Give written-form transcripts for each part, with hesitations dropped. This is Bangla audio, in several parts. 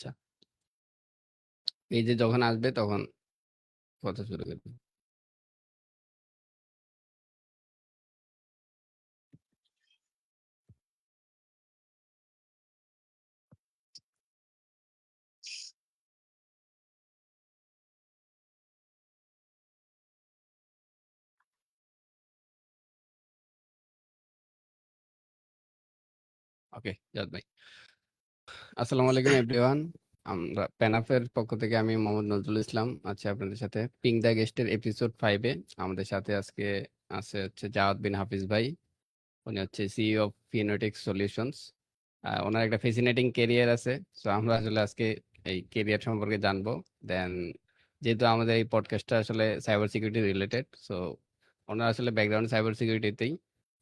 আচ্ছা। এই যে যখন আসবে তখন কথা শুরু করবে। ওকে, জাদ ভাই। আসসালামু আলাইকুম এভরিওয়ান। আমরা প্যানাফের পক্ষ থেকে আমি মোহাম্মদ নজরুল ইসলাম আছি আপনাদের সাথে পিং দ্য গেস্টের এপিসোড 5-এ। আমাদের সাথে আজকে আছে হচ্ছে জাওয়াদ বিন হাফিজ ভাই। উনি হচ্ছে সিইও অফ ফিনোটেক্স সলিউশনস। ওনার একটা ফ্যাসিনেটিং কেরিয়ার আছে। সো আমরা আসলে আজকে এই কেরিয়ার সম্পর্কে জানবো। দেন যেহেতু আমাদের এই পডকাস্টটা আসলে সাইবার সিকিউরিটি রিলেটেড, সো ওনার আসলে ব্যাকগ্রাউন্ড সাইবার সিকিউরিটিতেই।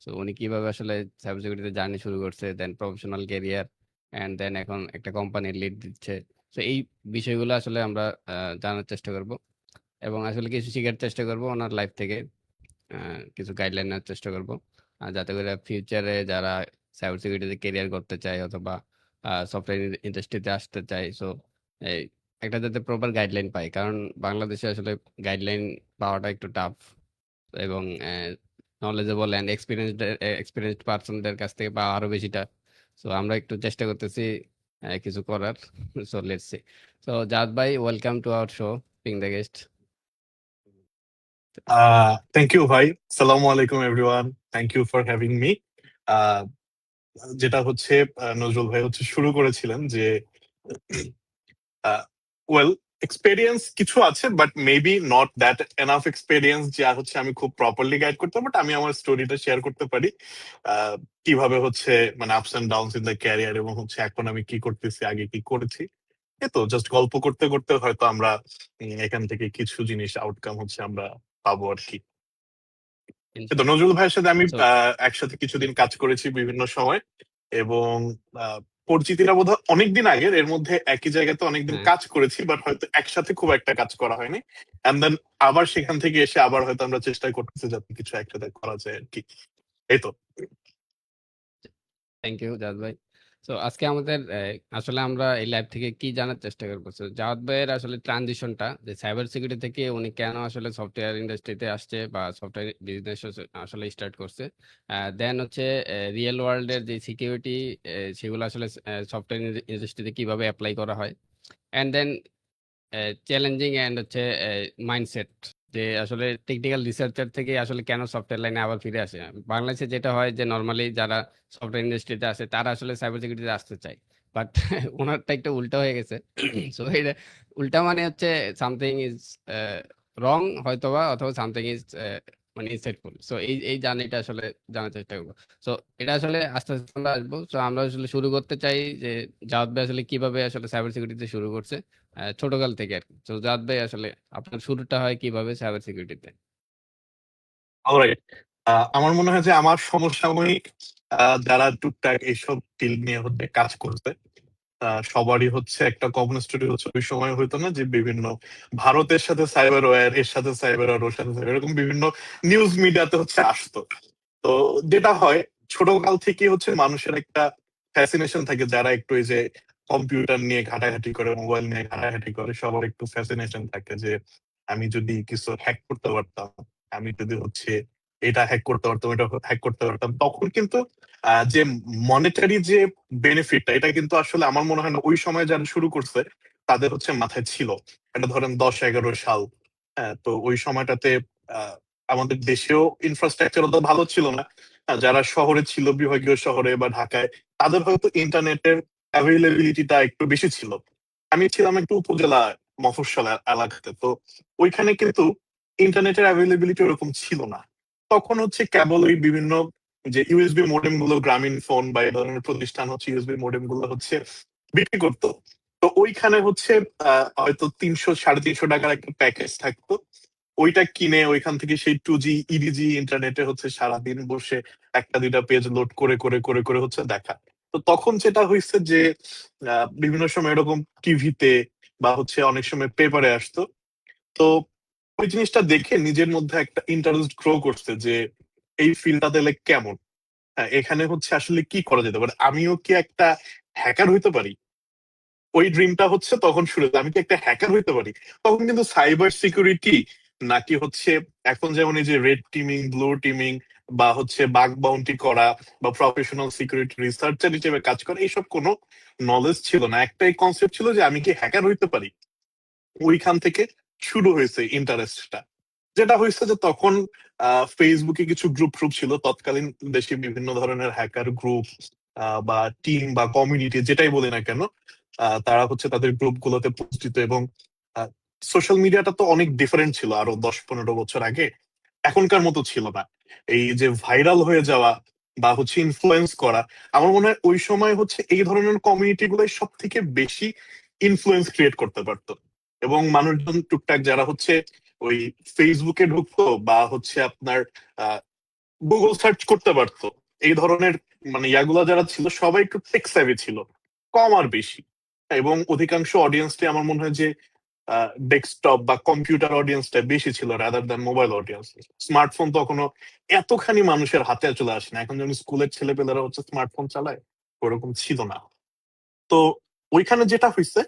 সো উনি কিভাবে আসলে সাইবার সিকিউরিটিতে জার্নি শুরু করছে, দেন প্রফেশনাল কেরিয়ার, অ্যান্ড দেন এখন একটা কোম্পানির লিড দিচ্ছে। সো এই বিষয়গুলো আসলে আমরা জানার চেষ্টা করব এবং আসলে কিছু শেখার চেষ্টা করব ওনার লাইফ থেকে। কিছু গাইডলাইন নেওয়ার চেষ্টা করব যাতে করে ফিউচারে যারা সাইবার সিকিউরিটিতে কেরিয়ার করতে চায় অথবা সফটওয়্যার ইন্ডাস্ট্রিতে আসতে চায়, সো এই একটা যাতে প্রপার গাইডলাইন পায়, কারণ বাংলাদেশে আসলে গাইডলাইন পাওয়াটা একটু টাফ এবং নলেজেবল অ্যান্ড এক্সপিরিয়েন্সড পার্সনদের কাছ থেকে পাওয়া আরো বেশি টাফ। সো আমরা একটু চেষ্টা করতেছি কিছু করার। So let's see. সো জাদ ভাই, welcome to our show ping the guest. Thank you ভাই। সালামু আলাইকুম everyone. Thank you for having me. যেটা হচ্ছে নজরুল ভাই হচ্ছে শুরু করেছিলেন যে ওয়েল এক্সপেরিয়েন্স কিছু আছে but maybe not that enough experience যা হচ্ছে আমি খুব প্রপারলি গাইড করতে পারি, বাট আমি আমার স্টোরিটা শেয়ার করতে পারি কিভাবে হচ্ছে মানে ups and downs in the career এবং হচ্ছে এখন আমি কি করতেছি, আগে কি করেছি। এই তো জাস্ট গল্প করতে করতে হয়তো আমরা এখান থেকে কিছু জিনিস আউটকাম হচ্ছে আমরা পাবো আর কি। তো নজরুল ভাইয়ের সাথে আমি সো একসাথে কিছুদিন কাজ করেছি বিভিন্ন সময় এবং পরিচিতিটা বোধহয় অনেকদিন আগের, এর মধ্যে একই জায়গাতে অনেকদিন হ্যাঁ, কাজ করেছি বাট হয়তো একসাথে খুব একটা কাজ করা হয়নি। এন্ড দেন আবার সেখান থেকে এসে আবার হয়তো আমরা চেষ্টা করতেছি যাতে কিছু একসাথে করা যায় আর কি। এই তো। থ্যাংক ইউ জাওয়াদ ভাই। তো আজকে আমাদের আসলে আমরা এই লাইভ থেকে কি জানার চেষ্টা করবো, তো জাওয়াদ ভাইয়ের আসলে ট্রানজিশনটা যে সাইবার সিকিউরিটি থেকে উনি কেন আসলে সফটওয়্যার ইন্ডাস্ট্রিতে আসছে বা সফটওয়্যার বিজনেস আসলে স্টার্ট করছে। দেন হচ্ছে রিয়েল ওয়ার্ল্ডের যে সিকিউরিটি সেগুলো আসলে সফটওয়্যার ইন্ডাস্ট্রিতে কিভাবে অ্যাপ্লাই করা হয়। অ্যান্ড দেন চ্যালেঞ্জিং অ্যান্ড হচ্ছে মাইন্ডসেট, যে আসলে টেকনিক্যাল রিসার্চার থেকে আসলে কেন সফটওয়্যার লাইনে আবার ফিরে আসে। বাংলাদেশে যেটা হয় যে নর্মালি যারা সফটওয়্যার ইন্ডাস্ট্রিতে আসে তারা আসলে সাইবার সিকিউরিটিতে আসতে চায়, বাট ওনারটা একটু উল্টা হয়ে গেছে। সো এটা উল্টা মানে হচ্ছে সামথিং ইজ রং হয়তোবা, অথবা সামথিং ইজ মানে ইনসাইটফুল। সো এই এই জার্নিটা আসলে জানার চেষ্টা করবো। সো এটা আসলে আস্তে আস্তে আমরা আসবো। সো আমরা আসলে শুরু করতে চাই যে জাওয়াদ ভাই আসলে কিভাবে আসলে সাইবার সিকিউরিটিতে শুরু করছে ছোটকাল থেকে আর কি। তো জাদ ভাই, আসলে আপনার শুরুটা হয় কিভাবে সাইবার সিকিউরিটিতে? অলরাইট। আমার মনে হয় যে আমার সমসাময়িক যারা টুকটাক এইসব ফিল্ড নিয়ে হচ্ছে কাজ করছে সবারই হচ্ছে একটা কমন স্টোরি হচ্ছে ওই সময় হইতো না যে বিভিন্ন ভারতের সাথে সাইবার ওয়্যার, এর সাথে সাইবার ওয়্যার, ওর সাথে cyber, এরকম বিভিন্ন নিউজ মিডিয়াতে হচ্ছে আসতো। তো যেটা হয় ছোটকাল থেকে হচ্ছে মানুষের একটা ফ্যাসিনেশন থাকে, যারা একটু এই যে কম্পিউটার নিয়ে ঘাটাঘাটি করে, মোবাইল নিয়ে ঘাটাঘাটি করে, সবার একটু ফ্যাসিনেশন থাকে যে আমি যদি কিছু হ্যাক করতে পারতাম, আমি যদি হচ্ছে এটা হ্যাক করতে পারতাম, এটা হ্যাক করতে পারতাম। তখন কিন্তু যে মনিটারি যে বেনিফিটটা, এটা কিন্তু আসলে আমার মনে হয় না ওই সময় যারা শুরু করছে তাদের হচ্ছে মাথায় ছিল। এটা ধরেন 10-11 সাল। হ্যাঁ, তো ওই সময়টাতে আহ, আমাদের দেশেও ইনফ্রাস্ট্রাকচার অত ভালো ছিল না। যারা শহরে ছিল, বিভাগীয় শহরে বা ঢাকায়, তাদের হয়তো ইন্টারনেটের অ্যাভেলেবিলিটিটা একটু বেশি ছিল। আমি ছিলাম একটু উপজেলা মফস্বল এলাকাতে, তো ওইখানে কিন্তু ইন্টারনেটের অ্যাভেলেবিলিটি ওরকম ছিল না। তখন হচ্ছে কেবল ওই বিভিন্ন যে ইউএসবি মোডেম গুলো, গ্রামীণ ফোন বা এই ধরনের প্রতিষ্ঠান হচ্ছে ইউএসবি মোডেম গুলো হচ্ছে বিক্রি করতো। তো ওইখানে হচ্ছে হয়তো 300-350 টাকার একটা প্যাকেজ থাকতো। ওইটা কিনে ওইখান থেকে সেই 2G ইডিজি ইন্টারনেটে হচ্ছে সারাদিন বসে একটা দুইটা পেজ লোড করে করে করে করে হচ্ছে দেখা। তো তখন যেটা হয়েছে যে বিভিন্ন সময় এরকম টিভিতে বা হচ্ছে অনেক সময় পেপারে আসতো। তো ওই জিনিসটা দেখে নিজের মধ্যে একটা ইন্টারেস্ট গ্রো করছে যে এই ফিল্ডটা দিলে কেমন। এখানে হচ্ছে আসলে কি করা যেতে পারে, আমিও কি একটা হ্যাকার হইতে পারি। ওই ড্রিমটা হচ্ছে তখন শুরু হলো, আমি কি একটা হ্যাকার হইতে পারি। তখন কিন্তু সাইবার সিকিউরিটি নাকি হচ্ছে এখন যেমন এই যে রেড টিমিং, ব্লু টিমিং, বা হচ্ছে বাগ বাউন্টি করা, বা প্রফেশনাল সিকিউরিটি রিসার্চার হিসেবে কাজ করা, এইসব কোনো নলেজ ছিল না। একটাই কনসেপ্ট ছিল যে আমি কি হ্যাকার হইতে পারি। ওইখান থেকে শুরু হয়েছে ইন্টারেস্টটা। যেটা হয়েছে যে তখন ফেসবুকে কিছু গ্রুপ ট্রুপ ছিল, তৎকালীন দেশে বিভিন্ন ধরনের হ্যাকার গ্রুপ বা টিম বা কমিউনিটি যেটাই বলি না কেন, তারা হচ্ছে তাদের গ্রুপ গুলোতে পোস্ট দিত। এবং সোশ্যাল মিডিয়াটা তো অনেক ডিফারেন্ট ছিল আরো 10-15 বছর আগে, এখনকার মতো ছিল না। এই যে ভাইরাল হয়ে যাওয়া বা হচ্ছে ইনফ্লুয়েন্স করা, আমার মনে হয় ওই সময় হচ্ছে এই ধরনের কমিউনিটি গুলোই সব থেকে বেশি ইনফ্লুয়েন্স ক্রিয়েট করতে পারতো। এবং মানুষজন টুকটাক যারা হচ্ছে ওই ফেসবুকে ঢুকতো বা হচ্ছে আপনার গুগল সার্চ করতে পারতো, এই ধরনের মানে ইয়াগুলা যারা ছিল সবাই একটু টেক সেভি ছিল, কম আর বেশি। এবং অধিকাংশ অডিয়েন্সটি আমার মনে হয় যে ডেস্কটপ বা কম্পিউটার অডিয়েন্সটা বেশি ছিল rather than mobile audience. Smartphone তখনও এতখানি মানুষের হাতে চলে আসে না, এখন যেমন স্কুলের ছেলেপেলেরা হচ্ছে স্মার্টফোন চালায়, ওরকম ছিল না। তো ওইখানে যেটা হয়েছে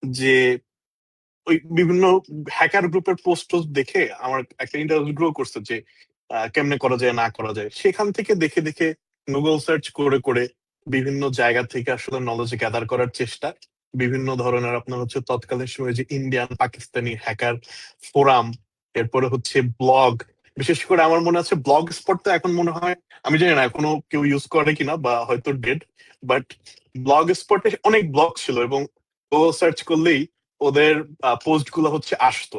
যে ওই বিভিন্ন হ্যাকার গ্রুপের পোস্ট টোস্ট দেখে আমার একটা ইন্টারেস্ট গ্রো করছে যে কেমনে করা যায় না করা যায়। সেখান থেকে দেখে দেখে গুগল সার্চ করে করে বিভিন্ন জায়গা থেকে আসলে নলেজ গ্যাদার করার চেষ্টা। বিভিন্ন ধরনের আপনার হচ্ছে তৎকালীন সময় যে ইন্ডিয়ান পাকিস্তানি হ্যাকার ফোরাম, এরপরে হচ্ছে ব্লগ। বিশেষ করে আমার মনে আছে ব্লগ স্পটটা এখন মনে হয়, আমি জানি না এখনো কেউ ইউজ করে কিনা বা হয়তো ডেড, বাট ব্লগ স্পটে অনেক ব্লগ ছিল এবং গুগল সার্চ করলেই ওদের পোস্ট গুলো হচ্ছে আসতো।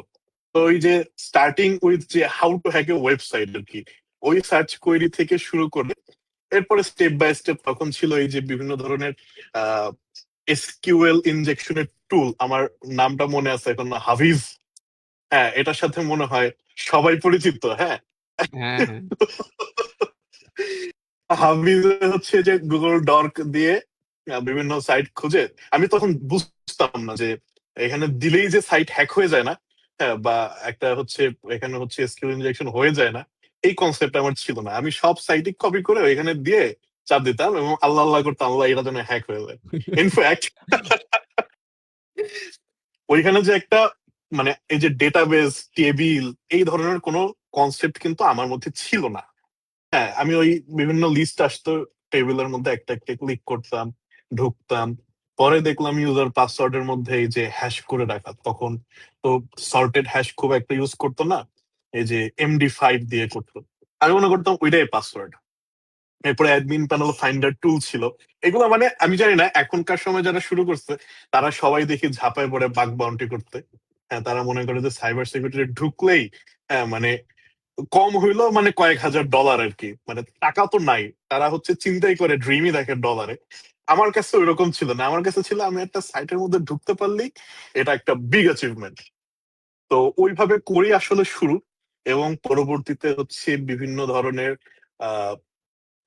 তো ওই যে স্টার্টিং উইথ যে how to hack a website আর কি, ওই সার্চ কোয়েরি থেকে শুরু করে এরপরে স্টেপ বাই স্টেপ তখন ছিল এই যে বিভিন্ন ধরনের এসকিউএল ইনজেকশনের টুল। আমার নামটা মনে আছে এখন, হাফিজ। হ্যাঁ, এটার সাথে মনে হয় সবাই পরিচিত। হ্যাঁ, হ্যাঁ, হ্যাঁ। হাফিজ হচ্ছে যে গুগল ডর্ক দিয়ে বিভিন্ন সাইট খুঁজে, আমি তখন বুঝতাম না যে এখানে দিলেই যে সাইট হ্যাক হয়ে যায় না, হ্যাঁ, বা একটা হচ্ছে এখানে হচ্ছে এসকিউএল ইনজেকশন হয়ে যায় না, এই কনসেপ্ট আমার ছিল না। আমি সব সাইটে কপি করে এখানে দিয়ে চাপ দিতাম এবং আল্লাহ আল্লাহ করতাম আল্লাহ এটা যেন হ্যাক হয়ে যায়। ইনফ্যাক্ট ওইখানে যে একটা মানে এই যে ডেটাবেস টেবিল এই ধরনের কোনো কনসেপ্ট কিন্তু আমার মধ্যে ছিল না। হ্যাঁ, আমি ওই বিভিন্ন লিস্ট আসতো টেবিলের মধ্যে একটা একটা ক্লিক করতাম, ঢুকতাম। পরে দেখলাম ইউজার পাসওয়ার্ডের মধ্যে এই যে হ্যাশ করে রাখা, তখন তো সর্টেড হ্যাশ খুব একটা ইউজ করতো না, এই যে MD5 দিয়ে করতো। আমি মনে করতাম ওইটাই পাসওয়ার্ড। এরপরে অ্যাডমিন প্যানেল ফাইন্ডার টুল ছিল। এগুলো মানে আমি জানি না এখনকার সময় যারা শুরু করছে তারা সবাই দেখি ঝাঁপায় পড়ে বাগ বাউন্টি করতে। হ্যাঁ, তারা মনে করে যে সাইবার সিকিউরিটি ঢুকলেই হ্যাঁ মানে কম হইলো মানে কয়েক হাজার ডলার আর কি, মানে টাকা তো নাই, তারা হচ্ছে চিন্তাই করে ড্রিমই দেখে ডলারে। আমার কাছে ওইরকম ছিল না, আমার কাছে ছিল আমি একটা সাইটের মধ্যে ঢুকতে পারলেই এটা একটা বিগ অ্যাচিভমেন্ট। তো ওইভাবে করি আসলে শুরু। এবং পরবর্তীতে হচ্ছে বিভিন্ন ধরনের আহ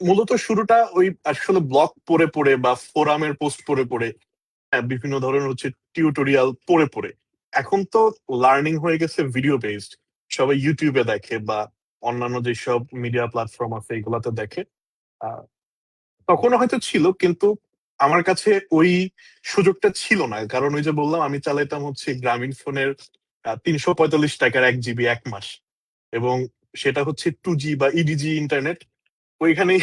মূলত শুরুটা ওই আসলে ব্লগ পড়ে পড়ে বা ফোরামের পোস্ট পড়ে পড়ে, হ্যাঁ, বিভিন্ন ধরনের হচ্ছে টিউটোরিয়াল পড়ে পড়ে। এখন তো লার্নিং হয়ে গেছে ভিডিও বেসড, সবাই ইউটিউবে দেখে বা অন্যান্য যেসব মিডিয়া প্ল্যাটফর্ম আছে এগুলাতে দেখে। আহ, তখনও হয়তো ছিল, কিন্তু আমার কাছে ওই সুযোগটা ছিল না, কারণ ওই যে বললাম আমি চালাইতাম হচ্ছে গ্রামীণ ফোনের 345 টাকার 1 GB 1 মাস। এবং সেটা হচ্ছে 2G বা ইডিজি ইন্টারনেট। ওইখানে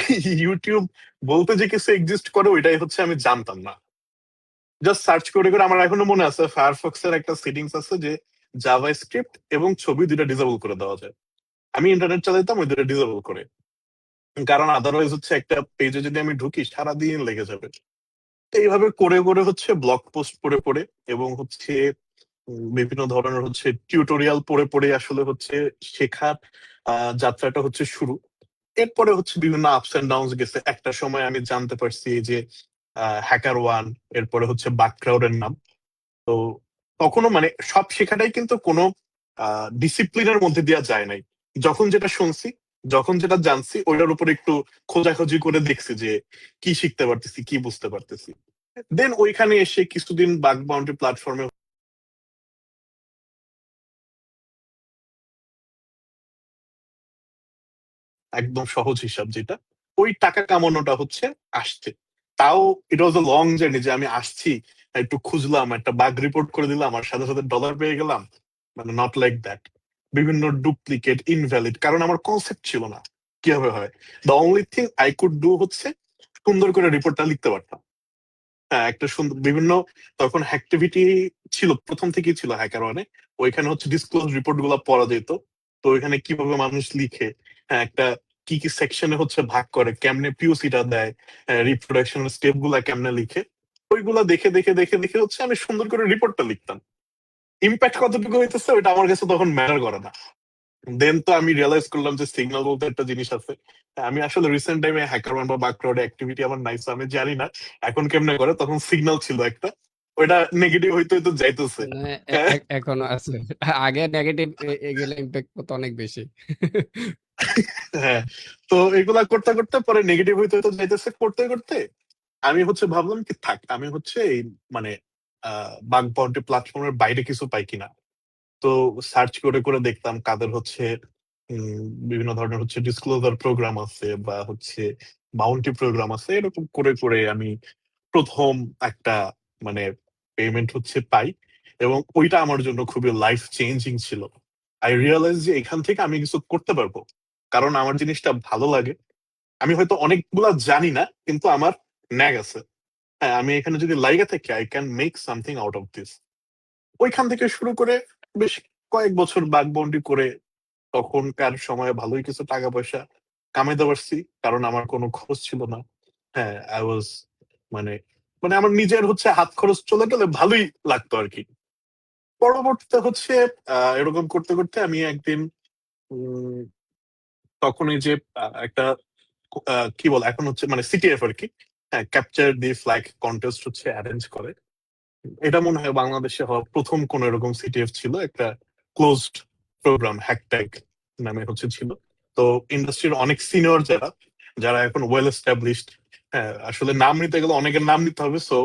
ইউটিউব বলতে যে কিছু এক্সিস্ট করে ওইটাই হচ্ছে আমি জানতাম না। জাস্ট সার্চ করে করে আমার এখনো মনে আছে ফায়ারফক্স এর একটা সেটিংস আছে যে জাভা স্ক্রিপ্ট এবং ছবি দুইটা ডিসেবল করে দেওয়া যায়। আমি ইন্টারনেট চালাইতাম ওই দুটো ডিসেবল করে, কারণ আদারওয়াইজ হচ্ছে একটা পেজে যদি আমি ঢুকি সারাদিন লেগে যাবে। তো এইভাবে করে করে হচ্ছে ব্লগ পোস্ট পড়ে পড়ে এবং হচ্ছে বিভিন্ন ধরনের হচ্ছে টিউটোরিয়াল পড়ে পড়ে আসলে হচ্ছে শেখার যাত্রাটা হচ্ছে শুরু। এরপরে হচ্ছে বিভিন্ন আপস এন্ড ডাউনস গেছে। একটা সময় আমি জানতে পারছি যে হ্যাকার ওয়ান, এরপরে হচ্ছে বাকক্রাউডের নাম। তো তখনও মানে সব শেখাটাই কিন্তু কোনো ডিসিপ্লিনের মধ্যে দেওয়া যায় নাই। যখন যেটা শুনছি, যখন যেটা জানছি ওইটার উপর একটু খোঁজাখুঁজি করে দেখছি যে কি শিখতে পারতেছি কি বুঝতে পারতেছি। দেন ওইখানে এসে কিছুদিন বাগ বাউন্ডারি প্ল্যাটফর্মে একদম সহজ হিসাব যেটা, ওই টাকা কামানোটা হচ্ছে আসছে। তাও ইট ওয়াজ আ লং জার্নি যে আমি আসছি একটু খুঁজলাম, একটা বাগ রিপোর্ট করে দিলাম, আর সাথে সাথে ডলার পেয়ে গেলাম। মানে নট লাইক দ্যাট। বিভিন্ন ডুপ্লিকেট, ইনভ্যালিড, কারণ আমার কনসেপ্ট ছিল না কিভাবে হয়। The only thing I could do হচ্ছে সুন্দর করে রিপোর্টটা লিখতে পারতাম। হ্যাঁ, একটা সুন্দর বিভিন্ন তখন অ্যাক্টিভিটি ছিল, প্রথম থেকেই ছিল হ্যাকার ওয়ানে। ওইখানে হচ্ছে ডিসক্লোজ রিপোর্ট গুলো পড়া যেত। তো ওইখানে কিভাবে মানুষ লিখে, হ্যাঁ, একটা কি কি সেকশনে হচ্ছে ভাগ করে, কেমনে পিওসিটা দেয়, রিপ্রোডাকশনের স্টেপ গুলা কেমনে লিখে, ওইগুলা দেখে দেখে দেখে দেখে হচ্ছে আমি সুন্দর করে রিপোর্টটা লিখতাম। ইম্প্যাক্ট কতটুকু হইতেছে ওইটা আমার কাছে তখন ম্যাটার করে না। দেন তো আমি রিয়েলাইজ করলাম যে সিগন্যাল বলতে একটা জিনিস আছে। আমি আসলে রিসেন্ট টাইমে হ্যাকারম্যান বা বাকরাউড অ্যাক্টিভিটি আমার নাইস, আমি জানি না এখন কেমনে করে, তখন সিগন্যাল ছিল একটা, ওইটা নেগেটিভ হইতে হইতে যাইতেছে। মানে হ্যাঁ, এখনো আছে। আগে নেগেটিভ এগুলো ইম্প্যাক্ট করতে অনেক বেশি। হ্যাঁ। তো এগুলা করতে করতে পরে নেগেটিভ হইতে হইতে যাইতেছে, করতে করতে আমি হচ্ছে ভাবলাম কি থাক, আমি হচ্ছে এই মানে বাগ বাউন্টি প্ল্যাটফর্মের বাইরে কিছু পাই কিনা। তো সার্চ করে করে দেখতাম কাদের হচ্ছে বিভিন্ন ধরনের হচ্ছে ডিসক্লোজার প্রোগ্রাম আছে বা হচ্ছে বাউন্টি প্রোগ্রাম আছে, এরকম করে করে আমি প্রথম একটা মানে পেমেন্ট হচ্ছে পাই। এবং ওইটা আমার জন্য খুবই লাইফ চেঞ্জিং ছিল। আই রিয়েলাইজ যে এখান থেকে আমি কিছু করতে পারবো, কারণ আমার জিনিসটা ভালো লাগে। আমি হয়তো অনেকগুলা জানি না, কিন্তু আমার ন্যাক আছে। হ্যাঁ, আমি এখানে যদি লাইগা থাকি, I can make something out of this. ওইখান থেকে শুরু করে বেশ কয়েক বছর বাগবন্ডি করে তখনকার সময়ে ভালোই কিছু টাকা পয়সা কামাইতে পারছি, কারণ আমার কোনো খরচ ছিল না। হ্যাঁ, আই ওয়াজ মানে মানে আমার নিজের হচ্ছে হাত খরচ চলে গেলে ভালোই লাগতো আর কি। পরবর্তীতে হচ্ছে এরকম করতে করতে আমি একদিন উম, তখন এই যে একটা কি বল এখন হচ্ছে মানে সিটিএফ আর কি, হ্যাঁ, ক্যাপচার দি ফ্ল্যাগ কন্টেস্ট হচ্ছে অ্যারেঞ্জ করে। এটা মনে হয় বাংলাদেশে হওয়া প্রথম কোন এরকম সিটিএফ ছিল, একটা ক্লোজড প্রোগ্রাম, হ্যাকট্যাগ নামে হচ্ছে ছিল। তো ইন্ডাস্ট্রির অনেক সিনিয়র যারা যারা এখন ওয়েল এস্টাবলিশড, হ্যাঁ, আসলে নাম নিতে গেলে অনেকের নাম নিতে হবে, সো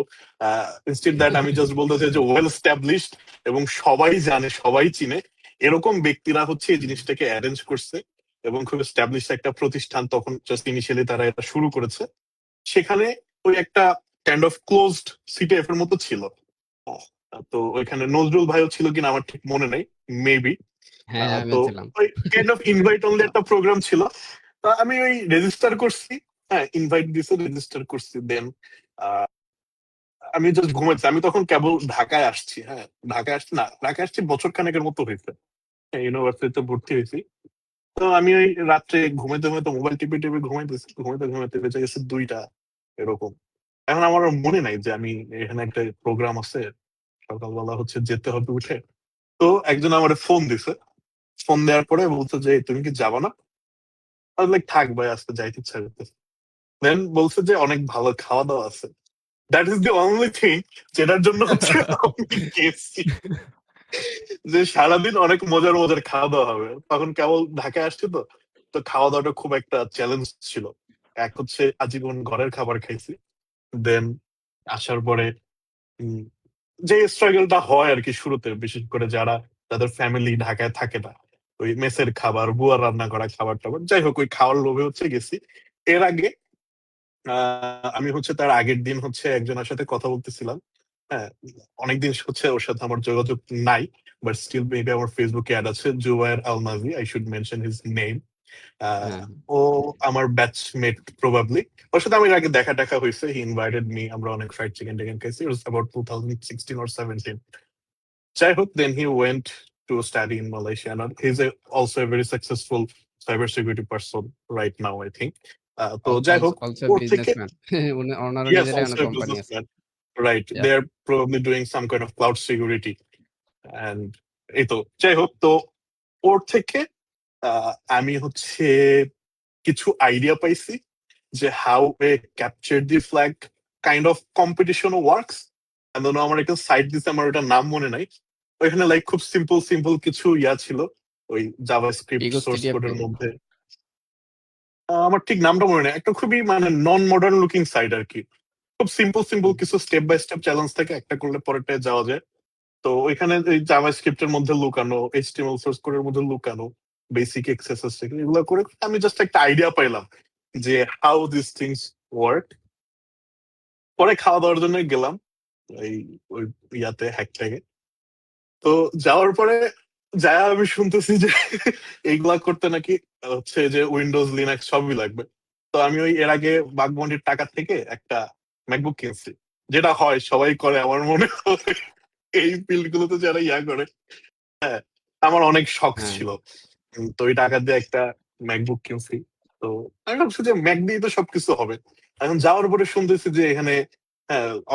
ইনস্টেড দ্যাট আমি জাস্ট বলতে চাই যে ওয়েল এস্টাবলিশড এবং সবাই জানে, সবাই চিনে, এরকম ব্যক্তিরা হচ্ছে এই জিনিসটাকে অ্যারেঞ্জ করছে। এবং খুব এস্টাবলিশ একটা প্রতিষ্ঠান, তখন জাস্ট ইনিশিয়ালি তারা এটা শুরু করেছে। সেখানে ওই একটা কাইন্ড অফ ক্লোজড সিটিএফ এর মতো ছিল। তো ওইখানে নজরুল ভাইও ছিল কিনা আমার ঠিক মনে নেই, মেবি। হ্যাঁ, তো আমিও ছিলাম। ওই কাইন্ড অফ ইনভাইট অনলি একটা প্রোগ্রাম ছিল। তো আমি ওই রেজিস্টার করছি, হ্যাঁ, ইনভাইট দিছে, রেজিস্টার করছি। দেন আমি জাস্ট ঘুমাইছি, আমি তখন কেবল ঢাকায় আসছি। হ্যাঁ, ঢাকায় আসছি বছর খানেকের মতো হয়েছে, ইউনিভার্সিটিতে ভর্তি হয়েছি। তো আমি ওই রাত্রে ঘুমাইতে ঘুমাইতে মোবাইল টিপে টিপে ঘুমাইতেছি, ঘুমাইতে ঘুমাইতে বেঁচে গেছে 2টা এরকম। এখন আমার আর মনে নাই যে আমি এখানে একটা প্রোগ্রাম আছে, সকালবেলা হচ্ছে যেতে হবে উঠে। তো একজন আমার ফোন দিছে, ফোন দেওয়ার পরে বলছে যে তুমি কি যাবা না? আমি লাইক থাক ভাই, আজকে যাইতে ইচ্ছা করতেছে। দেন বলছে যে অনেক ভালো খাওয়া দাওয়া আছে। That is the only thing যেটার জন্য হচ্ছে আমি গেছি, যে সারাদিন অনেক মজার মজার খাওয়া দাওয়া হবে। তখন কেবল ঢাকায় আসছে, তো তো খাওয়া দাওয়াটা খুব একটা চ্যালেঞ্জ ছিল। এক হচ্ছে আজীবন ঘরের খাবার খাইছি। দেন আসার পরে উম, যে স্ট্রাগলটা হয় আর কি শুরুতে, বিশেষ করে যারা তাদের ফ্যামিলি ঢাকায় থাকে না, ওই মেসের খাবার, বুয়ার রান্না করা খাবার টাবার, যাই হোক ওই খাওয়ার লোভে হচ্ছে গেছি। এর আগে আমি হচ্ছে তার আগের দিন হচ্ছে একজনের সাথে কথা বলতেছিলাম। হ্যাঁ, অনেকদিন হচ্ছে ওর সাথে আমার যোগাযোগ নাই, বাট স্টিল মেবি আমার ফেসবুকে অ্যাড আছে, Zubayer Almazi, I should mention his name. হ্যাঁ, ও আমার ব্যাচমেট প্রবাবলি। ওর সাথে আমার এর আগে দেখা দেখা হয়েছে, হি ইনভাইটেড মি, আমরা অনেক ফ্রাইড চিকেন টেকেন খাইছি, ইট ওয়াজ অ্যাবাউট 2016 or 17। যাই হোক, then he went to study in Malaysia, and he is also a very successful cyber security person right now, I think. তো যাই হোক, অলসো ওর থেকে, বিজনেসম্যান। ওনারও yes, নিজেরই also অনেক a কোম্পানি আছে। businessman, right? Yeah. They're probably doing some kind of cloud security, and এই তো যাই হোক, তো ওর থেকে আমি হচ্ছে কিছু আইডিয়া পাইছি যে how A capture the flag kind of competition works. আমার একটা সাইট দিছে, আমার ওটার নাম মনে নাই। ওইখানে লাইক খুব সিম্পল সিম্পল কিছু ইয়া ছিল, ওই জাভাস্ক্রিপ্ট ইগো সোর্স স্টেডিয়াম কোডের নাকি? মধ্যে। আমার ঠিক নামটা মনে নেই, একটা খুবই মানে নন মডার্ন লুকিং সাইট আর কি। খুব সিম্পল সিম্পল হুম। কিছু স্টেপ বাই স্টেপ চ্যালেঞ্জ থাকে, একটা করলে পরেরটায় যাওয়া যায়। তো ওইখানে এই জাভাস্ক্রিপ্টের মধ্যে লুকানো, এইচটিএমএল সোর্স কোডের মধ্যে লুকানো বেসিক এক্সেসেস এগুলো করে আমি জাস্ট একটা আইডিয়া পাইলাম যে হাউ দিস থিংস ওয়ার্ক। পরে খাওয়া দাওয়ার জন্য গেলাম। এই ওই ইয়াতে হ্যাকট্যাগে। তো যাওয়ার পরে যায় আমি শুনতেছি যে এইগুলা করতে নাকি হচ্ছে যে উইন্ডোজ লিনাক্স সবই লাগবে। তো আমি ওই এর আগে বাগবন্ডির টাকা থেকে একটা ম্যাকবুক কিনছি, যেটা হয় সবাই করে আমার মনে হয় এই ফিল্ড গুলোতে যারা ইয়া করে। হ্যাঁ, আমার অনেক শখ হ্যাঁ ছিল। তো ওই টাকা দিয়ে একটা ম্যাকবুক কিনছি। তো আমি ভাবছি যে ম্যাক দিয়ে তো সবকিছু হবে। এখন যাওয়ার পরে শুনতেছি যে এখানে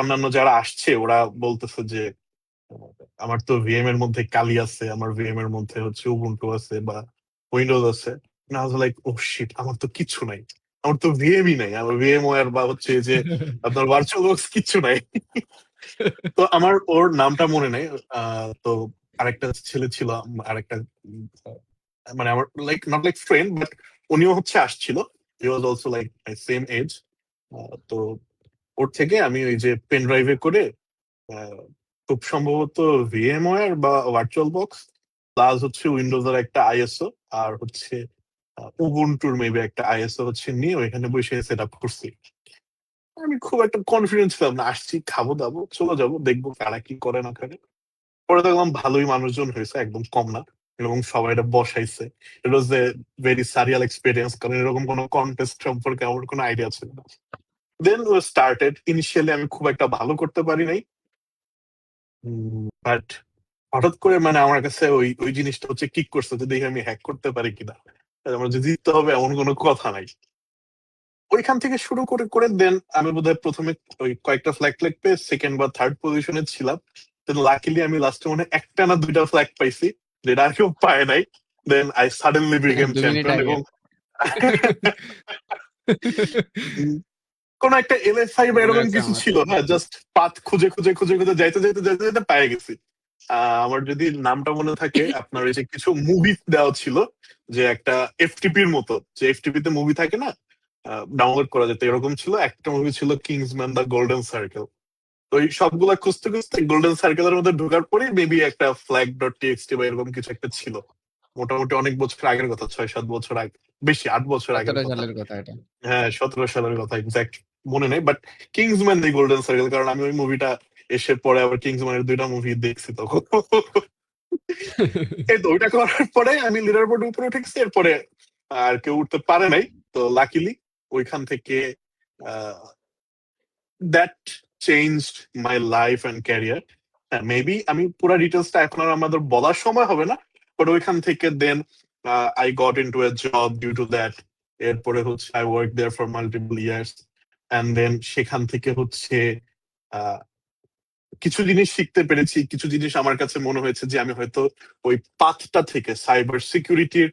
অন্যান্য যারা আসছে ওরা বলতেছে যে আমার তো ভিএম এর মধ্যে কালি আছে, আমার ভিএম এর মধ্যে হচ্ছে উবুন্টু আছে বা উইন্ডোজ আছে। না লাইক ও শিট, আমার তো কিচ্ছু নাই, আমার তো ভিএমই নাই, আমার ভিএম ওয়ার বা হচ্ছে যে আপনার ভার্চুয়াল বক্স কিচ্ছু নাই। তো আমার ওর নামটা মনে নেই। তো আরেকটা ছেলে ছিল, আরেকটা মানে আমার like not like friend but উনিও হচ্ছে আসছিল। He was also like my same age. তো ওর থেকে আমি ওই যে পেন ড্রাইভে করে আহ, খুব সম্ভবত ভিএমওয়্যার বা ভার্চুয়াল বক্স প্লাস হচ্ছে উইন্ডোজ এর একটা আইএসও আর হচ্ছে উবুন্টুর মেবি একটা আইএসও হচ্ছে নিয়ে ওইখানে বসে সেট আপ করছি। আমি খুব একটা কনফিডেন্ট ছিলাম না, আসছি খাবো দাবো চলে যাবো দেখবো কারা কি করে না করে। পরে দেখলাম ভালোই মানুষজন হয়েছে, একদম কম না, এবং সবাই এটা বসাইছে। ইট ওয়াজ এ ভেরি সারিয়াল এক্সপিরিয়েন্স, কারণ এরকম কোনো কন্টেস্ট সম্পর্কে আমার কোনো আইডিয়া ছিল না। দেন স্টার্টেড। ইনিশিয়ালি আমি খুব একটা ভালো করতে পারি নাই, বাট হঠাৎ করে মানে আমার কাছে ওই ওই জিনিসটা হচ্ছে কিক করছে যে দেখি আমি হ্যাক করতে পারি কিনা। আমার যে জিততে হবে এমন কোনো কথা নাই। ওইখান থেকে শুরু করে করে দেন আমি বোধহয় প্রথমে ওই কয়েকটা ফ্ল্যাগ ফ্ল্যাগ পেয়ে সেকেন্ড বা থার্ড পজিশনে ছিলাম। দেন লাকিলি আমি লাস্টে মনে হয় একটা না দুইটা ফ্ল্যাগ পাইছি, যেটা আর কেউ পায় নাই। Then I suddenly became 2 minute champion. আগে। এবং কোন একটা এলএসআই বা মনে এরকম আছে কিছু আমার। ছিল না, জাস্ট পাথ খুঁজে খুঁজে খুঁজে খুঁজে যাইতে যাইতে যাইতে যাইতে পেয়ে গেছি। আমার যদি নামটা মনে থাকে, আপনার ওই যে কিছু মুভি দেওয়া ছিল, যে একটা এফটিপির মতো, যে এফটিপি তে মুভি থাকে না, ডাউনলোড করা যেত, এরকম ছিল একটা মুভি ছিল কিংসম্যান দ্য গোল্ডেন সার্কেল। তো এই সবগুলা খুঁজতে খুঁজতে গোল্ডেন সার্কেলের মধ্যে ঢোকার পরে মেবি একটা ফ্ল্যাগ ডট টিএক্সটি বা এরকম কিছু একটা ছিল। মোটামুটি অনেক বছর আগের কথা, 6-7 বছর আগে, বেশি 8 বছর আগের 17 কথা। সালের কথা এটা। হ্যাঁ, 17 সালের কথা, এক্সাক্ট মনে নেই, but Kingsman the golden circle, কারণ আমি ওই মুভিটা এসে পরে আবার কিংসম্যানের দুইটা মুভি দেখছি তখন। এই তো ওইটা করার পরে আমি লিডার বোর্ডে উপরে উঠেছি, এরপরে আর কেউ উঠতে পারে নাই। তো লাকিলি ওইখান থেকে that changed my life and career. Maybe আমি পুরো ডিটেলসটা এখন আর আমাদের বলার সময় হবে না, বাট ওইখান থেকে then I got in to a job due to that. এরপরে হচ্ছে I work there for multiple years, and then সেখান থেকে হচ্ছে আহ, কিছু জিনিস শিখতে পেরেছি, কিছু জিনিস আমার কাছে মনে হয়েছে যে আমি হয়তো ওই পাথটা থেকে সাইবার সিকিউরিটির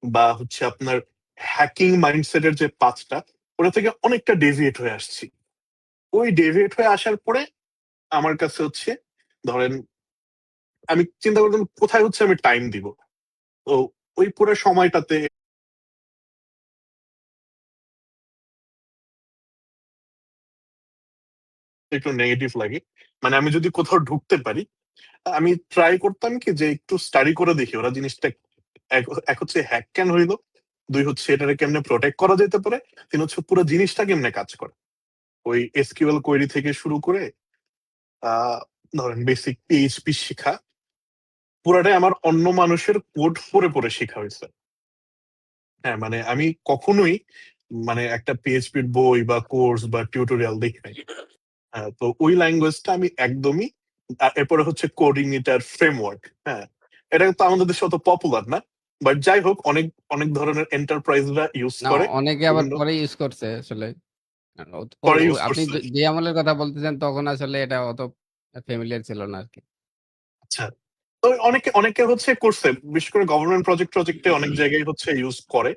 বা হচ্ছে আপনার হ্যাকিং মাইন্ডসেটের যে পাথটা, ওটা থেকে অনেকটা ডেভিয়েট হয়ে আসছি। ওই ডেভিয়েট হয়ে আসার পরে আমার কাছে হচ্ছে ধরেন আমি চিন্তা করতাম কোথায় হচ্ছে আমি টাইম দিব। তো ওই পুরো সময়টাতে একটু নেগেটিভ লাগে। মানে আমি যদি কোথাও ঢুকতে পারি, আমি ট্রাই করতাম কি যে একটু স্টাডি করে দেখি ওরা জিনিসটা এক এক হচ্ছে হ্যাক কেন হইলো, দুই হচ্ছে এটাকে কেমনে প্রোটেক্ট করা যেতে পারে, তিন হচ্ছে পুরো জিনিসটা কেমনে কাজ করে। ওই এসকিউএল কোয়েরি থেকে শুরু করে আহ ধরেন বেসিক পিএইচপি শেখা, পুরাটাই আমার অন্য মানুষের কোড পড়ে পড়ে শেখা হয়েছে। হ্যাঁ, মানে আমি কখনোই মানে একটা পিএইচপির বই বা কোর্স বা টিউটোরিয়াল দেখি নাই। তো ওই ল্যাঙ্গুয়েজটা আমি একদমই এরপরে হচ্ছে কোঅর্ডিনেটর ফ্রেমওয়ার্ক। হ্যাঁ, এটা তো আমাদের দেশে অত পপুলার না, বাট যাই হোক অনেক অনেক ধরনের এন্টারপ্রাইজরা ইউজ না, করে। অনেকে আবার বিভিন্ন পরে ইউজ করছে আসলে। পরে ইউজ আপনি করছে। যে আমলের কথা বলতেছেন তখন আসলে এটা অত ফ্যামিলিয়ার ছিল না আর কি। আচ্ছা, তো অনেকে অনেকে হচ্ছে করছে, বিশেষ করে গভর্নমেন্ট প্রজেক্ট প্রজেক্টে অনেক জায়গায় হচ্ছে ইউজ করে।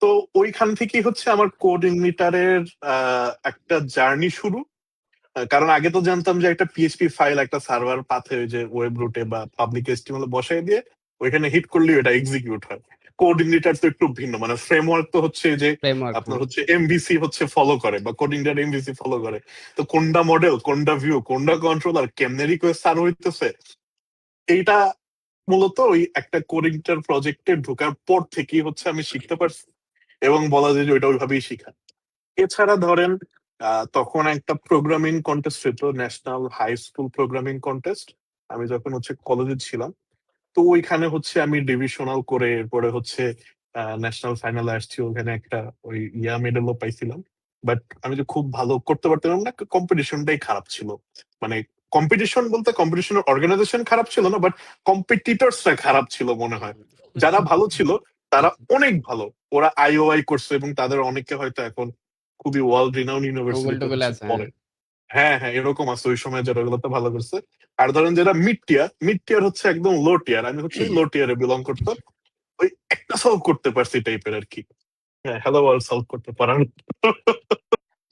তো ওইখান থেকেই হচ্ছে আমার কোঅর্ডিনেটরের একটা জার্নি শুরু। কারণ আগে তো জানতাম যে একটা পিএইচপি ফাইল একটা সার্ভার পাথে ওই যে ওয়েব রুটে বা পাবলিক এসটিএমএল বসাই দিয়ে ওইখানে হিট করলে এটা এক্সিকিউট হয়। কোঅর্ডিনেটর তো একটু ভিন্ন, মানে ফ্রেমওয়ার্ক তো হচ্ছে যে ফ্রেমওয়ার্ক, আপনার হ্যাঁ। হচ্ছে এমভিসি হচ্ছে ফলো করে বা কোঅর্ডিনেটর এমভিসি ফলো করে। তো কোনটা মডেল, কোনটা ভিউ, কোনটা কন্ট্রোলার, কেমনে রিকোয়েস্ট সার্ভ হইতেছে, এইটা মূলত ওই একটা কোঅর্ডিনেটর প্রজেক্টে ঢোকার পর থেকেই হচ্ছে আমি শিখতে পারছি, এবং বলা যায় যে ওইটা ওইভাবেই শিখা। এছাড়া ধরেন তখন একটা প্রোগ্রামিং কন্টেস্ট হতো, national high school programming contest. আমি যখন হচ্ছে কলেজে ছিলাম, তো ওইখানে হচ্ছে আমি ডিভিশনাল করে এরপরে হচ্ছে ন্যাশনাল ফাইনালে আসছি, ওখানে একটা ওই মেডেলও পাইছিলাম। বাট আমি যে খুব ভালো করতে পারতাম না, কম্পিটিশনটাই খারাপ ছিল। মানে কম্পিটিশন বলতে কম্পিটিশনের অর্গানাইজেশন খারাপ ছিল না, বাট কম্পিটিটরসরা খারাপ ছিল মনে হয়। যারা ভালো ছিল তারা অনেক ভালো, ওরা আইওআই করছে এবং তাদের অনেকে হয়তো এখন খুবই ওয়ার্ল্ড রিনাউন গুগল ইউনিভার্সিটিতে টুগল হচ্ছে আছে, হ্যাঁ। পড়ে। হ্যাঁ হ্যাঁ, এরকম আছে ওই সময় যারা ওগুলোতে ভালো করছে। আর ধরেন যারা মিড টিয়ার হচ্ছে একদম লো টিয়ার, আমি হচ্ছে লো টিয়ারে বিলং করতাম। ওই একটা সলভ করতে পারছি টাইপের আর কি। হ্যাঁ, হ্যালো ওয়ার্ল্ড সলভ করতে পারার।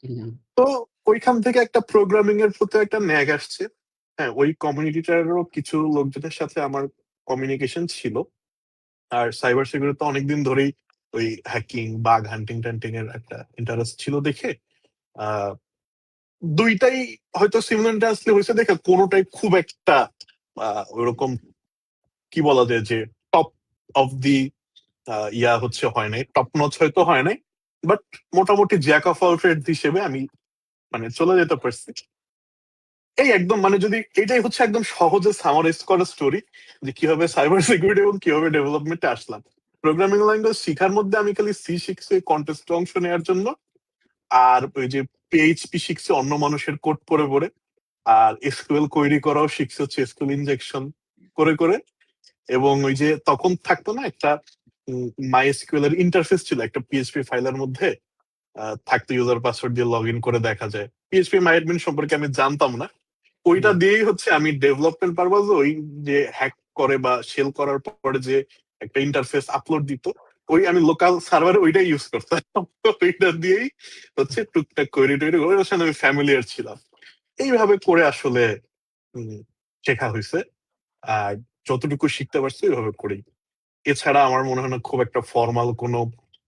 হুম, তো ওইখান থেকে একটা প্রোগ্রামিং এর প্রতি একটা ন্যাক আসছে। হ্যাঁ, ওই কমিউনিটিটারও কিছু লোকজনের সাথে আমার কমিউনিকেশন ছিল। আর সাইবার সিকিউরিটি অনেকদিন ধরেই ওই হ্যাকিং, বাগ হান্টিং টান্টিং এর একটা ইন্টারেস্ট ছিল দেখে আহ দুইটাই হয়তো সিমিলারলি হয়েছে দেখে কোনোটাই খুব একটা ওইরকম কি বলা যায় যে টপ অফ দি হচ্ছে হয় নাই, টপ নচ হয়তো হয় নাই, বাট মোটামুটি জ্যাক অফ অল ট্রেড হিসেবে আমি মানে চলে যেতে পারছি। এই একদম মানে যদি এটাই হচ্ছে একদম সহজে সামারাইজ করা স্টোরি যে কিভাবে সাইবার সিকিউরিটি এবং কিভাবে ডেভেলপমেন্টে আসলাম। প্রোগ্রামিং ল্যাঙ্গুয়েজ শিখার মধ্যে আমি খালি সি শিখছি কন্টেস্টে অংশ নেওয়ার জন্য, আর ওই যে পিএইচপি শিখছি অন্য মানুষের কোড পড়ে পড়ে, আর এসকিউএল কোয়েরি করাও শিখছি হচ্ছে এসকিউএল ইনজেকশন করে করে। এবং ওই যে তখন থাকতো না একটা মাই এসকিউএল এর ইন্টারফেস ছিল একটা পিএইচপি ফাইলের মধ্যে, থাকতো ইউজার পাসওয়ার্ড দিয়ে লগ ইন করে দেখা যায়। পিএইচপি মাই অ্যাডমিন সম্পর্কে আমি জানতাম না, ওইটা হুম, দিয়েই হচ্ছে আমি ডেভেলপমেন্ট পারপাস ওই যে হ্যাক করে বা শেল করার পরে যে একটা ইন্টারফেস আপলোড দিত, ওই আমি লোকাল সার্ভারে ওইটাই ইউজ করতাম। ওইটা দিয়েই হচ্ছে টুকটাক কোয়েরি টোয়েরি করে ওর সাথে আমি ফ্যামিলিয়ার ছিলাম। এইভাবে করে আসলে উম, শেখা হয়েছে। আর যতটুকু শিখতে পারছি ওইভাবে করেই। এছাড়া আমার মনে হয় না খুব একটা ফর্মাল কোনো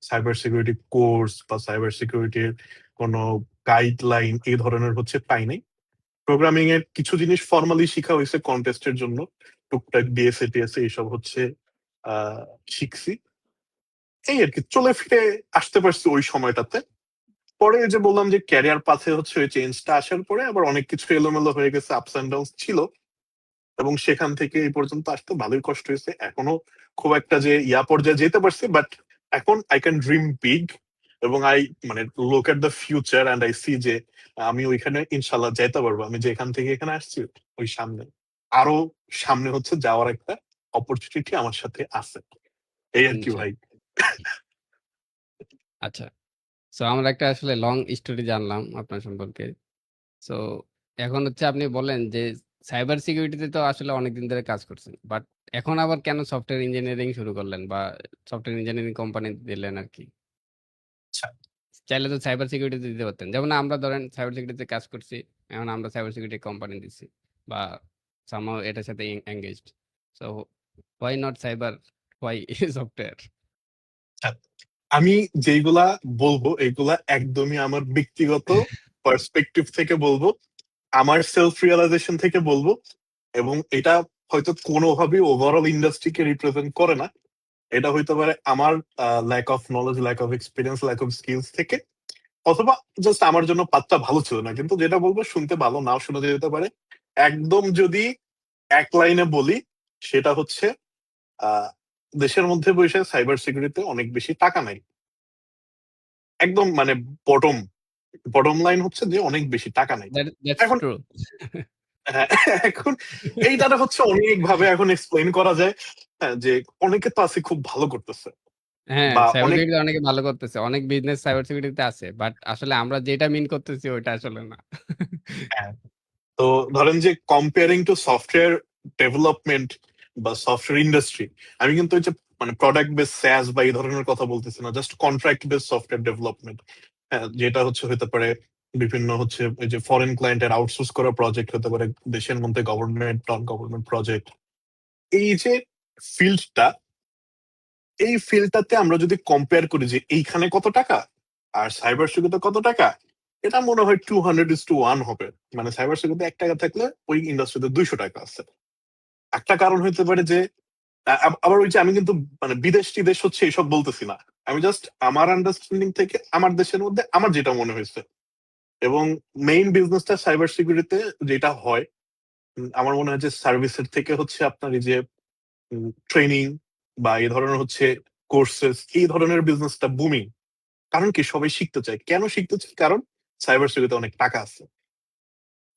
সাইবার সিকিউরিটি কোর্স বা সাইবার সিকিউরিটির কোনো গাইডলাইন এই ধরনের হচ্ছে পাই নাই। প্রোগ্রামিং এর কিছু জিনিস ফর্মালি শিখা হয়েছে কন্টেস্টের জন্য, টুকটাক ডিএসএ টিএসএ এইসব হচ্ছে আহ শিখছি। এই আর কি, চলে ফিরে আসতে পারছি ওই সময়টাতে। পরে ওই যে বললাম যে ক্যারিয়ার পাথে হচ্ছে ওই চেঞ্জটা আসার পরে আবার অনেক কিছু এলোমেলো হয়ে গেছে, আপস এন্ড ডাউন ছিল, এবং সেখান থেকে এই পর্যন্ত আসতে ভালোই কষ্ট হয়েছে। এখনো খুব একটা যে পর্যায়ে যেতে পারছি, বাট এখন আই ক্যান ড্রিম বিগ। এবং আই মানে look at the future and I see যে আমি ওইখানে ইনশাল্লাহ যেতে পারবো। আমি যে এখান থেকে এখানে আসছি, ওই সামনে আরো সামনে হচ্ছে যাওয়ার একটা অপরচুনিটি আমার সাথে আছে। এই আর কি আচ্ছা, ভাই। আচ্ছা। সো আমরা একটা আসলে লং স্টোরি জানলাম আপনার সম্পর্কে। সো এখন হচ্ছে আপনি বলেন যে সাইবার সিকিউরিটিতে তো আসলে অনেকদিন ধরে কাজ করছেন, বাট এখন আবার কেন সফটওয়্যার ইঞ্জিনিয়ারিং শুরু করলেন বা সফটওয়্যার ইঞ্জিনিয়ারিং কোম্পানি দিলেন আর কি? আচ্ছা, চাইলে তো সাইবার সিকিউরিটিতে দিতে পারতেন, যেমন আমরা ধরেন সাইবার সিকিউরিটিতে কাজ করছি, এখন আমরা সাইবার সিকিউরিটি কোম্পানি দিচ্ছি বা সামহাও এটার সাথে engaged. So why not cyber, why software? আচ্ছা। আমি যেগুলা বলবো এগুলা একদমই আমার ব্যক্তিগত পার্সপেক্টিভ থেকে বলবো, আমার সেলফ রিয়েলাইজেশন থেকে বলবো, এবং এটা হয়তো কোনোভাবেই ওভারঅল ইন্ডাস্ট্রিকে রিপ্রেজেন্ট করে না। এটা হইতে পারে আমার lack of knowledge, lack of experience, lack of skills থেকে, অথবা জাস্ট আমার জন্য পাত্তা ভালো ছিল না। কিন্তু যেটা বলবো শুনতে ভালো নাও শোনা যেতে পারে। একদম যদি এক লাইনে বলি, সেটা হচ্ছে আহ দেশের মধ্যে বসে সাইবার সিকিউরিটিতে অনেক বেশি টাকা নাই। একদম মানে বটম বটম লাইন হচ্ছে যে অনেক বেশি টাকা নাই। দ্যাটস এখন ট্রু। হ্যাঁ, এখন এইটারে হচ্ছে অনেক ভাবে এখন এক্সপ্লেইন করা যায়। হ্যাঁ, যে অনেকে তো আছে খুব ভালো করতেছে হ্যাঁ, বা সাইবার অনেক। সিকিউরিটি অনেকে ভালো করতেছে। অনেক বিজনেস সাইবার সিকিউরিটিতে আছে। বাট আসলে আমরা যেটা মিন করতেছি ওইটা আসলে না। হ্যাঁ, তো ধরেন যে কম্পেয়ারিং টু সফটওয়্যার ডেভেলপমেন্ট বা সফটওয়্যার ইন্ডাস্ট্রি, আমি কিন্তু ওই যে মানে প্রোডাক্ট বেস স্যাস বা এই ধরনের কথা বলতেছি না, just contract base software development. হ্যাঁ, যেটা হচ্ছে হতে পারে বিভিন্ন হচ্ছে ওই যে ফরেন ক্লায়েন্টের আউটসোর্স করা প্রজেক্ট হতে পারে, দেশের মধ্যে গভর্নমেন্ট নন গভর্নমেন্ট প্রজেক্ট। এই যে ফিল্ডটা, এই ফিল্ডটাতে আমরা যদি কম্পেয়ার করি যে এইখানে কত টাকা আর সাইবার সিকিউরিটিতে কত টাকা, এটা মনে হয় 200:1 হবে। মানে সাইবার সিকিউরিটিতে 1 টাকা থাকলে ওই ইন্ডাস্ট্রিতে 200 টাকা আছে। একটা কারণ হতে পারে যে আবার ওই যে আমি কিন্তু মানে বিদেশ টিদেশ হচ্ছে এইসব বলতেছি না, আমি জাস্ট আমার আন্ডারস্ট্যান্ডিং থেকে আমার দেশের মধ্যে আমার যেটা মনে হয়েছে। এবং মেইন বিজনেসটা সাইবার সিকিউরিটিতে যেটা হয়, আমার মনে হয় যে সার্ভিসের থেকে হচ্ছে আপনার এই যে ট্রেনিং বা এই ধরনের হচ্ছে কোর্সেস, এই ধরনের বিজনেসটা বুমিং। কারণ কি, সবাই শিখতে চায়। কেন শিখতে চায়? কারণ সাইবার সিকিউরিটিতে অনেক টাকা আছে।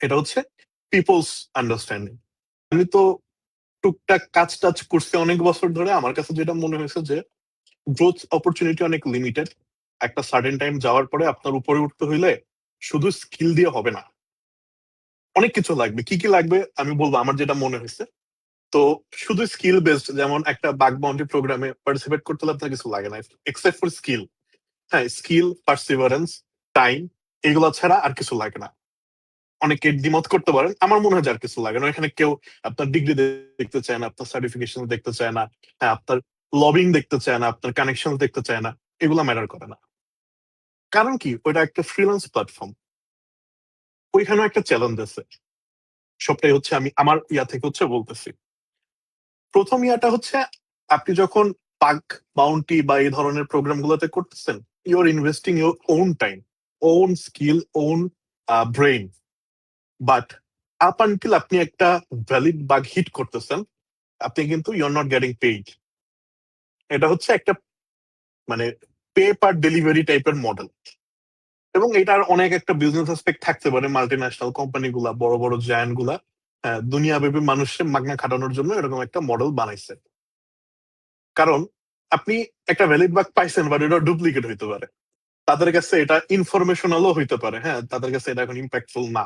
এটা হচ্ছে পিপলস আন্ডারস্ট্যান্ডিং। আমি তো টুকটাক কাজ টাজ করছি অনেক বছর ধরে। আমার কাছে যেটা মনে হয়েছে যে গ্রোথ অপরচুনিটি অনেক লিমিটেড। একটা সার্টেন টাইম যাওয়ার পরে আপনার উপরে উঠতে হইলে শুধু স্কিল দিয়ে হবে না, অনেক কিছু লাগবে। কি কি লাগবে আমি বলবো আমার যেটা মনে হয়েছে। তো শুধু স্কিল বেসড, যেমন একটা বাগ বাউন্ডি প্রোগ্রামে পার্টিসিপেট করতে হলে আপনার কিছু লাগে না এক্সেপ্ট ফর স্কিল। হ্যাঁ, স্কিল, পার্সিভারেন্স, টাইম, এগুলো ছাড়া আর কিছু লাগে না। অনেকে দ্বিমত করতে পারেন, আমার মনে হয় যে আর কিছু লাগে না। এখানে কেউ আপনার ডিগ্রি দেখতে চায় না, আপনার সার্টিফিকেশন দেখতে চায় না, হ্যাঁ আপনার লবিং দেখতে চায় না, আপনার কানেকশন দেখতে চায় না, এগুলো ম্যাটার করে না। কারণ কি, ওইটা একটা ফ্রিল্যান্স প্ল্যাটফর্ম, ওইখানেও একটা চ্যালেঞ্জ আছে। সবটাই হচ্ছে আমি আমার ইয়া থেকে হচ্ছে বলতেছি। প্রথম ইয়াটা হচ্ছে আপনি যখন পাক বাউন্টি বা এই ধরনের প্রোগ্রাম গুলোতে করতেছেন, your investing your own time, own skill, own brain. But up until আপনি একটা ভ্যালিড বাগ হিট করতেছেন, আপনি কিন্তু ইউর নট গেটিং পেইড। এটা হচ্ছে একটা মানে পে পার ডেলিভারি টাইপের মডেল। এবং এটার অনেক একটা বিজনেস অ্যাসপেক্ট থাকতে পারে। মাল্টি ন্যাশনাল কোম্পানি গুলা, বড় বড় জায়ান্ট গুলা দুনিয়াব্যাপী মানুষের মাগনা খাটানোর জন্য এরকম একটা মডেল বানাইছে। কারণ আপনি একটা ভ্যালিড বাগ পাইছেন, বাট এটা ডুপ্লিকেট হইতে পারে। তাদের কাছে এটা ইনফরমেশনালও হইতে পারে, হ্যাঁ তাদের কাছে এটা এখন ইম্প্যাক্টফুল না।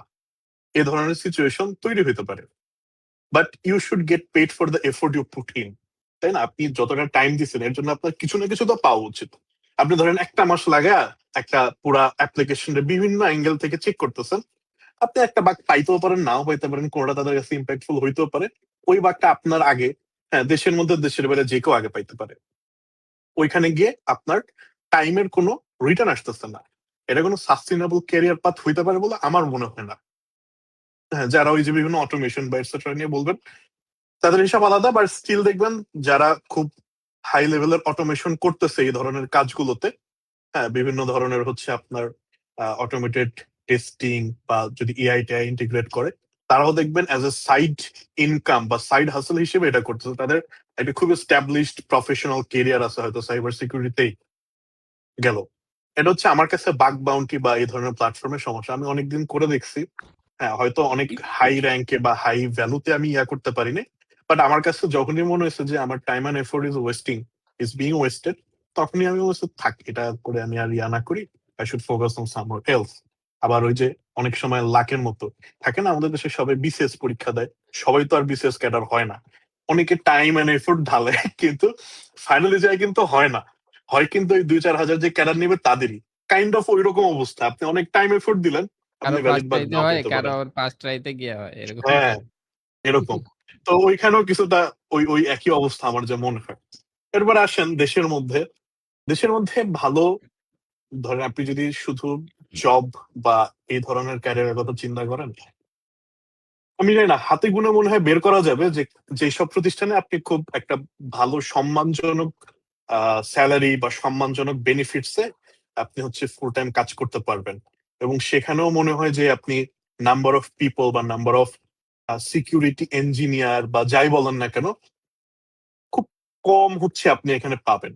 এ ধরনের সিচুয়েশন তৈরি হইতে পারে। But you should get paid for the effort you put in. তাই না? আপনি যতটা টাইম দিচ্ছেন এর জন্য আপনার কিছু না কিছু তো পাওয়া উচিত। আপনি ধরেন একটা মাস লাগা একটা পুরা অ্যাপ্লিকেশনের বিভিন্ন অ্যাঙ্গেল থেকে চেক করতেছেন, আপনি একটা বাগ পাইতেও পারেন, নাও পাইতে পারেন, কোনটা তাদের কাছে ইম্প্যাক্টফুল হইতেও পারে। ওই বাগটা আপনার আগে, হ্যাঁ দেশের মধ্যে দেশের বাইরে যে কেউ আগে পাইতে পারে। ওইখানে গিয়ে আপনার টাইমের কোনো রিটার্ন আসতেছে না। এটা কোনো সাস্টেনেবল ক্যারিয়ার পাথ হইতে পারে বলে আমার মনে হয় না। হ্যাঁ, যারা ওই যে বিভিন্ন অটোমেশন বা এটসেট্রা নিয়ে বলবেন, তাদের হিসাব আলাদা। বাট স্টিল দেখবেন যারা খুব হাই লেভেলের অটোমেশন করতেছে এই ধরনের কাজগুলোতে, হ্যাঁ বিভিন্ন ধরনের হচ্ছে আপনার অটোমেটেড টেস্টিং বা যদি এআই টিআই ইন্টিগ্রেট করে, তারাও দেখবেন অ্যাজ এ সাইড ইনকাম বা সাইড হাসল হিসেবে এটা করতেছে। তাদের একটা খুব এস্টাবলিশড প্রফেশনাল কেরিয়ার আছে হয়তো সাইবার সিকিউরিটিতেই গেল। এটা হচ্ছে আমার কাছে বাগ বাউন্টি বা এই ধরনের প্ল্যাটফর্মের সমস্যা। আমি অনেকদিন করে দেখছি, হ্যাঁ হয়তো অনেক হাই র্যাঙ্কে বা হাই ভ্যালুতে আমি ইয়া করতে পারিনি। বাট আমার কাছে যখনই মনে হয়েছে যে আমার time and effort is being wasted, তখনই আমি বলছি থাক, এটা করে আমি আর ইয়া না করি, I should focus on somewhere else. আবার ওই যে অনেক সময় লাকের মতো থাকে না, আমাদের দেশে সবাই বিসিএস পরীক্ষা দেয়, সবাই তো আর বিসিএস ক্যাডার হয় না। অনেকে টাইম অ্যান্ড এফোর্ট ঢালে কিন্তু ফাইনালি যায় কিন্তু হয় না। হয় কিন্তু ওই 2-4 হাজার যে ক্যাডার নিবে তাদেরই কাইন্ড অফ ওই রকম অবস্থা। আপনি অনেক টাইম এফোর্ট দিলেন, কারো আপনি ফার্স্ট ভ্যালিড বাগ ট্রাইতে নাও হয়, পেতে কারো পারেন। আবার ফার্স্ট ট্রাইতে গিয়ে হয় এরকম। হ্যাঁ, এরকম। তো ওইখানেও কিছুটা ওই ওই একই অবস্থা আমার যে মনে হয়। এরপর আসেন দেশের মধ্যে। দেশের মধ্যে ভালো, ধরেন আপনি যদি শুধু জব বা এই ধরনের ক্যারিয়ারের কথা চিন্তা করেন, আমি জানি না, হাতে গুনে মনে হয় বের করা যাবে যে যেসব প্রতিষ্ঠানে আপনি খুব একটা ভালো সম্মানজনক স্যালারি বা সম্মানজনক বেনিফিটসে আপনি হচ্ছে ফুল টাইম কাজ করতে পারবেন। এবং সেখানেও মনে হয় যে আপনি নাম্বার অফ পিপল বা নাম্বার অফ সিকিউরিটি ইঞ্জিনিয়ার বা যাই বলেন না কেন, খুব কম হচ্ছে আপনি এখানে পাবেন।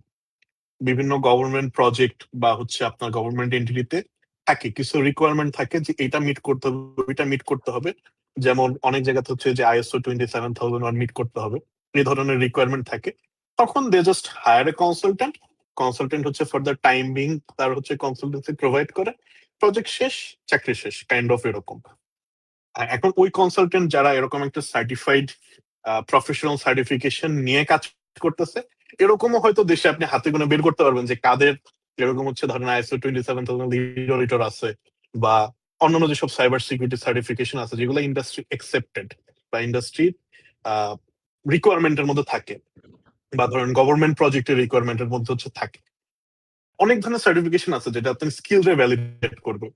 বিভিন্ন গভর্নমেন্ট প্রজেক্ট বা হচ্ছে আপনার গভর্নমেন্ট এন্টিটিতে থাকে কিছু রিকোয়ারমেন্ট থাকে যে এটা মিট করতে হবে, ওইটা মিট করতে হবে। যেমন অনেক জায়গাতে হচ্ছে যে ISO 27001 মিট করতে হবে, এই ধরনের রিকোয়ারমেন্ট থাকে। তখন they just hire a consultant. Consultant হচ্ছে ফর দ্য টাইম বিং তার হচ্ছে কনসালটেন্সি প্রোভাইড করে, প্রজেক্ট শেষ, চাকরি শেষ, কাইন্ড অফ এরকম। এখন ওই কনসালটেন্ট যারা এরকম একটা সার্টিফাইড প্রফেশনাল সার্টিফিকেশন নিয়ে কাজ করতেছে, এরকমও হয়তো দেশে আপনি হাতে গুনে বের করতে পারবেন যে কাদের এরকম হচ্ছে ধরেন ISO 27000 লিড অডিটর আছে বা অন্যান্য যেসব সাইবার সিকিউরিটি সার্টিফিকেশন আছে যেগুলো ইন্ডাস্ট্রি একসেপ্টেড বা ইন্ডাস্ট্রি রিকোয়ারমেন্টের মধ্যে থাকে, বা ধরেন গভর্নমেন্ট প্রজেক্টের রিকোয়ারমেন্টের মধ্যে হচ্ছে থাকে। অনেক ধরনের সার্টিফিকেশন আছে যেটা আপনার স্কিল ভ্যালিডেট করবে,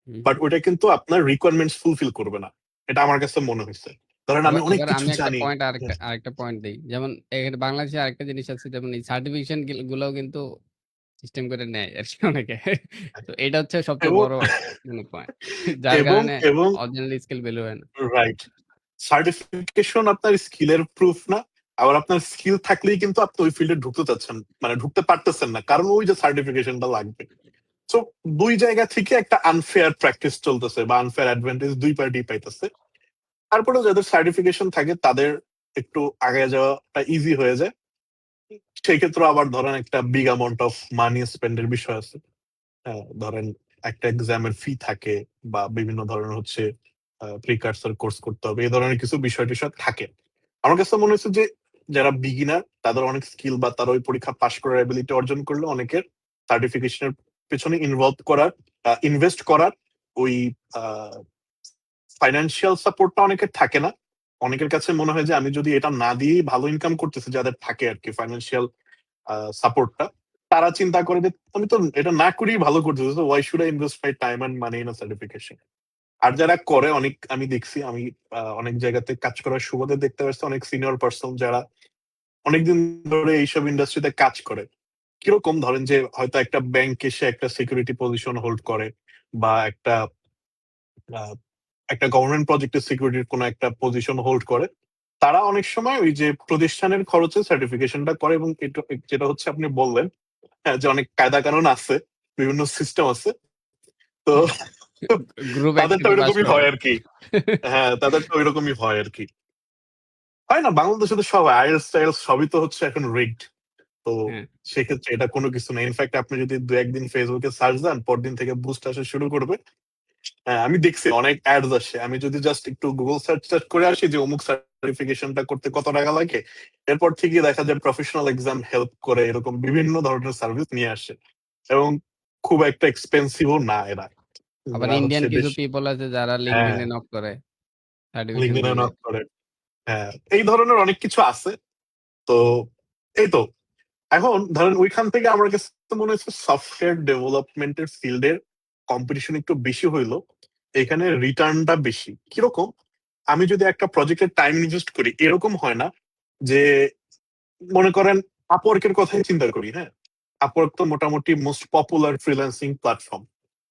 বাট ওটা কিন্তু আপনার রিকোয়ারমেন্টস ফুলফিল করবে না। এটা আমার কাছে মনে হয়েছে। ধরেন আমি আবার অনেক আবার কিছু আমি একটা জানি। পয়েন্ট আরেকটা পয়েন্ট দিই। যেমন এখানে বাংলাদেশে আরেকটা জিনিস আছে, যেমন এই সার্টিফিকেশন গুলোও কিন্তু সিস্টেম করে নেয় আরকি অনেকে। তো এটা হচ্ছে সবচেয়ে এবং বড় মানে পয়েন্ট। যার এবং কারণে এবং অরিজিনাল স্কিল ভ্যালু হয় না। রাইট, সার্টিফিকেশন আপনার স্কিলের প্রুফ না। আবার আপনার স্কিল থাকলেই কিন্তু আপনি ওই ফিল্ডে ঢুকতে চাচ্ছেন, মানে ঢুকতে পারতেছেন না, কারণ ওই যে সার্টিফিকেশনটা লাগবে। তো দুই জায়গা থেকে একটা আনফেয়ার প্র্যাকটিস চলতেছে বা আনফেয়ার অ্যাডভান্টেজ দুই পার্টি পাইতেছে। তারপরে যাদের সার্টিফিকেশন থাকে তাদের একটু আগে যাওয়াটা ইজি হয়ে যায়। সেই ক্ষেত্রে আবার ধরেন একটা বিগ অ্যামাউন্ট অফ মানি স্পেন্ডের বিষয় আছে। হ্যাঁ, ধরেন একটা এক্সামের ফি থাকে বা বিভিন্ন ধরনের হচ্ছে প্রিকারসর কোর্স করতে হবে, এই ধরনের কিছু বিষয় টিষয় থাকে। আমার কাছে মনে হচ্ছে যে যারা বিগিনার তাদের অনেক স্কিল বা তারা ওই পরীক্ষা পাশ করার এবিলিটি অর্জন করলে অনেকের সার্টিফিকেশনের পেছনে ইনভেস্ট করার ওই ফাইন্যান্সিয়াল সাপোর্টটা অনেকের থাকে না। অনেকের কাছে মনে হয় যে আমি যদি এটা না দিয়ে ভালো ইনকাম করতেছি, যাদের থাকে আর কি ফাইন্যান্সিয়াল সাপোর্টটা, তারা চিন্তা করে যে আমি তো এটা না করেই ভালো করতেছি, তো why should I invest my time and money in a certification. আর যারা করে অনেক, আমি দেখছি, আমি অনেক জায়গাতে কাজ করার সুবাদে দেখতে পাচ্ছি অনেক সিনিয়র পার্সন যারা অনেকদিন ধরে এইসব ইন্ডাস্ট্রিতে কাজ করে। কিরকম ধরেন যে হয়তো একটা ব্যাংক এসে একটা সিকিউরিটি পজিশন হোল্ড করে বা আহ, একটা গভর্নমেন্ট প্রজেক্টের সিকিউরিটির কোনো একটা পজিশন হোল্ড করে। তারা অনেক সময় ওই যে প্রতিষ্ঠানের খরচে সার্টিফিকেশনটা করে, এবং যেটা হচ্ছে আপনি বললেন, হ্যাঁ, যে অনেক কায়দা কানুন আছে, বিভিন্ন সিস্টেম আছে। তো গ্রুপ তাদেরটা একসাথে পাস ওইরকমই করে। হয় আর কি। হ্যাঁ, তাদেরটা ওইরকমই হয় আর কি। হয় না, বাংলাদেশে তো সব আইএলটিএস টাইলস সবই তো হচ্ছে এখন রিগড। তো হ্যাঁ। সেক্ষেত্রে এটা কোনো কিছু না। ইনফ্যাক্ট আপনি যদি দু একদিন ফেসবুকে সার্চ দেন, পরদিন থেকে বুস্ট আসা শুরু করবে। হ্যাঁ, আমি দেখছি অনেক অ্যাডস আসে। আমি যদি জাস্ট একটু গুগল সার্চ টার্চ করে আসি যে অমুক সার্টিফিকেশনটা করতে কত টাকা লাগে, এরপর থেকে দেখা যায় প্রফেশনাল এক্সাম হেল্প করে, এরকম বিভিন্ন ধরনের সার্ভিস নিয়ে আসে। এবং খুব একটা এক্সপেন্সিভও না এরা, আবার যারা হচ্ছে ইন্ডিয়ান কিছু বেশ। পিপল আছে যারা হ্যাঁ, লিঙ্কডইনে নক করে সার্টিফিকেশন লিঙ্কডইনে দিলে। নক করে। হ্যাঁ, এই ধরনের অনেক কিছু আছে। তো এই তো, এখন ধরেন ওইখান থেকে আমার কাছে তো মনে হচ্ছে সফটওয়্যার ডেভেলপমেন্টের ফিল্ডের কম্পিটিশন একটু বেশি হইলো, এখানে রিটার্নটা বেশি। কিরকম, আমি যদি একটা প্রজেক্টের টাইম ইনভেস্ট করি, এরকম হয় না যে, মনে করেন আপওয়ার্কের কথাই চিন্তা করি। হ্যাঁ, আপওয়ার্ক তো মোটামুটি মোস্ট পপুলার ফ্রিল্যান্সিং প্ল্যাটফর্ম,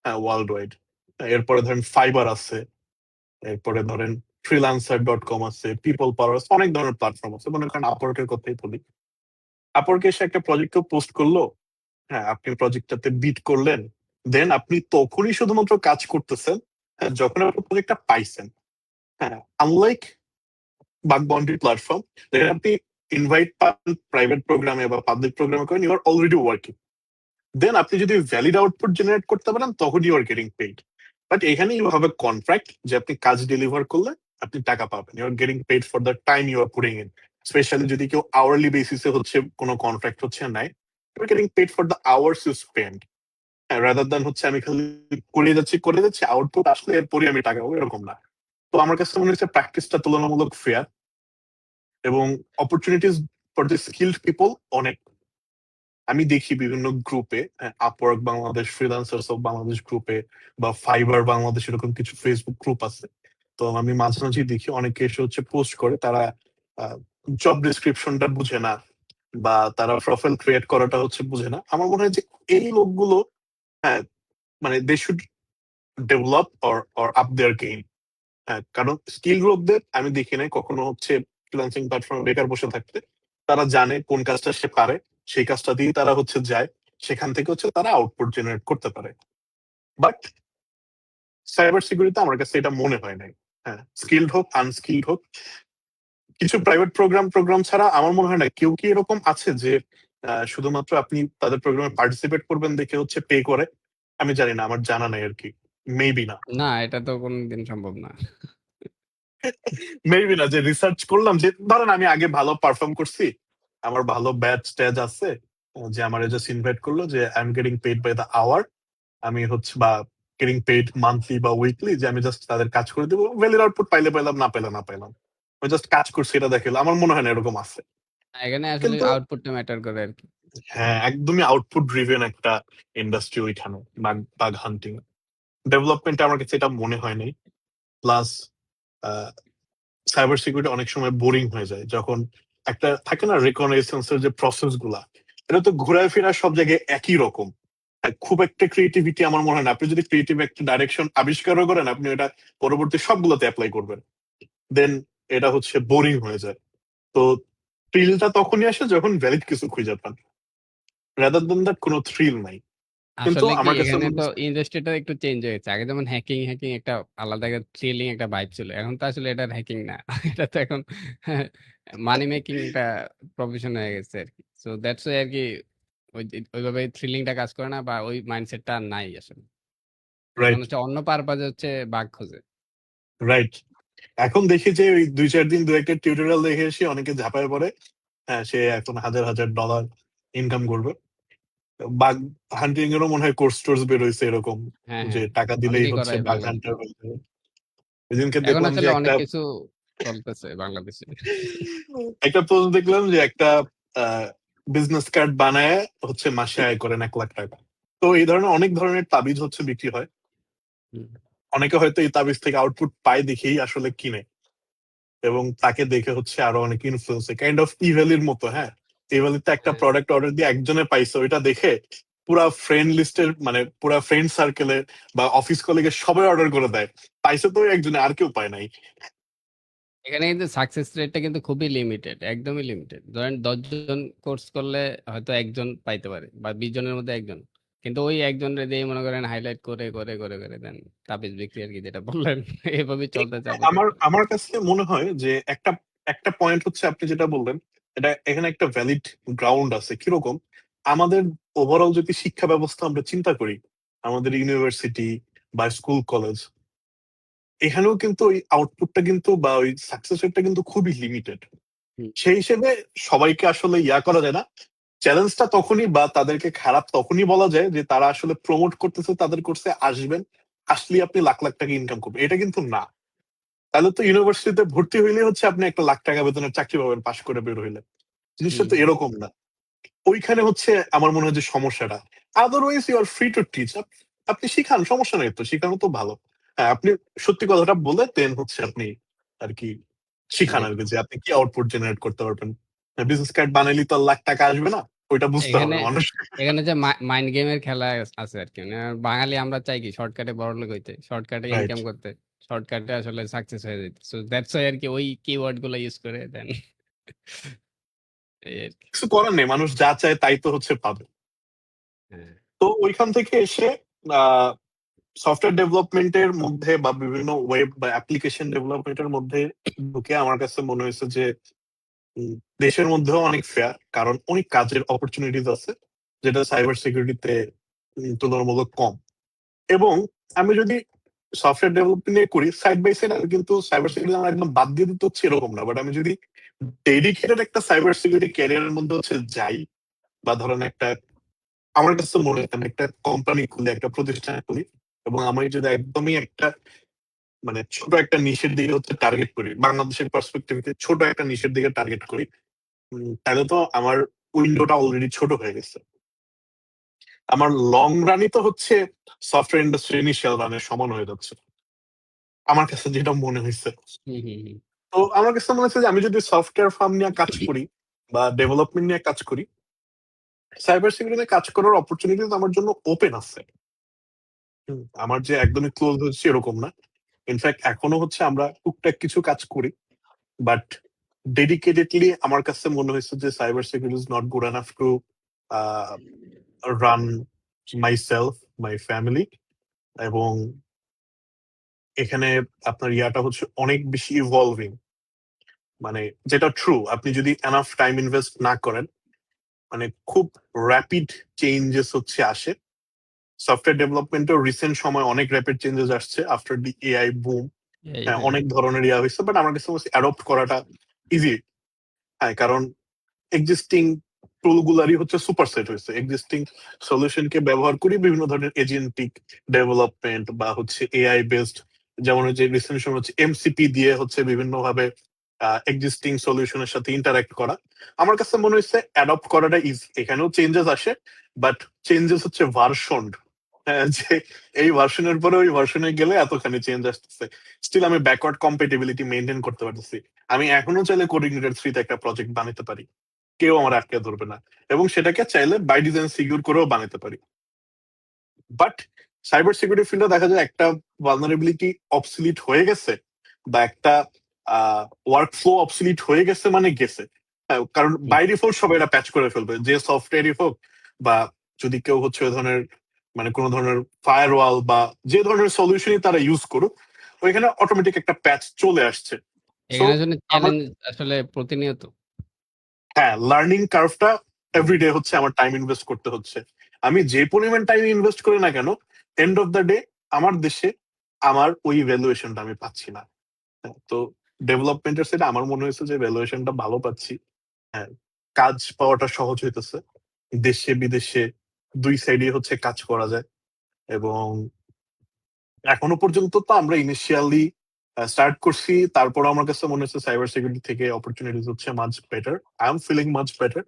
হ্যাঁ, ওয়ার্ল্ড ওয়াইড। এরপরে ধরেন ফাইবার আছে, এরপরে ধরেন freelancer.com আছে, পিপল পাওয়ার আছে, অনেক ধরনের প্ল্যাটফর্ম আছে। মনে করেন আপওয়ার্কের কথাই বলি, আপওয়ার্কে এসে একটা প্রজেক্ট পোস্ট করলো। হ্যাঁ, আপনি প্রজেক্টটাতে বিট করলেন, দেন আপনি তখনই শুধুমাত্র কাজ করতেছেন, হ্যাঁ, যখন আপনি প্রজেক্টটা পাইছেন। হ্যাঁ, আনলাইক বাগ বাউন্ডারি প্ল্যাটফর্ম, যেখানে আপনি ইনভাইট পান প্রাইভেট প্রোগ্রামে বা পাবলিক প্রোগ্রামে করেন, you are already working. Then আপনি যদি ভ্যালিড আউটপুট জেনারেট করতে পারেন, তখন you are getting paid. But এখানে ইউ হ্যাভ এ কন্ট্রাক্ট যে আপনি কাজ ডেলিভার করলে আপনি টাকা পাবেন, you are getting paid for the time you are putting in. Specially যদি কেউ আওয়ারলি বেসিসে হচ্ছে কোনো কন্ট্রাক্ট হচ্ছে নাই, you are getting paid for the hours you spend. Rather than হচ্ছে আমি খালি করে যাচ্ছি আউটপুট আসলে এরপরই আমি টাকা পাবো, এরকম না। তো আমার কাছে মনে হচ্ছে প্র্যাকটিসটা তুলনামূলক ফেয়ার, এবং opportunities for the skilled people অনেক। আমি দেখি বিভিন্ন গ্রুপে, Upwork Bangladesh, freelancers of Bangladesh গ্রুপে বা ফাইবার বাংলাদেশ, এরকম কিছু ফেসবুক গ্রুপ আছে। তো আমি মাঝে মাঝে দেখি অনেকে এসে হচ্ছে পোস্ট করে, তারা জব ডিসক্রিপশনটা বুঝে না বা তারা প্রোফাইল ক্রিয়েট করাটা হচ্ছে বুঝে না। আমার মনে হয় যে এই লোকগুলো, হ্যাঁ, মানে they should develop or up their game. হ্যাঁ, কারণ স্কিল লোকদের আমি দেখি নাই কখনো হচ্ছে ফ্রিল্যান্সিং প্ল্যাটফর্মে বেকার বসে থাকতে। তারা জানে কোন কাজটা সে পারে, সেই কাজটা দিয়ে তারা হচ্ছে যায়, সেখান থেকে হচ্ছে তারা আউটপুট জেনারেট করতে পারে। বাট সাইবার সিকিউরিটি আমার কাছে এটা মনে হয় নাই। হ্যাঁ, স্কিলড হোক আনস্কিলড হোক, কিছু প্রাইভেট প্রোগ্রাম ছাড়া আমার মনে হয় না কেউ কি এরকম আছে যে শুধুমাত্র আপনি তাদের প্রোগ্রামে পার্টিসিপেট করবেন দেখে হচ্ছে পে করে। আমি জানি না, আমার জানা নাই আর কি। মেবি না, না, এটা তো কোনদিন সম্ভব না। মেবি না যে রিসার্চ করলাম যে ধরেন আমি আগে ভালো পারফর্ম করছি, আমার ভালো ব্যাচ ট্যাচ আছে, যে আমার জাস্ট ইনভাইট করলো যে I am getting paid by the hour, আমি হচ্ছে বা গেটিং পেইড মান্থলি বা উইকলি, যে আমি জাস্ট তাদের কাজ করে দেবো, ভ্যালিড আউটপুট পাইলে পাইলাম, না পেলে না পেলাম, আমি জাস্ট কাজ করছি এটা দেখালো। আমার মনে হয় না এরকম আছে। এখানে আসলে কিন্তু আউটপুটটা ম্যাটার করে আরকি। হ্যাঁ, একদমই আউটপুট ড্রিভেন একটা ইন্ডাস্ট্রি ওইখানে, বাগ বাগ হান্টিং। ডেভেলপমেন্ট আমার কাছে এটা মনে হয় নাই। প্লাস সাইবার সিকিউরিটি অনেক সময় বোরিং হয়ে যায়, যখন একটা থাকে না রেকগনাইজেন্সের যে প্রসেস গুলা, এটা তো ঘোরায় ফেরা সব জায়গায় একই রকম। খুব একটা ক্রিয়েটিভিটি আমার মনে হয় না। আপনি যদি ক্রিয়েটিভ একটা ডাইরেকশন আবিষ্কারও করেন, আপনি এটা পরবর্তী সবগুলোতে অ্যাপ্লাই করবেন, দেন এটা হচ্ছে বোরিং হয়ে যায়। তো থ্রিলটা তখনই আসে যখন ভ্যালিড কিছু খুঁজে পান, রাদার দেন দ্যাট কোনো থ্রিল নাই। কিন্তু আসলে কি আমার কাছে এখানে মনে তো হচ্ছে ইন্ডাস্ট্রিটা একটু চেঞ্জ হয়েছে। আগে যেমন হ্যাকিং হ্যাকিং একটা আলাদা থ্রিলিং একটা ভাইব ছিল। এখন তো আসলে এটা হ্যাকিং না। এটা তো এখন মানি মেকিং একটা প্রফেশন হয়ে গেছে আরকি। সো দ্যাটস ওয়াই আরকি ওইভাবে থ্রিলিংটা কাজ করে না বা ওই মাইন্ডসেটটা আর নাই আসলে। এখন রাইট, হচ্ছে অন্য পারপাজে হচ্ছে বাগ খোঁজে। রাইট। এখন দেখি যে ওই 2-4 দিন দু একটা টিউটোরিয়াল দেখে এসে অনেকে ঝাঁপায় পড়ে, হ্যাঁ সে এখন হাজার হাজার ডলার ইনকাম করবে। বাগ হান্টিং এরও মনে হয় কোর্স টোর্স বের হয়েছে এরকম, হ্যাঁ, যে হ্যাঁ। টাকা দিলেই অনেকেই হচ্ছে করায় বাগ বাংলাদেশে। হান্টার হয়ে যাবে। সেদিনকে এখন দেখলাম যে আসলে একটা অনেক কিছু চলতেছে বাংলাদেশে। একটা পোস্ট দেখলাম যে একটা বিজনেস কার্ড বানায় হচ্ছে মাসে আয় করেন 1 লাখ টাকা। তো এই ধরনের অনেক ধরনের তাবিজ হচ্ছে বিক্রি হয়। হুম, অনেকে হয়তো এই তাবিজ থেকে আউটপুট পায় দেখেই আসলে কিনে, এবং তাকে দেখে হচ্ছে আরো অনেক ইনফ্লুয়েন্স, কাইন্ড অফ ইভেলির মতো। হ্যাঁ, ইভেলিতে একটা হ্যাঁ। প্রোডাক্ট অর্ডার দিয়ে একজনে পাইছে, ওইটা দেখে পুরা ফ্রেন্ড লিস্টের মানে পুরা ফ্রেন্ড সার্কেলে বা অফিস কলিগের সবাই অর্ডার করে দেয়। পাইছে তো একজনে, আর কেউ পায় নাই। এখানে কিন্তু সাকসেস রেটটা কিন্তু খুবই লিমিটেড, একদমই লিমিটেড। ধরেন ১০ জন কোর্স করলে হয়তো একজন পাইতে পারে বা ২০ জনের মধ্যে একজন। কিন্তু ওই একজনের দিয়ে মনে করেন হাইলাইট করে দেন তাবিজ বিক্রি আরকি যেটা বললেন। এভাবেই চলতেছে আমার আপাতত। আমার কাছে মনে হয় যে একটা একটা পয়েন্ট হচ্ছে আপনি যেটা বললেন, এটা এখানে একটা ভ্যালিড গ্রাউন্ড আছে। কিরকম? আমাদের ওভারঅল যদি শিক্ষা ব্যবস্থা আমরা চিন্তা করি, আমাদের ইউনিভার্সিটি বা স্কুল কলেজ, এখানেও কিন্তু ওই আউটপুটটা কিন্তু বা ওই সাকসেস রেটটা কিন্তু খুবই লিমিটেড। হুম, সেই হিসেবে সবাইকে আসলে করা যায় না। চ্যালেঞ্জটা তখনই বা তাদেরকে খারাপ তখনই বলা যায় যে তারা আসলে প্রমোট করতেছে তাদের কোর্সে আসবেন, আসলেই আপনি লাখ লাখ টাকা ইনকাম করবেন, এটা কিন্তু না। তাহলে তো ইউনিভার্সিটিতে ভর্তি হইলে হচ্ছে আপনি একটা লাখ টাকা বেতনের চাকরি পাবেন পাশ করে বের হইলে। জিনিসটা হুম, তো এরকম না। ওইখানে হচ্ছে আমার মনে হয় যে সমস্যাটা। Otherwise you are free to teach. আপনি শিখান, সমস্যা নেই তো, শিখানো তো ভালো। হ্যাঁ, আপনি সত্যি কথাটা বলে দেন হচ্ছে আপনি আর কি শিখান আর কি, দেখি। যে আপনি কি আউটপুট জেনারেট করতে পারবেন। বিজনেস কার্ড বানাইলে তো আর লাখ টাকা আসবে না, ওইটা বুঝতে এখানে হবে মানুষ। এখানে যে মাইন্ড গেমের খেলা আছে আরকি। মানে বাঙালি আমরা চাই কি শর্টকাটে বড়লোক হইতে, শর্টকাটে রাইট। ইনকাম করতে, শর্টকাটে আসলে সাকসেস হয়ে যাইতে। সো দ্যাটস হোয়াই আরকি ওই কিওয়ার্ড গুলো ইউজ করে দেন। এই আরকি। কিছু করার নেই, মানুষ যা চায় তাই তো হচ্ছে পাবে। হ্যাঁ। তো ওইখান থেকে এসে আহ সফটওয়্যার ডেভেলপমেন্টের মধ্যে বা বিভিন্ন ওয়েব বা অ্যাপ্লিকেশন ডেভেলপমেন্টের মধ্যে ঢুকে আমার কাছে মনে হয়েছে যে উম, দেশের মধ্যেও অনেক ফেয়ার, কারণ অনেক কাজের অপরচুনিটিস আছে যেটা সাইবার সিকিউরিটিতে তুলনামূলক কম। এবং আমি যদি সফটওয়্যার ডেভেলপমেন্ট নিয়ে করি সাইড বাই সাইড, আমি কিন্তু সাইবার সিকিউরিটি আমার একদম বাদ দিয়ে দিতে হচ্ছে এরকম না, বাট আমি যদি ডেডিকেটেড একটা সাইবার সিকিউরিটি ক্যারিয়ারের মধ্যে হচ্ছে যাই, বা ধরেন একটা, আমার কাছে মনে হয় আমি একটা কোম্পানি খুলি, একটা প্রতিষ্ঠান খুলি, এবং আমি যদি একদমই একটা মানে ছোট একটা নিশের দিকে হচ্ছে টার্গেট করি, বাংলাদেশের পার্সপেক্টিভে ছোট একটা নিশের দিকে টার্গেট করি, তাহলে তো আমার উইন্ডোটা অলরেডি ছোট হয়ে গেছে। আমার লং রানই তো হচ্ছে সফটওয়্যার ইন্ডাস্ট্রি ইনিশিয়াল রানের সমান হয়ে যাচ্ছে, আমার কাছে যেটা মনে হয়েছে। হুম, হুম, হুম। তো আমার কাছে মনে হচ্ছে যে আমি যদি সফটওয়্যার ফার্ম নিয়ে কাজ করি বা ডেভেলপমেন্ট নিয়ে কাজ করি, সাইবার সিকিউরিটি কাজ করার অপরচুনিটি আমার জন্য ওপেন আছে। আমার যে একদমই ক্লোজ হচ্ছে এরকম না। ইনফ্যাক্ট এখনো হচ্ছে আমরা টুকটাক কিছু কাজ করি, বাট ডেডিকেটেডলি আমার কাছে মনে হয়েছে যে cyber security is not good enough to run my self, my family. এবং এখানে আপনার হচ্ছে অনেক বেশি ইভলভিং, মানে যেটা ট্রু, আপনি যদি এনাফ টাইম ইনভেস্ট না করেন, মানে খুব র্যাপিড চেঞ্জেস হচ্ছে আসে। সফটওয়্যার ডেভেলপমেন্টেও রিসেন্ট সময় অনেক র্যাপিড চেঞ্জেস আসছে আফটার দি এআই বুম। হ্যাঁ, হ্যাঁ। অনেক ধরনের হয়েছে, বাট আমার কাছে অ্যাডপ্ট করাটা ইজি। হ্যাঁ, কারণ এক্সিস্টিং টুল গুলারই হচ্ছে সুপারসেট হয়েছে, এক্সিস্টিং সলিউশনকে ব্যবহার করি বিভিন্ন ধরনের এজেন্টিক ডেভেলপমেন্ট বা হচ্ছে এআই বেসড, যেমন হচ্ছে রিসেন্ট সময় হচ্ছে এমসিপি দিয়ে হচ্ছে বিভিন্ন ভাবে এক্সিস্টিং সলিউশনের সাথে ইন্টারাক্ট করা। আমার কাছে মনে হচ্ছে অ্যাডপ্ট করাটা ইজি। এখানেও চেঞ্জেস আসে, বাট চেঞ্জেস হচ্ছে ভার্সন, যে এই ভার্সনের পরে ওই ভার্সনে গেলে এতখানি চেঞ্জ আসতেছে, স্টিল আমি ব্যাকওয়ার্ড কম্পেটিবিলিটি মেনটেন করতে পারতেছি। আমি এখনো চাইলে কোডিং থ্রিতে একটা প্রজেক্ট বানাতে পারি, কেউ আমার আটকে ধরবে না, এবং সেটাকে চাইলে বাই ডিজাইন সিকিউর করেও বানাতে পারি। বাট সাইবার সিকিউরিটি ফিল্ডে দেখা যায় একটা ভালনারেবিলিটি অবসলিট হয়ে গেছে, বা একটা ওয়ার্ক ফ্লো অবসলিট হয়ে গেছে, মানে গেছে। কারণ হুম। বাই ডিফল্ট সবাই এটা প্যাচ করে ফেলবে, যে সফটওয়্যারই হোক, বা যদি কেউ হচ্ছে ওই ধরনের মানে কোনো ধরনের ফায়ারওয়াল বা যে ধরনের সলিউশনই তারা ইউজ করুক, ওইখানে অটোমেটিক একটা প্যাচ চলে আসছে। সো এখানের জন্য আমার, চ্যালেঞ্জ আসলে প্রতিনিয়ত। হ্যাঁ, লার্নিং কার্ভটা এভরিডে হচ্ছে আমার টাইম ইনভেস্ট করতে হচ্ছে। আমি যে পরিমাণ টাইম ইনভেস্ট করি না কেন, এন্ড অফ দ্য ডে আমার দেশে আমার ওই ভ্যালুয়েশনটা আমি পাচ্ছি না। তো ডেভেলপমেন্টের সাইডে আমার মনে হয়েছে যে ভ্যালুয়েশনটা ভালো পাচ্ছি। হ্যাঁ, কাজ পাওয়াটা সহজ হইতেছে, দেশে বিদেশে দুই সাইডে হচ্ছে কাজ করা যায়। এবং এখনো পর্যন্ত তো আমরা ইনিশিয়ালি স্টার্ট করছি, তারপর আমার কাছে মনে হচ্ছে সাইবার সিকিউরিটি থেকে অপরচুনিটিস হচ্ছে much better, I am feeling much better.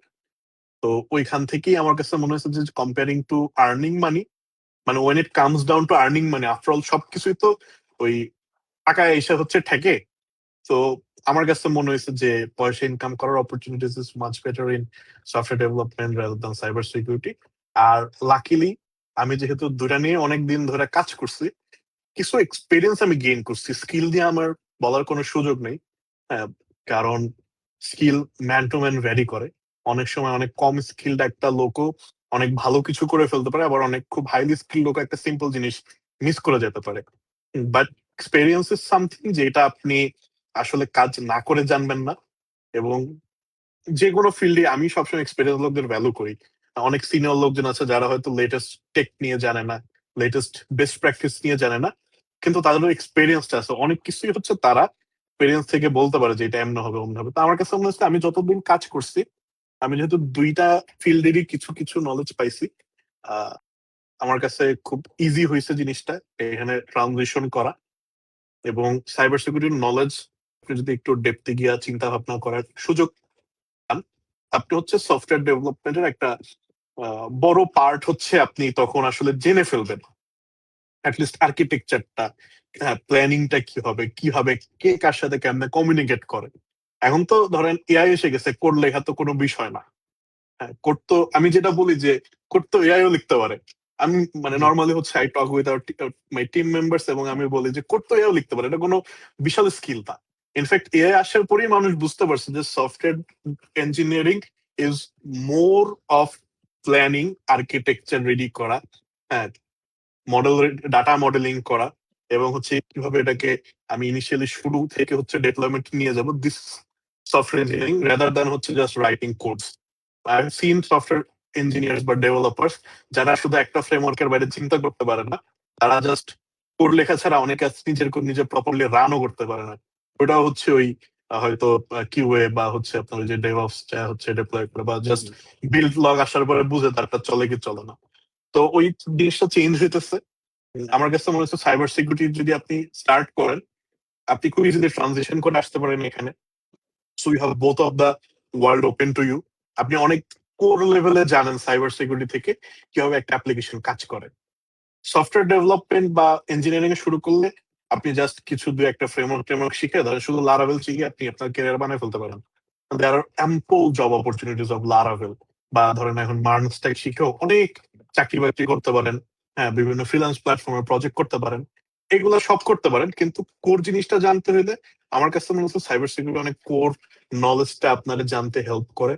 তো ওইখান থেকেই আমার কাছে মনে হচ্ছে যে কম্পেয়ারিং টু আর্নিং মানি, মানে when it comes down to earning money, after all সবকিছুই তো ওই টাকা এসে হচ্ছে ঠেকে। তো আমার কাছে মনে হয়েছে যে পয়সা ইনকাম করার opportunities is much better in software development rather than cyber security. আর লাকিলি আমি যেহেতু দুটা নিয়ে অনেক দিন ধরে কাজ করছি, কিছু এক্সপিরিয়েন্স আমি গেইন করছি। স্কিল দিয়ে আমার বলার কোনো সুযোগ নেই। হ্যাঁ, কারণ skill man to man vary করে। অনেক সময় অনেক কম স্কিলড একটা লোকও অনেক ভালো কিছু করে ফেলতে পারে, আবার অনেক খুব হাইলি স্কিল লোক একটা সিম্পল জিনিস মিস করে যেতে পারে। বাট এক্সপেরিয়েন্স ইজ সামথিং যেটা আপনি আসলে কাজ না করে জানবেন না। এবং যে কোনো ফিল্ডে আমি সবসময় এক্সপেরিয়েন্স লোকদের ভ্যালু করি। অনেক সিনিয়র লোকজন আছে যারা হয়তো লেটেস্ট টেক নিয়ে জানে না, লেটেস্ট বেস্ট প্র্যাকটিস নিয়ে জানে না, কিন্তু তাদের এক্সপেরিয়েন্সটা আছে, অনেক কিছুই হচ্ছে তারা এক্সপেরিয়েন্স থেকে বলতে পারে যে এটা এমন হবে অমন হবে। তো আমার কাছে মনে হচ্ছে আমি যতদিন কাজ করছি, আমি যেহেতু দুইটা ফিল্ডেরই কিছু কিছু নলেজ পাইছি, আহ, আমার কাছে খুব ইজি হয়েছে জিনিসটা এখানে ট্রানজিশন করা। এবং সাইবার সিকিউরিটির নলেজ আপনি যদি একটু ডেপথে গিয়া চিন্তা ভাবনা করার সুযোগ পান, আপনি হচ্ছে সফটওয়্যার ডেভেলপমেন্টের একটা বড় পার্ট হচ্ছে আপনি তখন আসলে জেনে ফেলবেন। অ্যাটলিস্ট আর্কিটেকচারটা, হ্যাঁ, প্ল্যানিংটা কি হবে, কিভাবে কে কার সাথে কেমনে কমিউনিকেট করে। এখন তো ধরেন এআই এসে গেছে, কোড লেখা তো কোনো বিষয় না। হ্যাঁ, কোড তো আমি যেটা বলি যে কোড তো এআইও লিখতে পারে। আমি মানে জি। নর্মালি হচ্ছে I talk with my team members, এবং আমি বলি যে কোড তো এআইও লিখতে পারে, এটা কোনো বিশাল স্কিল না। ইনফ্যাক্ট এআই আসার পরেই মানুষ বুঝতে পারছে যে software engineering is more of planning, architecture ready করা, হ্যাঁ, মডেল ডাটা মডেলিং করা, এবং হচ্ছে কিভাবে এটাকে আমি ইনিশিয়ালি শুরু থেকে হচ্ছে ডেভেলপমেন্ট নিয়ে যাব, this software engineering rather than হচ্ছে just writing codes. I have seen software engineers বা ডেভেলপার্স যারা শুধু একটা ফ্রেমওয়ার্কের বাইরে চিন্তা করতে পারে না, তারা জাস্ট কোড লেখা ছাড়া অনেকে নিজের কোড নিজে প্রপারলি রানও করতে পারে না। ওটা হচ্ছে ওই হয়তো কিউএ বা হচ্ছে আপনার ওই যে ডেভঅপস হচ্ছে ডিপ্লয় করে, বা জাস্ট হুম। বিল্ড লগ আসার পরে বুঝে তারটা চলে কি চলে না। তো ওই জিনিসটা চেঞ্জ হইতেছে। আমার কাছে মনে হচ্ছে সাইবার সিকিউরিটি যদি আপনি স্টার্ট করেন, আপনি খুব ইজিলি ট্রানজিশন করে আসতে পারেন এখানে। So you have both of the world open to you. আপনি অনেক কোর লেভেলে জানেন সাইবার সিকিউরিটি থেকে কিভাবে একটা অ্যাপ্লিকেশন কাজ করে। সফটওয়্যার ডেভেলপমেন্ট বা ইঞ্জিনিয়ারিং এ শুরু করলে আপনি জাস্ট কিছু দুই একটা ফ্রেমওয়ার্ক শিখে, ধরেন শুধু লারাভেল শিখে আপনি আপনার ক্যারিয়ার বানিয়ে ফেলতে পারেন। There are ample job opportunities of Laravel. বা ধরেন এখন মার্ন স্ট্যাক শিখেও অনেক চাকরি বাকরি করতে পারেন। হ্যাঁ, বিভিন্ন ফ্রিল্যান্স প্ল্যাটফর্মে প্রজেক্ট করতে পারেন। এগুলো সব করতে পারেন, কিন্তু কোর জিনিসটা জানতে হলে আমার কাছে মনে হচ্ছে সাইবার সিকিউরিটি অনেক কোর নলেজটা আপনারা জানতে হেল্প করে।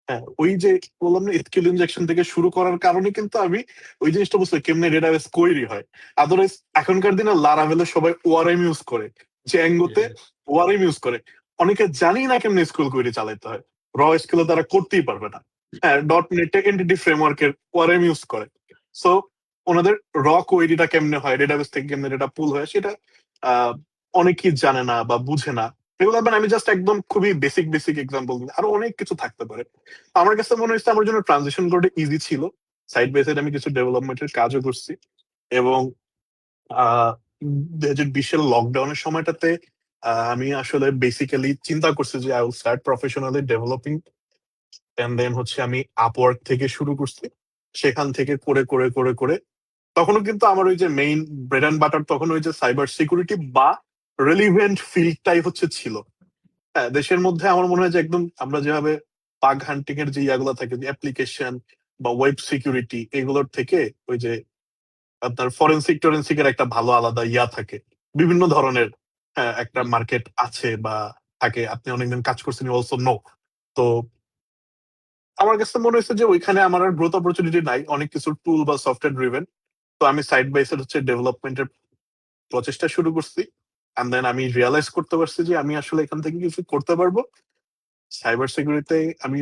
হ্যাঁ, ওই যে বললাম না, এসকিউএল ইনজেকশন থেকে শুরু করার কারণে কিন্তু আমি ওই জিনিসটা বুঝতে কেমনে ডেটাবেস তৈরি হয়। আদারওয়াইজ এখনকার দিনে লারাভেলে সবাই ওআরএম ইউজ করে, জ্যাঙ্গোতে ওআরএম ইউজ করে। অনেকে জানি না কেমনে স্কুল কোয়েরি চালাতে হয়, র স্কুলে তারা করতেই পারবে না। হ্যাঁ, ডট নেটে এন্টিটি ফ্রেমওয়ার্কের ওআরএম ইউজ করে। সো ওনাদের র কোয়েরিটা কেমনে হয়, ডেটাবেস থেকে কেমনে ডেটা পুল হয়, সেটা আহ অনেকেই জানে না বা বুঝে না। এগুলো মানে আমি জাস্ট একদম খুবই বেসিক বেসিক এক্সাম্পল দিই, আরো অনেক কিছু থাকতে পারে। আমার কাছে মনে হচ্ছে আমার জন্য ট্রানজিশন করতে ইজি ছিল। সাইড বাই সাইড আমি কিছু ডেভেলপমেন্টের কাজও করছি। এবং 2020-এর লকডাউনের সময়টাতে আমি আসলে বেসিক্যালি চিন্তা করছি যে I will start professionally developing, and then হচ্ছে আমি আপওয়ার্ক থেকে শুরু করছি। সেখান থেকে করে করে করে করে তখনও কিন্তু আমার ওই যে মেইন ব্রেড অ্যান্ড বাটার তখন ওই যে সাইবার সিকিউরিটি বা রেলিভেন্ট ফিল্ডটাই হচ্ছে ছিল। হ্যাঁ, দেশের মধ্যে আমার মনে হয় যে একদম আমরা যেভাবে বাগ হান্টিং এর যে ইয়াগুলো থাকে, যে অ্যাপ্লিকেশন বা ওয়েব সিকিউরিটি, এগুলোর থেকে ওই যে আপনার ফরেন্সিক এর একটা ভালো আলাদা ইয়া থাকে। বিভিন্ন ধরনের একটা মার্কেট আছে বা থাকে, আপনি অনেকদিন কাজ করছেন, অলসো নো। তো আমার কাছে মনে হয়েছে যে ওইখানে আমার আর গ্রোথ অপরচুনিটি নাই, অনেক কিছু টুল বা সফটওয়্যার ড্রিভেন। তো আমি সাইড বাই সাইড হচ্ছে ডেভেলপমেন্টের প্রচেষ্টা শুরু করছি, এন্ড দেন আমি রিয়ালাইজ করতে পারছি যে আমি আসলে এখান থেকে কিছু করতে পারবো। সাইবার সিকিউরিটিতে আমি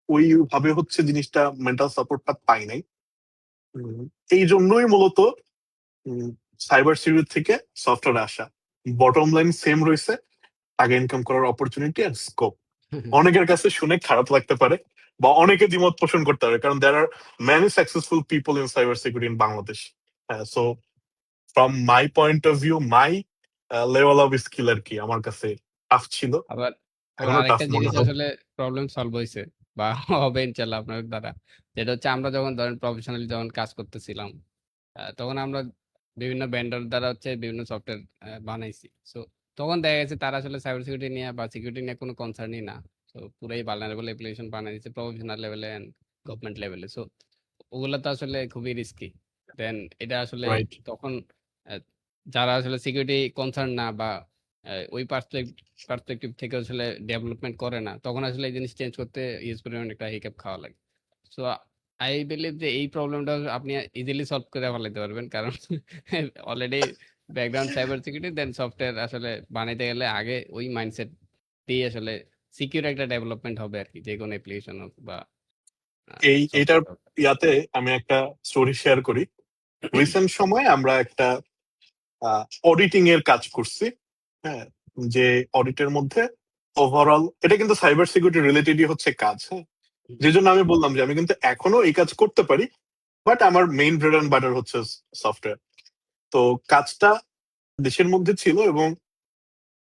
ওইভাবে হচ্ছে জিনিসটা, মেন্টাল সাপোর্টটা পাই নাই। এই জন্যই মূলত সাইবার সিকিউরিটি থেকে সফটওয়্যার আসা। বটম লাইন সেম রয়েছে, টাকা ইনকাম করার অপরচুনিটি আর স্কোপ। অনেকের কাছে শুনে খারাপ লাগতে পারে বা অনেকে দ্বিমত পোষণ করতে পারে, কারণ there are many successful people in cyber security in Bangladesh. So from my point of view, my level of skill আর কি আমার কাছে টাফ ছিল, আবার আবার এখনো টাফ আরেকটা মনে জিনিস হবে। আসলে প্রবলেম সলভ হয়েছে বা হবে ইনশাল্লাহ আপনার দ্বারা। যেটা হচ্ছে আমরা যখন ধরেন প্রফেশনালি যখন কাজ করতেছিলাম, তখন আমরা বিভিন্ন ভেন্ডর দ্বারা হচ্ছে বিভিন্ন সফটওয়্যার বানাইছি। সো তখন দেখা গেছে তারা আসলে সাইবার সিকিউরিটি নিয়ে বা সিকিউরিটি নিয়ে কোনো কনসার্নই না। তো পুরাই ভালনারেবল অ্যাপ্লিকেশন বানাই দিচ্ছে প্রফেশনাল লেভেলে এন্ড গভর্নমেন্ট লেভেলে। সো ওগুলো তো আসলে খুবই রিস্কি। দেন এটা আসলে রাইট। তখন আহ, যারা আসলে সিকিউরিটি কনসার্ন না বা ওই পার্সপেক্টিভ থেকে আসলে ডেভেলপমেন্ট করে না, তখন আসলে এই জিনিস চেঞ্জ করতে ইউজ পরিমাণ একটা হিকআপ খাওয়া লাগে। সো আই বিলিভ যে এই প্রবলেমটা আপনি ইজিলি সলভ করে ফেলাইতে পারবেন, কারণ অলরেডি ব্যাকগ্রাউন্ড সাইবার সিকিউরিটি দেন সফটওয়্যার আসলে বানাইতে গেলে আগে ওই মাইন্ডসেট দিয়ে আসলে সিকিউর একটা ডেভেলপমেন্ট হবে আর কি, যে কোনো অ্যাপ্লিকেশন হোক বা এইটার সফটওয়্যার হোক। ইয়াতে আমি একটা স্টোরি শেয়ার করি। রিসেন্ট সময় আমরা একটা অডিটিং এর কাজ করছি। হ্যাঁ, যে অডিটের মধ্যে ওভারঅল এটা কিন্তু সাইবার সিকিউরিটি রিলেটেডই হচ্ছে কাজ। হ্যাঁ, যে জন্য আমি বললাম যে আমি কিন্তু এখনো এই কাজ করতে পারি, বাট আমার মেইন ব্রেড অ্যান্ড বাটার হচ্ছে সফটওয়্যার। তো কাজটা দেশের মধ্যে ছিল, এবং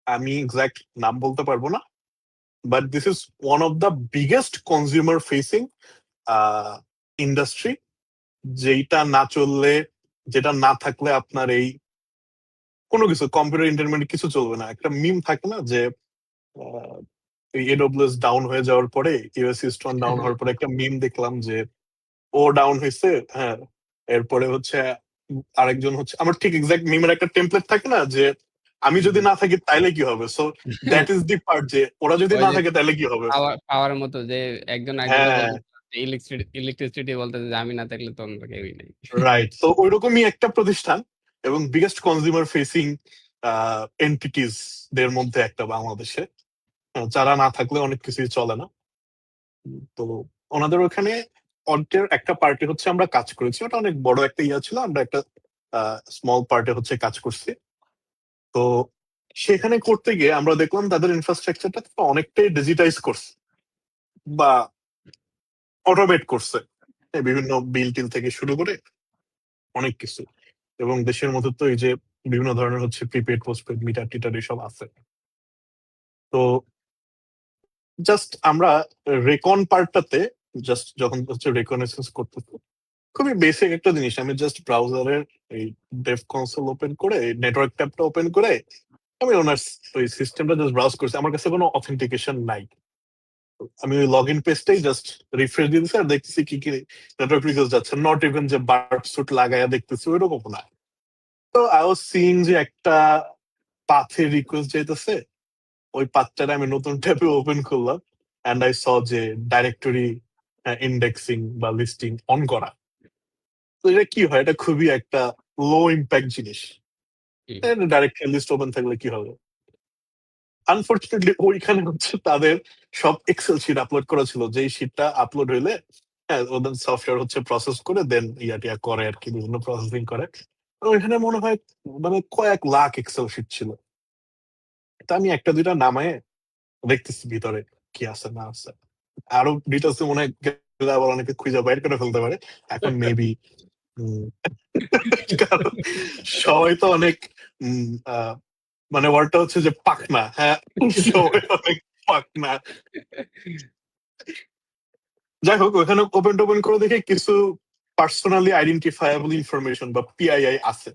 আমি এক্সাক্ট নাম বলতে পারবো না, but this is one of the biggest consumer facing industry, যেটা না চললে, যেটা না থাকলে আপনার এই কোনো কিছু কম্পিউটার ইন্টারনেট কিছু চলবে না। একটা মিম থাকে না যে এডব্লিউএস ডাউন হয়ে যাওয়ার পরে, ইউএস ইস্টন ডাউন হওয়ার পরে একটা মিম দেখলাম যে ও ডাউন হয়েছে, হ্যাঁ, এরপরে হচ্ছে আরেকজন হচ্ছে, আমার ঠিক এক্সাক্ট মিমের একটা টেমপ্লেট থাকে না যে আমি যদি না থাকি তাইলে কি হবে। So that is the part, যে ওরা যদি ওই না যে থাকে তাহলে কি হবে। পাওয়ার মতো যে একজন একজনকে হ্যাঁ, বলতে ইলেকট্রিসিটি বলতেছে যে আমি না থাকলে তো অন্য কেউই নেই। রাইট। তো ওইরকমই একটা প্রতিষ্ঠান, এবং বিগেস্ট কনজিউমার ফেসিং এন্টিটিস দের মধ্যে একটা বাংলাদেশে। যারা না থাকলে অনেক কিছুই চলে না। তো ওনাদের ওখানে অডিটের একটা পার্টি হচ্ছে আমরা কাজ করেছি, ওটা অনেক বড় একটা ইয়া ছিল, আমরা একটা স্মল পার্টে হচ্ছে কাজ করছি। তো সেখানে করতে গিয়ে আমরা দেখলাম তাদের ইনফ্রাস্ট্রাকচারটা অনেকটাই ডিজিটাইজ করছে বা অটোমেট করছে। বিভিন্ন বিল টিল থেকে শুরু করে অনেক কিছু। এবং দেশের মধ্যে তো এই যে বিভিন্ন ধরনের হচ্ছে প্রিপেড পোস্টপেড মিটার টিটার এসব আছে। তো জাস্ট আমরা রেকন পার্টটাতে, জাস্ট যখন হচ্ছে রেকনেসেন্স করতেছি, খুবই বেসিক একটা জিনিস, আমি জাস্ট ব্রাউজারের এই ডেভ কনসোল ওপেন করে, নেটওয়ার্ক ট্যাবটা ওপেন করে আমি ওনার ওই সিস্টেমটা জাস্ট ব্রাউজ করছি, আমার কাছে কোনো অথেন্টিকেশন নাই। আমি ওই লগ ইন পেজটাই জাস্ট রিফ্রেশ দিয়ে দিচ্ছি আর দেখতেছি কি কি নেটওয়ার্ক রিকোয়েস্ট যাচ্ছে, নট ইভেন যে বার্ড সুট লাগাইয়া দেখতেছি ওইরকম না। তো আই ওয়াজ সিইং যে একটা পাথের রিকোয়েস্ট যাইতেছে, ওই পাথটারে আমি নতুন ট্যাবে ওপেন করলাম, এন্ড আই স যে ডাইরেক্টরি ইন্ডেক্সিং বা লিস্টিং অন করা। তো এটা কি হয়, এটা খুবই একটা লো ইম্প্যাক্ট জিনিস। ডাইরেক্টরি লিস্ট ওপেন থাকলে কি হবে? আনফর্চুনেটলি ওইখানে হচ্ছে তাদের সব এক্সেল শিট আপলোড করা ছিল, যেই শিটটা আপলোড হইলে হ্যাঁ ওদের সফটওয়্যার হচ্ছে প্রসেস করে দেন ইয়াটিয়া করে আর কি, বিভিন্ন প্রসেসিং করে। তো ওইখানে মনে হয় মানে কয়েক লাখ এক্সেল শিট ছিল। তা আমি একটা দুইটা নামায় দেখতেছি ভিতরে কি আছে না আছে। আরো ডিটেলস মনে হয় গেলে আবার অনেকে খুঁজে বাইর করে ফেলতে পারে এখন মেবি। কারণ সবাই তো অনেক উম, আহ, মানে ওয়ার্ডটা হচ্ছে যে পাকনা। হ্যাঁ, সবাই অনেক পাকনা। যাই হোক, ওখানে ওপেন টোপেন করে দেখে কিছু পার্সোনালি আইডেন্টিফায়াবল ইনফরমেশন বা পিআইআই আছে।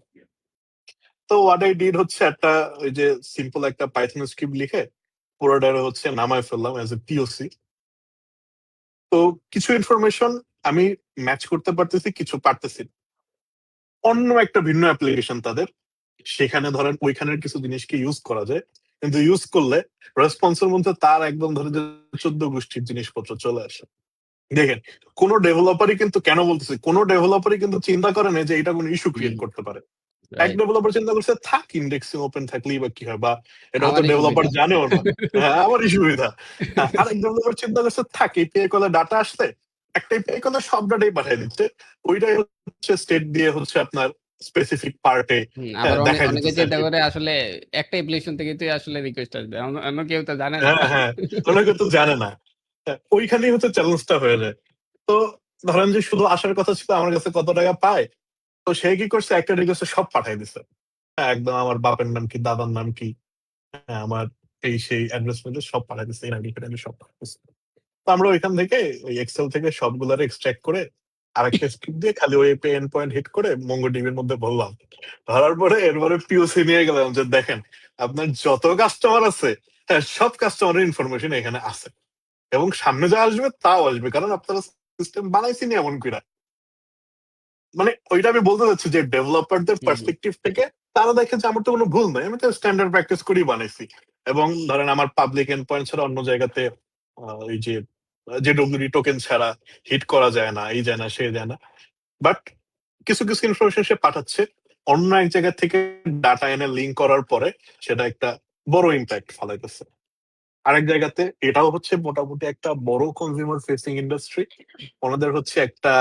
তো হোয়াট আই ডিড হচ্ছে একটা ওই যে সিম্পল একটা পাইথন স্ক্রিপ্ট লিখে পুরোটা হচ্ছে নামায় ফেললাম এজ এ পিওসি। তো কিছু ইনফরমেশন আমি ম্যাচ করতে পারতেছি, কিছু পারতেছি না। অন্য একটা ভিন্ন অ্যাপ্লিকেশন তাদের, সেখানে ধরেন ওইখানের কিছু জিনিসকে ইউজ করা যায়, কিন্তু ইউজ করলে রেসপন্সের মধ্যে তার একদম ধরে যে 14 গোষ্ঠীর জিনিসপত্র চলে আসে। দেখেন, কোন ডেভেলপারই কিন্তু, কেন বলতেছি, কোন ডেভেলপারই কিন্তু চিন্তা করে না যে এটা কোনো ইস্যু ক্রিয়েট করতে পারে। এক রাইট। ডেভেলপার চিন্তা করছে থাক ইন্ডেক্সিং ওপেন থাকলেই বা কি হয়, বা এটা হয়তো আমারই ডেভেলপার সুবিধা। জানেও না, হ্যাঁ আমারই সুবিধা। আরেক ডেভেলপার চিন্তা করছে থাক এপিআই কলে ডাটা আসছে, একটা এপিআই কলে সব ডাটাই পাঠিয়ে দিচ্ছে, ওইটাই হচ্ছে স্টেট দিয়ে হচ্ছে আপনার স্পেসিফিক পার্টে আবার দেখাই অনেকে দিতেছে আর চিন্তা কি। করে আসলে একটা অ্যাপ্লিকেশন থেকে তুই আসলে রিকোয়েস্ট আসবে, অন্য কেউ তো জানে না। হ্যাঁ হ্যাঁ, অনেকে তো জানে না। ওইখানেই হচ্ছে চ্যালেঞ্জটা হয়ে যায়। তো ধরেন যে শুধু আসার কথা ছিল আমার কাছে কত টাকা পায়, তো সে কি করছে একটা রিকোয়েস্টে সব পাঠাই দিছে। হ্যাঁ, একদম আমার বাপের নাম কি, দাদার নাম কি, হ্যাঁ, আমার এই সেই অ্যাড্রেস সব পাঠাই দিচ্ছে, এনআইডি ফেনাইডি সব পাঠাই দিচ্ছে। তো আমরা ওইখান থেকে ওই এক্সেল থেকে সবগুলার এক্সট্রাক্ট করে আরেকটা স্ক্রিপ্ট দিয়ে খালি ওই পেন পয়েন্ট হিট করে মঙ্গোডিবির মধ্যে বললাম। ধরার পরে এরপরে পিওসি নিয়ে গেলাম যে দেখেন আপনার যত কাস্টমার আছে, হ্যাঁ সব কাস্টমারের ইনফরমেশন এখানে আছে, এবং সামনে যা আসবে তাও আসবে, কারণ আপনারা সিস্টেম বানাইছি নি এমন করে। মানে ওইটা আমি বলতে চাচ্ছি যে ডেভেলপারদের হুম, পার্সপেক্টিভ থেকে তারা দেখে যে আমার তো কোনো ভুল নাই, আমি তো স্ট্যান্ডার্ড প্র্যাকটিস করেই বানাইছি। এবং ধরেন আমার পাবলিক এন্ড পয়েন্ট ছাড়া অন্য জায়গাতে ওই যে ডব্লিউডি টোকেন ছাড়া হিট করা যায় না, এই যায় না সে যায় না। বাট কিছু কিছু ইনফরমেশন সে পাঠাচ্ছে, অন্য এক জায়গা থেকে ডাটা এনে লিঙ্ক করার পরে সেটা একটা বড় ইম্প্যাক্ট ফলাইতেছে আরেক জায়গাতে। এটাও হচ্ছে মোটামুটি একটা বড় কনজিউমার ফেসিং ইন্ডাস্ট্রি। ওনাদের হচ্ছে একটা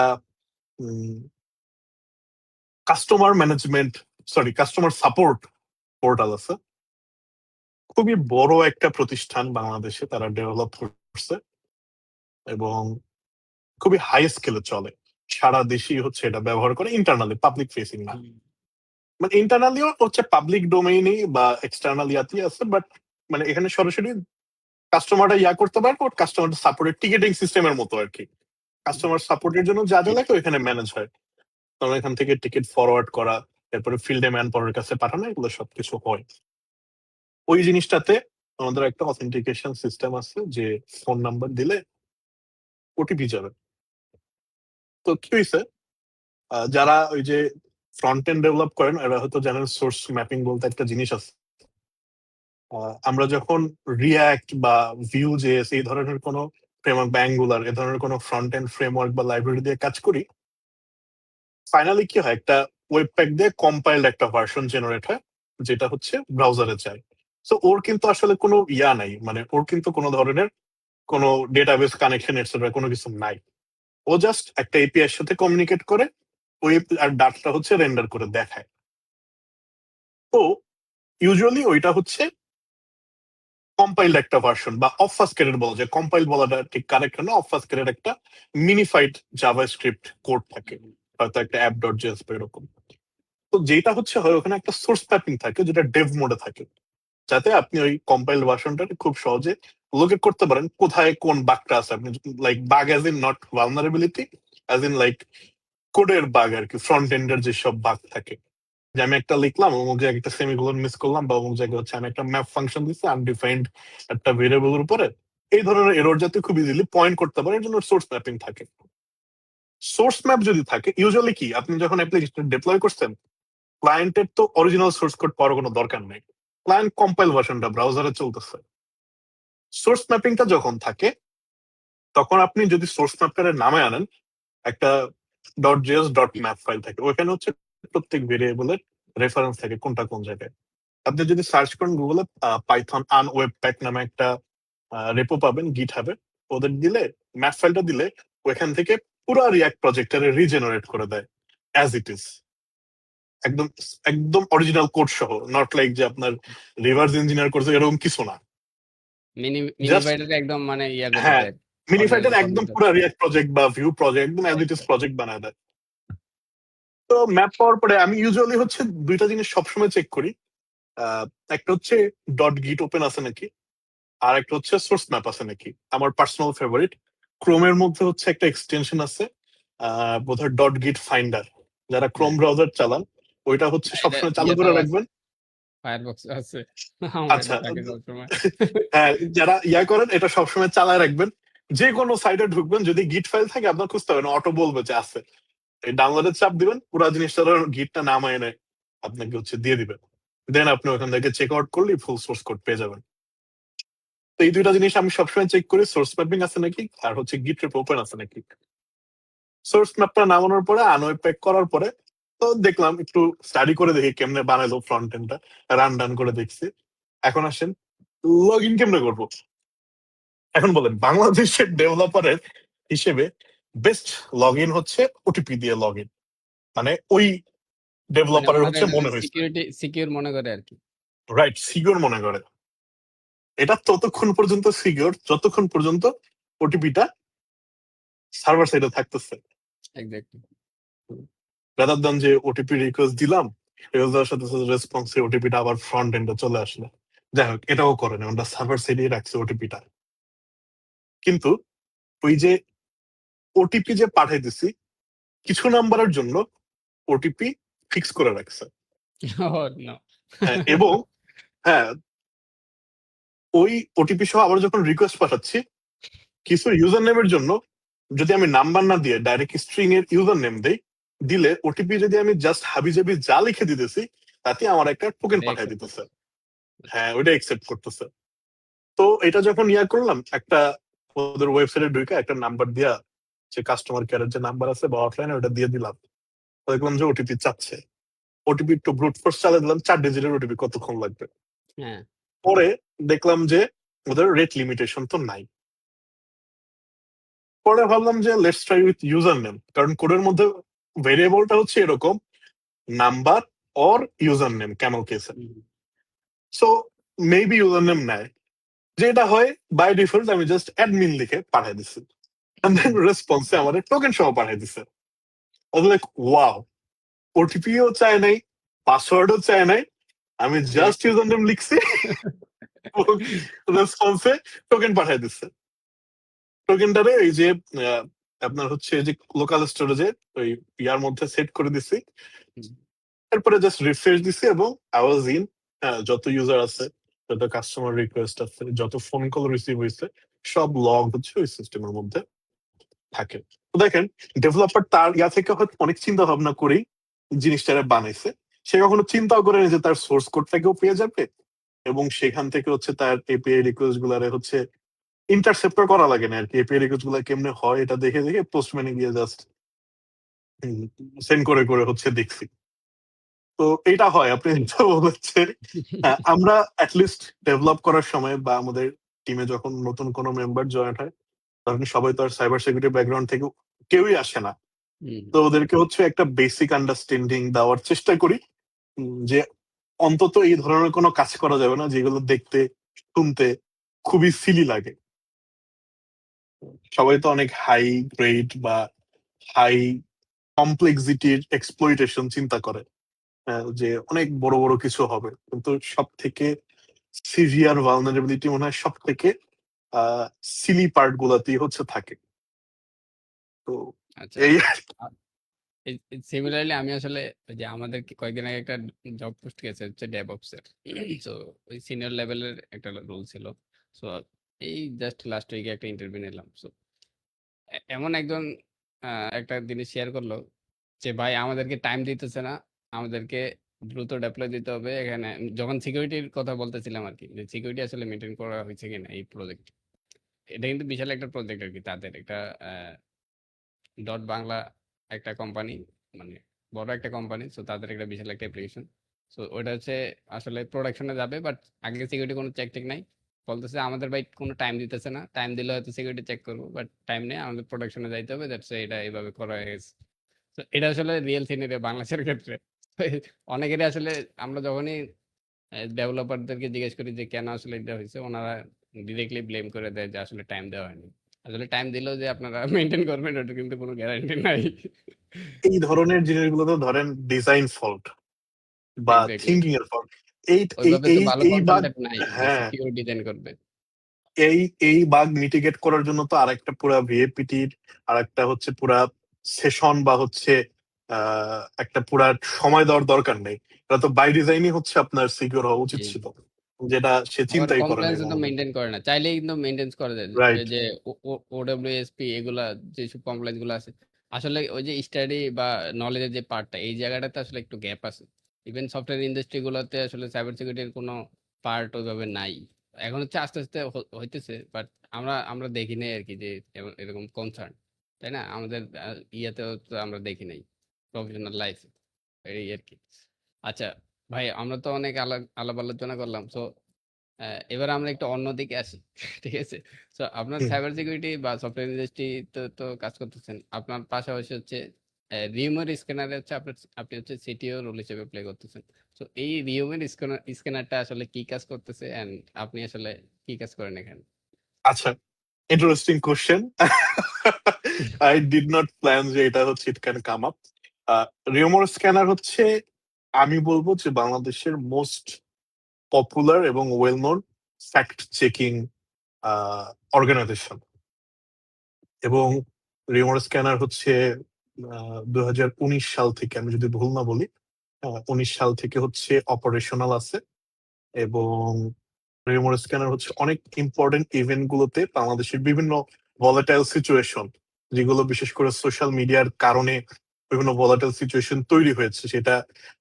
customer management, sorry customer support portal আছে, খুবই বড় একটা প্রতিষ্ঠান বাংলাদেশে তারা ডেভেলপ করছে, এবং খুবই হাই স্কেলে চলে, সারা দেশেই হচ্ছে এটা ব্যবহার করে, ইন্টারনালি পাবলিক ফেসিং না, হুম, মানে ইন্টারনালিও হচ্ছে পাবলিক ডোমেইনেই বা এক্সটার্নাল ইয়াতেই আছে, বাট মানে এখানে সরাসরি কাস্টমারটা ইয়া করতে পারবে, কাস্টমার সাপোর্টের টিকেটিং সিস্টেমের মতো আর কি। কাস্টমার সাপোর্টের জন্য যা যা লাগে ওইখানে ম্যানেজ হয়, তখন এখান থেকে টিকিট ফরওয়ার্ড করা, এরপরে ফিল্ডে ম্যান পাওয়ারের কাছে পাঠানো, এগুলো সবকিছু হয়। ওই জিনিসটাতে আমাদের একটা অথেন্টিকেশন সিস্টেম আছে যে ফোন নাম্বার দিলে ওটিপি যাবে। তো কি হয়েছে, যারা ওই যে ফ্রন্ট এন্ড ডেভেলপ করেন এরা হয়তো জানেন সোর্স ম্যাপিং বলতে একটা জিনিস আছে। আমরা যখন রিয়াক্ট বা ভিউ জেএস এই ধরনের কোনো ফ্রেমওয়ার্ক বা অ্যাঙ্গুলার এ ধরনের কোনো ফ্রন্ট এন্ড ফ্রেমওয়ার্ক বা লাইব্রেরি দিয়ে কাজ করি, ফাইনালি কি হয়, একটা ওয়েব প্যাক দিয়ে কম্পাইল্ড একটা ভার্সন জেনারেট হয়, যেটা হচ্ছে ব্রাউজারে যায়। তো ওর কিন্তু আসলে কোনো ইয়া নাই, মানে ওর কিন্তু কোনো ধরনের কোনো ডেটাবেস কানেকশন এটসেট্রা কোনো কিছু নাই। ও জাস্ট একটা এপিআই এর সাথে কমিউনিকেট করে, ওই আর ডাটাটা হচ্ছে রেন্ডার করে দেখায়। তো ইউজুয়ালি ওইটা হচ্ছে কম্পাইল্ড একটা ভার্সন বা অবফাস্কেটেড বলা যায়, কম্পাইল বলাটা ঠিক কারেক্ট না, অবফাস্কেটেড একটা মিনিফাইড জাভাস্ক্রিপ্ট কোড থাকে, হয়তো একটা অ্যাপ ডট জেএস বা এরকম। তো যেটা হচ্ছে হয় ওখানে একটা সোর্স ম্যাপিং থাকে যেটা ডেভ মোডে থাকে, যাতে আপনি ওই কম্পাইল ভার্সনটা খুব সহজে লোকেট করতে পারেন কোথায় কোন বাগটা আছে। আপনি like bug as in not vulnerability, as in like কোডের বাগ আর কি, ফ্রন্ট এন্ডের যেসব বাগ থাকে, যে আমি একটা লিখলাম অমুক জায়গায় একটা সেমিকোলন মিস করলাম, বা অমুক জায়গায় হচ্ছে আমি একটা ম্যাপ ফাংশন দিচ্ছি আনডিফাইন্ড একটা ভেরিয়েবলের উপরে, এই ধরনের এরর যাতে খুব ইজিলি পয়েন্ট করতে পারে, এর জন্য সোর্স ম্যাপিং থাকে। সোর্স ম্যাপ যদি থাকে, ইউজুয়ালি কি আপনি যখন অ্যাপ্লিকেশন ডিপ্লয় করছেন, ক্লায়েন্টের তো অরিজিনাল সোর্স কোড পাওয়ার কোনো দরকার নেই, ক্লায়েন্ট কম্পাইল ভার্সনটা ব্রাউজারে চলতেছে। সোর্স ম্যাপিংটা যখন থাকে, তখন আপনি যদি সোর্স ম্যাপটারে নামে আনেন, একটা dot JS dot map file থাকে, ওখানে হচ্ছে প্রত্যেক ভেরিয়েবলের রেফারেন্স থাকে কোনটা কোন জায়গায়। আপনি যদি সার্চ করেন গুগলে, পাইথন আন ওয়েব প্যাক নামে একটা রেপো পাবেন গিট হবে, ওদের দিলে ম্যাপ ফাইলটা দিলে ওইখান থেকে পুরো রিয়াক্ট প্রজেক্টরে রিজেনারেট করে দেয় অ্যাজ ইট ইজ, একদম একদম অরিজিনাল কোড সহ, নট লাইক যে আপনার রিভার্স ইঞ্জিনিয়ার করছে এরকম কিছু না, জাস্ট মিনিফাইডার একদম মানে ইয়া করে হ্যাঁ দেয়, মিনিফাইটার অরিজিনাল একদম কম্পিউটার। পুরো রিয়াক্ট প্রজেক্ট বা ভিউ প্রজেক্ট একদম অ্যাজ ইট ইজ প্রজেক্ট বানায় দেয়। তো ম্যাপ পাওয়ার পরে আমি ইউজুয়ালি হচ্ছে দুইটা জিনিস সবসময় চেক করি, আহ, একটা হচ্ছে ডট গিট ওপেন আছে নাকি, আর একটা হচ্ছে সোর্স ম্যাপ আছে নাকি। আমার পার্সোনাল ফেভারিট ক্রোমের মধ্যে হচ্ছে একটা এক্সটেনশন আছে, বোধহয় ডট গিট ফাইন্ডার, যারা ক্রোম হ্যাঁ, ব্রাউজার চালান ওইটা হচ্ছে এটা সবসময় চালু করে ইয়েতেও আছে, রাখবেন। ফায়ারবক্স আছে, আমার এটা আচ্ছা, থাকে সবসময়। হ্যাঁ যারা ইয়া করেন এটা সবসময় চালায় রাখবেন, যে কোনো সাইটে ঢুকবেন, যদি গিট ফাইল থাকে আপনার খুঁজতে হবে না, অটো বলবে যে আছে। এই ডাউনলোডের চাপ দিবেন, পুরো জিনিসটা গিটটা নামায় এনে আপনাকে দিয়ে দিবে। দেন আপনি ওখান থেকে চেক আউট করলে ফুল সোর্স কোড পেয়ে যাবেন। তো এই দুইটা জিনিস আমি সবসময় চেক করি, সোর্স ম্যাপিং আছে নাকি আর গিট রেপ ওপেন আছে নাকি। সোর্স ম্যাপটা নামানোর পরে আনওয়েব করার পরে তো দেখলাম একটু স্টাডি করে দেখি কেমনে বানাইলো ফ্রন্ট এন্ডটা, রান ডান করে দেখছি। এখন আসেন লগ ইন কেমনে করবো। এখন বলেন, বাংলাদেশের ডেভেলপারের হিসেবে বেস্ট লগ ইন হচ্ছে ওটিপি দিয়ে লগ ইন, মানে ওই মানে ডেভেলপারের ওনারা মনে হয়েছে সিকিউর মনে করে আর কি। রাইট, সিকিউর মনে করে। এটা ততক্ষণ পর্যন্ত সিকিউর যতক্ষণ পর্যন্ত ওটিপিটা সার্ভার সাইডে থাকতেছে। এক্স্যাক্টলি। রাদার দেন যে ওটিপি রিকোয়েস্ট দিলাম, রিকোয়েস্ট সাথে সাথে রেসপন্সে ওটিপিটা আবার ফ্রন্ট এন্ডে চলে আসলো। যাই হোক, এটাও করে না, ওটা সার্ভার সাইডে রাখছে ওটিপিটা। কিন্তু ওই যে ওটিপি যে পাঠাই দিছি, কিছু নাম্বারের জন্য ওটিপি ফিক্স করে রাখছে। হ্যাঁ, এবং হ্যাঁ, ওই ওটিপি সহ আবার যখন রিকোয়েস্ট পাঠাচ্ছি, কিছু ইউজার নেমের জন্য যদি আমি নাম্বার না দিয়ে ডাইরেক্ট স্ট্রিং এর ইউজার নেম দেই, দিলে ওটিপি যদি আমি জাস্ট হাবিজাবি যা লিখে দিতেছি, তাতে আমার একটা টোকেন পাঠাই দিতেছে। হ্যাঁ, ওইটা একসেপ্ট করতেছে। তো এটা যখন করলাম, একটা ওদের ওয়েবসাইটে ঢুকে একটা নাম্বার দিয়া, যে কাস্টমার কেয়ারের যে নাম্বার আছে বা হটলাইন, ওটা দিয়ে দিলাম। দেখলাম যে ওটিপি চাচ্ছে। ওটিপি একটু ব্রুট ফোর্স চালিয়ে দিলাম, 4 ডিজিটের ওটিপি কতক্ষণ লাগবে। পরে দেখলাম যে ওদের রেট লিমিটেশন তো নাই। পরে ভাবলাম যে let's try with user name, কারণ কোডের মধ্যে ভেরিয়েবলটা হচ্ছে এরকম, number or user name Camel কেসে। সো মেবি ইউজার নেম নেয়, যেটা হয় বাই ডিফল্ট আমি জাস্ট অ্যাডমিন লিখে পাঠাই দিচ্ছি, এন্ড দেন রেসপন্সে আমাদের টোকেন সহ পাঠাই দিছে। লাইক ওয়াও, ওটিপিও চায় নাই, পাসওয়ার্ডও চায় নাই, আমি জাস্ট ইউজার নেম লিখছি, রেসপন্সে টোকেন পাঠাই দিচ্ছে। টোকেনটারে এই যে আপনার যে লোকাল স্টোরেজে ওই ইয়ার মধ্যে সেট করে দিছি। এরপরে জাস্ট রিফ্রেশ দিছি এবং আই ওয়াজ ইন। যত ইউজার আছে, যত কাস্টমার রিকোয়েস্ট আছে, যত ফোন কল রিসিভ হয়েছে, সব লগ ওই সিস্টেমের মধ্যে থাকে। তো দেখেন, ডেভেলপার তার থেকে হয়তো অনেক চিন্তা ভাবনা করেই জিনিসটা বানাইছে। সে কখনো চিন্তাও করে যে তার সোর্স কোডটাকেও পেয়ে যাবে এবং সেখান থেকে তার এপিআই রিকোয়েস্ট গুলারে ইন্টারসেপ্টর করা লাগে না আর কি। এপিআই রিকোয়েস্ট গুলা কেমনে হয় এটা দেখে দেখে পোস্টম্যানে গিয়ে জাস্ট সেন্ড করে করে দেখছি। তো এটা হয়, আপনি যেটা বলেছেন। আমরা অ্যাটলিস্ট ডেভেলপ করার সময় বা আমাদের টিমে যখন নতুন কোনো মেম্বার জয়েন হয়, তখন সবাই তো আর সাইবার সিকিউরিটি ব্যাকগ্রাউন্ড থেকে কেউই আসে না। তো ওদেরকে একটা বেসিক আন্ডারস্ট্যান্ডিং দেওয়ার চেষ্টা করি, যে অন্তত এই ধরনের কোনো কাজ করা যাবে না যেগুলো দেখতে শুনতে খুবই সিলি লাগে। সবাই তো অনেক হাই গ্রেড বা হাই কমপ্লেক্সিটির এক্সপ্লয়টেশন চিন্তা করে, যে অনেক বড় বড় কিছু হবে, কিন্তু সব থেকে সিভিয়ার ভালনারেবিলিটি মনে হয় সব থেকে সিলি পার্ট গুলাতেই থাকে। তো এই সিমিলারলি আমি আসলে যে আমাদের কয়েকদিন আগে একটা জব পোস্ট গেছে ডেভঅপস এর। তো ওই সিনিয়র লেভেলের একটা রোল ছিল। সো এই জাস্ট লাস্ট উইকে একটা ইন্টারভিউ নিলাম। সো এমন একজন একটা জিনিস শেয়ার করলো যে ভাই আমাদেরকে টাইম দিতেছে না, আমাদেরকে দ্রুত ডেপ্লয় দিতে হবে এখানে। যখন সিকিউরিটির কথা বলতেছিলাম আর কি, যে সিকিউরিটি আসলে মেনটেন করা হয়েছে কিনা এই প্রজেক্ট। এটা কিন্তু বিশাল একটা প্রজেক্ট আর কি, তাদের একটা ডট বাংলা একটা কোম্পানি, মানে বড় একটা কোম্পানি। সো তাদের একটা বিশাল একটা অ্যাপ্লিকেশন। সো ওটা আসলে প্রোডাকশনে যাবে, বাট আগে সিকিউরিটি কোনো চেক টেক নাই। বলতেছে আমাদের ভাই কোনো টাইম দিতেছে না, টাইম দিলে হয়তো সিকিউরিটি চেক করবো, বাট টাইম নেই, আমাদের প্রোডাকশনে যাইতে হবে। দ্যাটস এটা এইভাবে করা হয়ে গেছে। তো এটা আসলে রিয়েল সিনারিও বাংলাদেশের ক্ষেত্রে। অনেকেরই আসলে আমরা যখনই ডেভেলপারদেরকে জিজ্ঞেস করি যে কেন আসলে এটা হয়েছে, ওনারা ডিরেক্টলি ব্লেম করে দেয় যে আসলে টাইম দেওয়া হয়নি। আসলে টাইম দিলেও যে আপনারা মেনটেন করবেন ওটা কিন্তু কোনো গ্যারান্টি নাই। এই ধরনের জিনিসগুলো তো ধরেন ডিজাইন ফল্ট বা থিঙ্কিং এর ফল্ট। এই ওইভাবে তো এই ভালো এই বাগ, কনসালটেন্ট নাই যে হ্যাঁ, সিকিউর ডিজাইন করবে। এই বাগ মিটিগেট করার জন্য তো আরেকটা পুরা ভিএপিটির আরেকটা পুরা সেশন বা একটা পুরা সময় দেওয়ার দরকার নেই। এটা তো বাই ডিজাইনই আপনার সিকিউর হওয়া উচিত ছিল। যেটা সে আবার চিন্তাই করে নাই কমপ্লায়েন্স তো মনে হয়। মেনটেন করে না, চাইলেই কিন্তু মেনটেন করা যায়। ওই রাইট। যে ওডব্লিউএসপি এগুলা যেসব কমপ্লায়েন্স গুলো আছে, আসলে ওই যে স্টাডি বা নলেজের যে পার্টটা, এই জায়গাটাতে আসলে একটু গ্যাপ আছে। ইভেন সফটওয়্যার ইন্ডাস্ট্রি গুলোতে আসলে সাইবার সিকিউরিটির কোনো পার্ট ওইভাবে নাই। এখন হচ্ছে আস্তে আস্তে হইতেছে, বাট আমরা আমরা দেখি নাই আর কি যে এরকম কনসার্ন, তাই না? আমাদের ইয়াতেও তো আমরা দেখি নাই প্রফেশনাল লাইফ, এই আর কি। আচ্ছা ভাই, আমরা তো অনেক আলাপ আলোচনা করলাম, তো এবার আমরা একটু অন্যদিকে আসি। ঠিক আছে? তো আপনার হুম। সাইবার সিকিউরিটি বা সফটওয়্যার ইন্ডাস্ট্রি তো তো কাজ করতেছেন, আপনার পাশাপাশি হচ্ছে রিউমার স্ক্যানারে হচ্ছে আপনি হচ্ছে সিটিও রোল হিসেবে প্লে করতেছেন। তো এই রিউমার স্ক্যানারটা আসলে কি কাজ করতেছে, এন্ড আপনি আসলে কি কাজ করেন এখানে? আচ্ছা, interesting question. I did not plan যে এটা হচ্ছে it can come up. Rumor Scanner হচ্ছে, আমি বলবো যে বাংলাদেশের মোস্ট পপুলার এবং well known fact checking organisation. এবং রিউমার স্ক্যানার হচ্ছে 2019 সাল থেকে, আমি যদি ভুল না বলি, 19 সাল থেকে হচ্ছে অপারেশনাল আছে। এবং রিউমার স্ক্যানার হচ্ছে অনেক ইম্পর্টেন্ট ইভেন্ট গুলোতে বাংলাদেশের বিভিন্ন ভলাটাইল সিচুয়েশন, যেগুলো বিশেষ করে সোশ্যাল মিডিয়ার কারণে বিভিন্ন ভলাটাইল সিচুয়েশন তৈরি হয়েছে, সেটা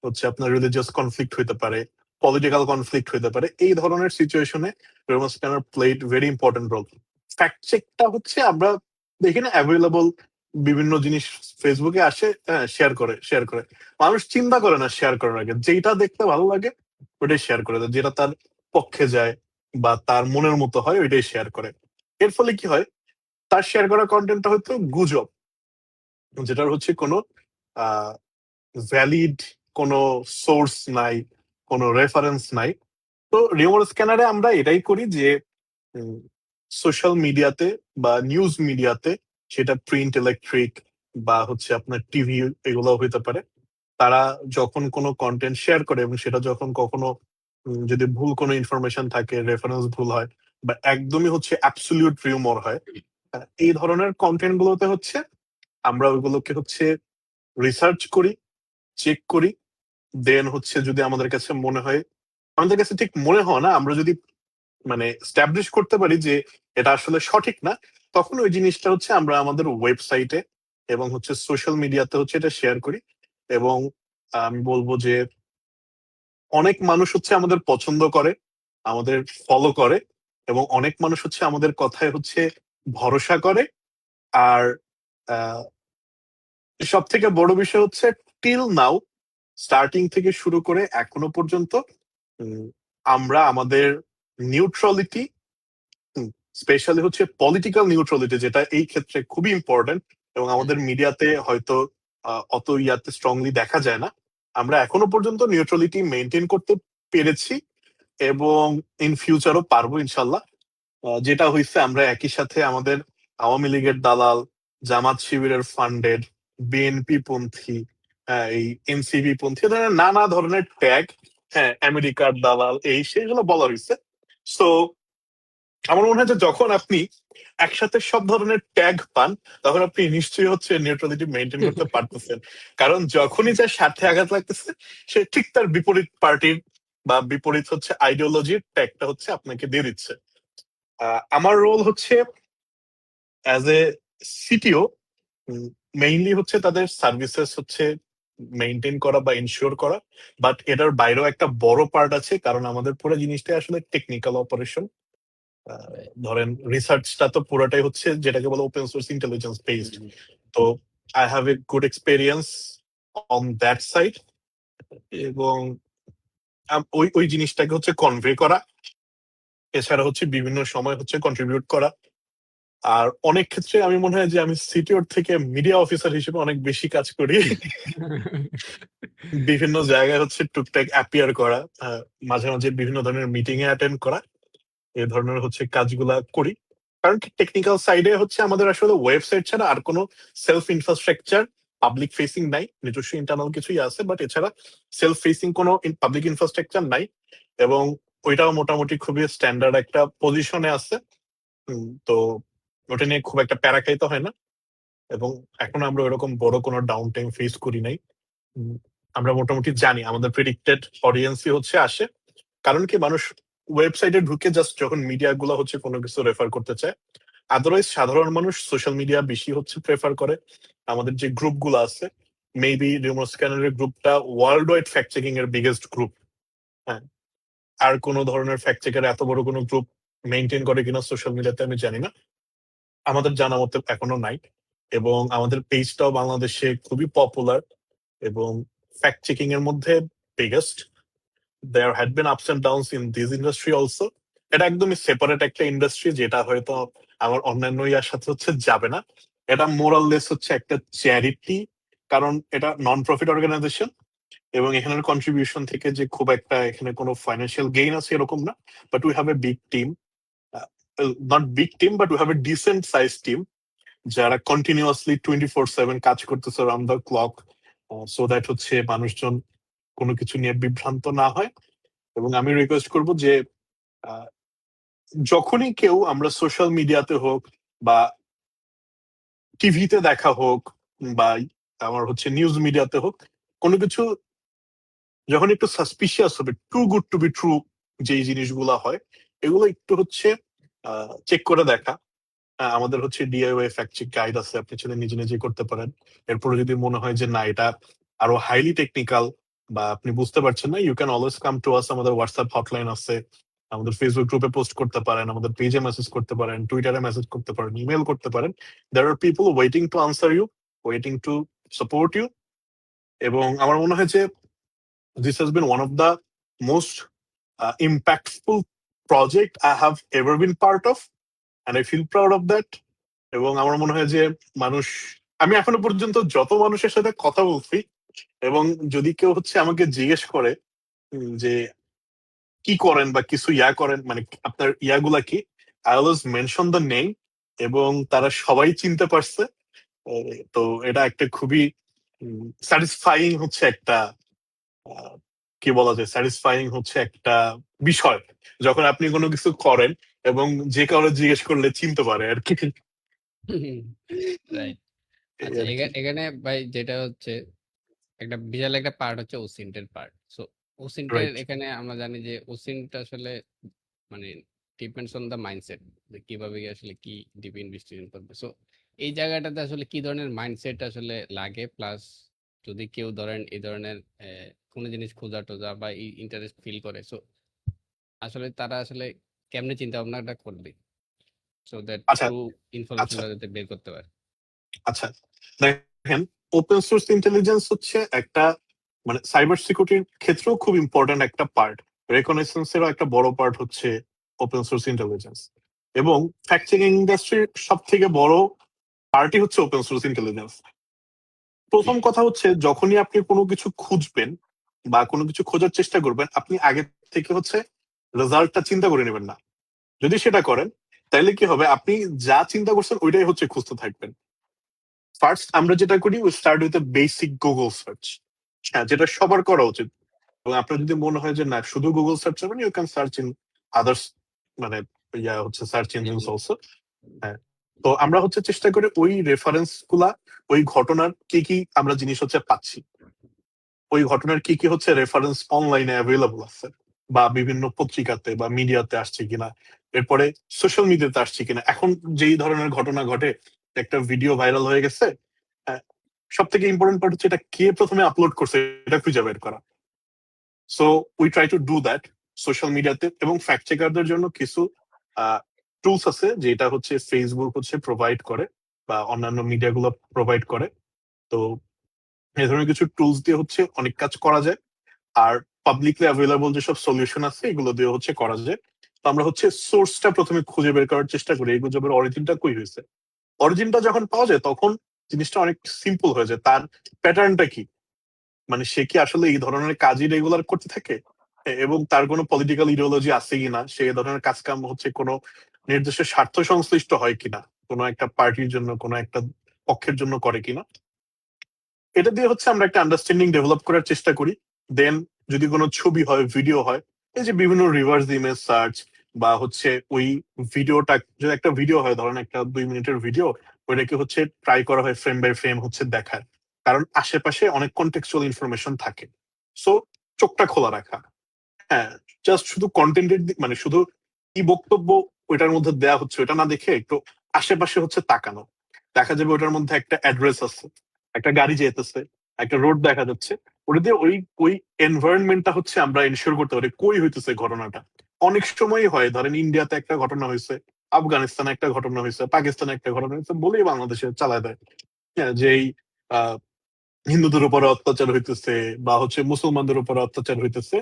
হচ্ছে আপনার রিলিজিয়াস কনফ্লিক্ট হইতে পারে, পলিটিক্যাল কনফ্লিক্ট হইতে পারে, এই ধরনের সিচুয়েশনে rumor scanner played very important role. Fact চেকটা হচ্ছে আমরা দেখি না অ্যাভেলেবল বিভিন্ন জিনিস ফেসবুকে আসে, শেয়ার করে মানুষ চিন্তা করে না শেয়ার করার আগে, যেটা দেখতে ভালো লাগে ওটাই শেয়ার করে দেয়, যেটা তার পক্ষে যায় বা তার মনের মতো হয় ওইটাই শেয়ার করে। এর ফলে কি হয়, তার শেয়ার করা কন্টেন্টটা হয়তো গুজব, যেটার হচ্ছে কোনো ভ্যালিড কোনো সোর্স নাই, কোনো রেফারেন্স নাই। তো রিউমার স্ক্যানারে আমরা এটাই করি যে সোশ্যাল মিডিয়াতে বা নিউজ মিডিয়াতে, সেটা প্রিন্ট, ইলেকট্রিক বা হচ্ছে আপনার টিভি, এগুলো হইতে পারে, তারা যখন কোনো কন্টেন্ট শেয়ার করে এবং সেটা যখন কখনো যদি ভুল কোনো ইনফরমেশন থাকে, রেফারেন্স ভুল হয় বা একদমই হচ্ছে অ্যাবসলিউট রিউমর হয়, এই ধরনের কন্টেন্ট গুলোতে হচ্ছে আমরা ওইগুলোকে হচ্ছে রিসার্চ করি, চেক করি। দেন হচ্ছে যদি আমাদের কাছে মনে হয়, আমাদের কাছে ঠিক মনে হয় না, আমরা যদি মানে স্ট্যাবলিশ করতে পারি যে এটা আসলে সঠিক না, তখন ওই জিনিসটা হচ্ছে আমরা আমাদের ওয়েবসাইটে এবং হচ্ছে সোশ্যাল মিডিয়াতে হচ্ছে এটা শেয়ার করি। এবং আমি বলবো যে অনেক মানুষ হচ্ছে আমাদের পছন্দ করে, আমাদের ফলো করে, এবং অনেক মানুষ হচ্ছে আমাদের কথায় হচ্ছে ভরসা করে। আর সব থেকে বড় বিষয় হচ্ছে, টিল নাও, স্টার্টিং থেকে শুরু করে এখনো পর্যন্ত উম, আমরা আমাদের নিউট্রালিটি, স্পেশালি হচ্ছে পলিটিক্যাল নিউট্রালিটি, যেটা এই ক্ষেত্রে খুবই ইম্পর্টেন্ট এবং আমাদের মিডিয়াতে হয়তো অত ইয়াতে স্ট্রংলি দেখা যায় না, আমরা এখনো পর্যন্ত নিউট্রালিটি মেনটেন করতে পেরেছি এবং ইন ফিউচারও পারবো ইনশাল্লাহ। যেটা হয়েছে, আমরা একই সাথে আমাদের আওয়ামী লীগের দালাল, জামাত শিবিরের ফান্ডেড, বিএনপি পন্থী, এই এনসিপি পন্থী, এ ধরনের নানা ধরনের ট্যাগ, হ্যাঁ আমেরিকার দালাল, এই সেগুলো বলা হয়েছে। সো আমার মনে হয় যে যখন আপনি একসাথে সব ধরনের ট্যাগ পান, তখন আপনি নিশ্চয়ই হচ্ছে নিউট্রালিটি মেনটেন করতে পারতেছেন। কারণ যখনই যার স্বার্থে আঘাত লাগতেছে, সে ঠিক তার বিপরীত পার্টির বা বিপরীত হচ্ছে আইডিওলজির ট্যাগটা হচ্ছে আপনাকে দিয়ে দিচ্ছে। আমার রোল হচ্ছে অ্যাজ এ সিটিও, মেইনলি হচ্ছে তাদের সার্ভিসেস হচ্ছে মেনটেন করা বা ইনশিওর করা। বাট এটার বাইরেও একটা বড় পার্ট আছে, কারণ আমাদের পুরো জিনিসটা আসলে টেকনিক্যাল অপারেশন। Right. ধরেন রিসার্চটা তো পুরোটাই হচ্ছে যেটাকে বলে ওপেন সোর্স ইন্টেলিজেন্স বেসড। তো I have a good experience on that side. এবং ওই ওই জিনিসটাকে হচ্ছে কনভে করা, এছাড়া হচ্ছে বিভিন্ন সময় হচ্ছে কন্ট্রিবিউট করা। আর অনেক ক্ষেত্রে আমি মনে হয় যে আমি সিটিওর থেকে মিডিয়া অফিসার হিসেবে অনেক বেশি কাজ করি। বিভিন্ন জায়গায় হচ্ছে টুকটাক অ্যাপিয়ার করা, মাঝে মাঝে বিভিন্ন ধরনের মিটিং এ অ্যাটেন্ড করা, এই ধরনের হচ্ছে কাজগুলা করি। কারণ কি, টেকনিক্যাল সাইডে হচ্ছে আমাদের আসলে ওয়েবসাইট ছাড়া আর কোনো সেলফ ইনফ্রাস্ট্রাকচার পাবলিক ফেসিং নাই, নিজস্ব ইন্টারনাল কিছুই আছে, বাট এছাড়া সেলফ ফেসিং কোনো পাবলিক ইনফ্রাস্ট্রাকচার নাই। এবং ওইটাও মোটামুটি খুবই স্ট্যান্ডার্ড একটা পজিশনে আছে। তো ওটা নিয়ে খুব একটা প্যারা খাইতে হয় না। এবং এখন আমরা ওরকম বড় কোনো ডাউন টাইম ফেস করি নাই। উম, আমরা মোটামুটি জানি আমাদের প্রেডিক্টেড অডিয়েন্সই হচ্ছে আসে। কারণ কি, মানুষ ওয়েবসাইটে ঢুকে জাস্ট যখন মিডিয়া গুলো হচ্ছে কোনো কিছু রেফার করতে চায়। আদারওয়াইজ সাধারণ মানুষ সোশ্যাল মিডিয়া বেশি হচ্ছে প্রেফার করে। আমাদের যে গ্রুপ গুলো আছে, মেবি রিউমার স্ক্যানারের গ্রুপটা ওয়ার্ল্ড ওয়াইড ফ্যাক্ট চেকিং এর বিগেস্ট গ্রুপ। হ্যাঁ, আর কোনো ধরনের ফ্যাক্ট চেকের এত বড় কোনো গ্রুপ মেনটেন করে কিনা সোশ্যাল মিডিয়াতে আমি জানি না, আমাদের জানা মতে এখনো নাই। এবং আমাদের পেজটাও বাংলাদেশে খুবই পপুলার এবং ফ্যাক্ট চেকিং এর মধ্যে biggest. There had been ups and downs in this industry also. এটা একদমই সেপারেট একটা ইন্ডাস্ট্রি, যেটা হয়তো আমার অন্যান্য ইয়ার সাথে হচ্ছে যাবে না। এটা মোরাললেস হচ্ছে একটা চ্যারিটি, কারণ এটা নন প্রফিট অর্গানাইজেশন এবং এখানের কন্ট্রিবিউশন থেকে যে খুব একটা এখানে কোনো ফাইন্যান্সিয়াল গেইন আছে এরকম না। But we have a big team, not big team but we have a dissent size team, যারা কন্টিনিউয়াসলি 24/7 কাজ করতেছে on the clock, so that হচ্ছে মানুষজন কোনো কিছু নিয়ে বিভ্রান্ত না হয়। এবং আমি রিকোয়েস্ট করব যে আহ, যখনই কেউ আমরা সোশ্যাল মিডিয়াতে হোক বা টিভিতে দেখা হোক বা আমার হচ্ছে নিউজ মিডিয়াতে হোক, কোনো কিছু যখন একটু সাসপিশিয়াস হবে, too good to be true যেই জিনিসগুলো হয়, এগুলো একটু হচ্ছে চেক করে দেখা। আমাদের হচ্ছে ডিআইওয়াই ফ্যাক্ট চেক গাইড আছে, আপনি চাইলে নিজে নিজে করতে পারেন। এরপরে যদি মনে হয় যে না এটা আরো হাইলি টেকনিক্যাল বা আপনি বুঝতে পারছেন না, you can always come to us. আমাদের হোয়াটসঅ্যাপ হটলাইন আছে, আমাদের ফেসবুক গ্রুপে পোস্ট করতে পারেন, আমাদের পেজে মেসেজ করতে পারেন, টুইটারে মেসেজ করতে পারেন, ইমেল করতে পারেন। There are people waiting to answer you, waiting to support you. এবং আমার মনে হয় যে this has been one of the most impactful project I have ever been part of, and I feel proud of that. এবং আমার মনে হয় যে মানুষ, আমি এখনো পর্যন্ত যত মানুষের সাথে কথা বলছি এবং যদি কেউ হচ্ছে আমাকে জিজ্ঞেস করে যে কি করেন বা কিছু ইয়া করেন, মানে আপনার ইয়াগুলা কি, I always mention the name এবং তারা সবাই চিনতে পারছে। তো এটা একটা খুবই স্যাটিসফাইং হচ্ছে একটা আহ, কি বলা যায়, স্যাটিসফাইং হচ্ছে একটা বিষয় যখন আপনি কোনো কিছু করেন এবং যে কারো জিজ্ঞেস করলে চিনতে পারে আর কি। রাইট। এই আচ্ছা, আর কি। এখানে ভাই যেটা হচ্ছে একটা বিশাল একটা পার্ট হচ্ছে ওসিন্টের পার্ট। সো ওসিন্টের রাইট। এখানে আমরা জানি যে ওসিন্ট আসলে মানে ডিপেন্ডস অন দ্য মাইন্ডসেট, যে কিভাবে কি আসলে কি ডিপ ইনভেস্টিগেশন করবে। সো এই জায়গাটাতে আসলে কি ধরনের মাইন্ডসেট আসলে লাগে, প্লাস যদি কেউ ধরেন এই ধরনের কোনো জিনিস খোঁজা টোজা বা ইন্টারেস্ট ফিল করে, সো আসলে তারা আসলে কেমনে চিন্তা ভাবনাটা করবে, সো দ্যাট আচ্ছা। ট্রু আচ্ছা। ইনফরমেশনটা যাতে বের করতে পারে। আচ্ছা, দেখেন, ওপেন সোর্স ইন্টেলিজেন্স হচ্ছে একটা, মানে সাইবার সিকিউরিটির ক্ষেত্রেও খুব ইম্পর্ট্যান্ট একটা পার্ট। রেকনেসেন্স এরও একটা বড় পার্ট হচ্ছে ওপেন সোর্স ইন্টেলিজেন্স। এবং ফ্যাক্ট চেকিং ইন্ডাস্ট্রির সব থেকে বড় পার্টই হচ্ছে ওপেন সোর্স ইন্টেলিজেন্স। প্রথম কথা হচ্ছে যখনই আপনি কোনো কিছু খুঁজবেন বা কোনো কিছু খোঁজার চেষ্টা করবেন, আপনি আগে থেকে হচ্ছে রেজাল্টটা চিন্তা করে নেবেন না। যদি সেটা করেন তাহলে কি হবে, আপনি যা চিন্তা করছেন ওইটাই হচ্ছে খুঁজতে থাকবেন। ফার্স্ট আমরা যেটা করি, we start with basic Google search. হ্যাঁ, যেটা সবার করা উচিত। এবং আপনার যদি মনে হয় যে না শুধু গুগল সার্চ করবেন, you can search in others, মানে ইয়া হচ্ছে সার্চ ইঞ্জিনস অলসো। হ্যাঁ, তো আমরা হচ্ছে চেষ্টা করি ওই রেফারেন্স গুলা, ওই ঘটনার কি কি আমরা জিনিস হচ্ছে পাচ্ছি, ওই ঘটনার কি কি হচ্ছে রেফারেন্স অনলাইনে অ্যাভেলেবল আছে বা বিভিন্ন পত্রিকাতে বা মিডিয়াতে আসছে কিনা, এরপরে সোশ্যাল মিডিয়াতে আসছে কিনা। এখন যেই ধরনের ঘটনা ঘটে, একটা ভিডিও ভাইরাল হয়ে গেছে, সব থেকে ইম্পর্টেন্ট পার্ট হচ্ছে এটা কে প্রথমে আপলোড করছে এটা খুঁজে বের করা। So we try two do that social মিডিয়াতে। এবং ফ্যাক্ট চেকারদের জন্য কিছু টুলস আছে যেটা হচ্ছে ফেসবুক হচ্ছে প্রোভাইড করে বা অন্যান্য মিডিয়া গুলো প্রোভাইড করে। তো এই ধরনের কিছু টুলস দিয়ে হচ্ছে অনেক কাজ করা যায়। আর পাবলিকলি অ্যাভেলেবল যেসব সলিউশন আছে এগুলো দিয়ে হচ্ছে করা যায়। তো আমরা হচ্ছে সোর্সটা প্রথমে খুঁজে বের করার চেষ্টা করি, এই গুজবের অরিজিনটা কই হয়েছে। অরিজিনটা যখন পাওয়া যায় তখন জিনিসটা অনেক সিম্পল হয়ে যায়, তার প্যাটার্নটা কি, মানে সে কি আসলে এই ধরনের কাজই রেগুলার করতে থাকে এবং তার কোনো পলিটিক্যাল ইডিওলজি আছে কিনা, সে এই ধরনের কাজ কাম হচ্ছে কোনো নির্দিষ্ট স্বার্থ সংশ্লিষ্ট হয় কিনা, কোনো একটা পার্টির জন্য কোনো একটা পক্ষের জন্য করে কিনা। এটা দিয়ে হচ্ছে আমরা একটা আন্ডারস্ট্যান্ডিং ডেভেলপ করার চেষ্টা করি। দেন যদি কোনো ছবি হয়, ভিডিও হয়, এই যে বিভিন্ন রিভার্স ইমেজ সার্চ বা হচ্ছে ওই ভিডিওটা, যদি একটা ভিডিও হয় ধরেন একটা 2 মিনিটের ভিডিও, ওইটাকে হচ্ছে ট্রাই করা হয় ফ্রেম বাই ফ্রেম হচ্ছে দেখার, কারণ আশেপাশে অনেক কন্টেক্সচুয়াল ইনফরমেশন থাকে। সো চোখটা খোলা রাখা। হ্যাঁ, জাস্ট শুধু কন্টেন্টের মানে শুধু কি বক্তব্য ওইটার মধ্যে দেয়া হচ্ছে ওটা না দেখে একটু আশেপাশে হচ্ছে তাকানো। দেখা যাবে ওটার মধ্যে একটা অ্যাড্রেস আছে, একটা গাড়ি যেতেছে, একটা রোড দেখা যাচ্ছে। ওটা দিয়ে ওই ওই এনভায়রনমেন্টটা হচ্ছে আমরা এনশিওর করতে পারি কই হইতেছে ঘটনাটা। অনেক সময়ই হয়, ধরেন ইন্ডিয়াতে একটা ঘটনা হয়েছে, আফগানিস্তানে একটা ঘটনা হয়েছে, পাকিস্তানে একটা ঘটনা হয়েছে বলেই বাংলাদেশে চালায় দেয়। হ্যাঁ, যে এই হিন্দুদের উপরে অত্যাচার হইতেছে বা হচ্ছে মুসলমানদের উপরে অত্যাচার হইতেছে,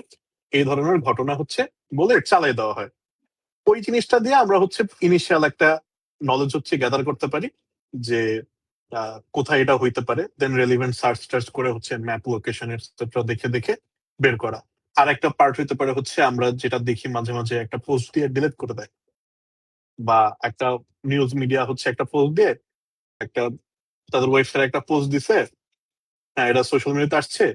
এই ধরনের ঘটনা হচ্ছে বলে চালাই দেওয়া হয়। ওই জিনিসটা দিয়ে আমরা হচ্ছে ইনিশিয়াল একটা নলেজ হচ্ছে গ্যাদার করতে পারি যে কোথায় এটা হইতে পারে, দেন রেলিভেন্ট সার্চ টার্চ করে হচ্ছে ম্যাপ লোকেশন এটসেট্রা দেখে দেখে বের করা। আর একটা পার্ট হইতে পারে হচ্ছে আমরা যেটা দেখি মাঝে মাঝে একটা পোস্ট দিয়ে ডিলিট করে দেয়, বা একটা নিউজ মিডিয়া হচ্ছে একটা পোস্ট দিয়ে একটা তাদের ওয়েবসাইটে একটা পোস্ট দিছে, হ্যাঁ এটা সোশ্যাল মিডিয়াতে আসছে,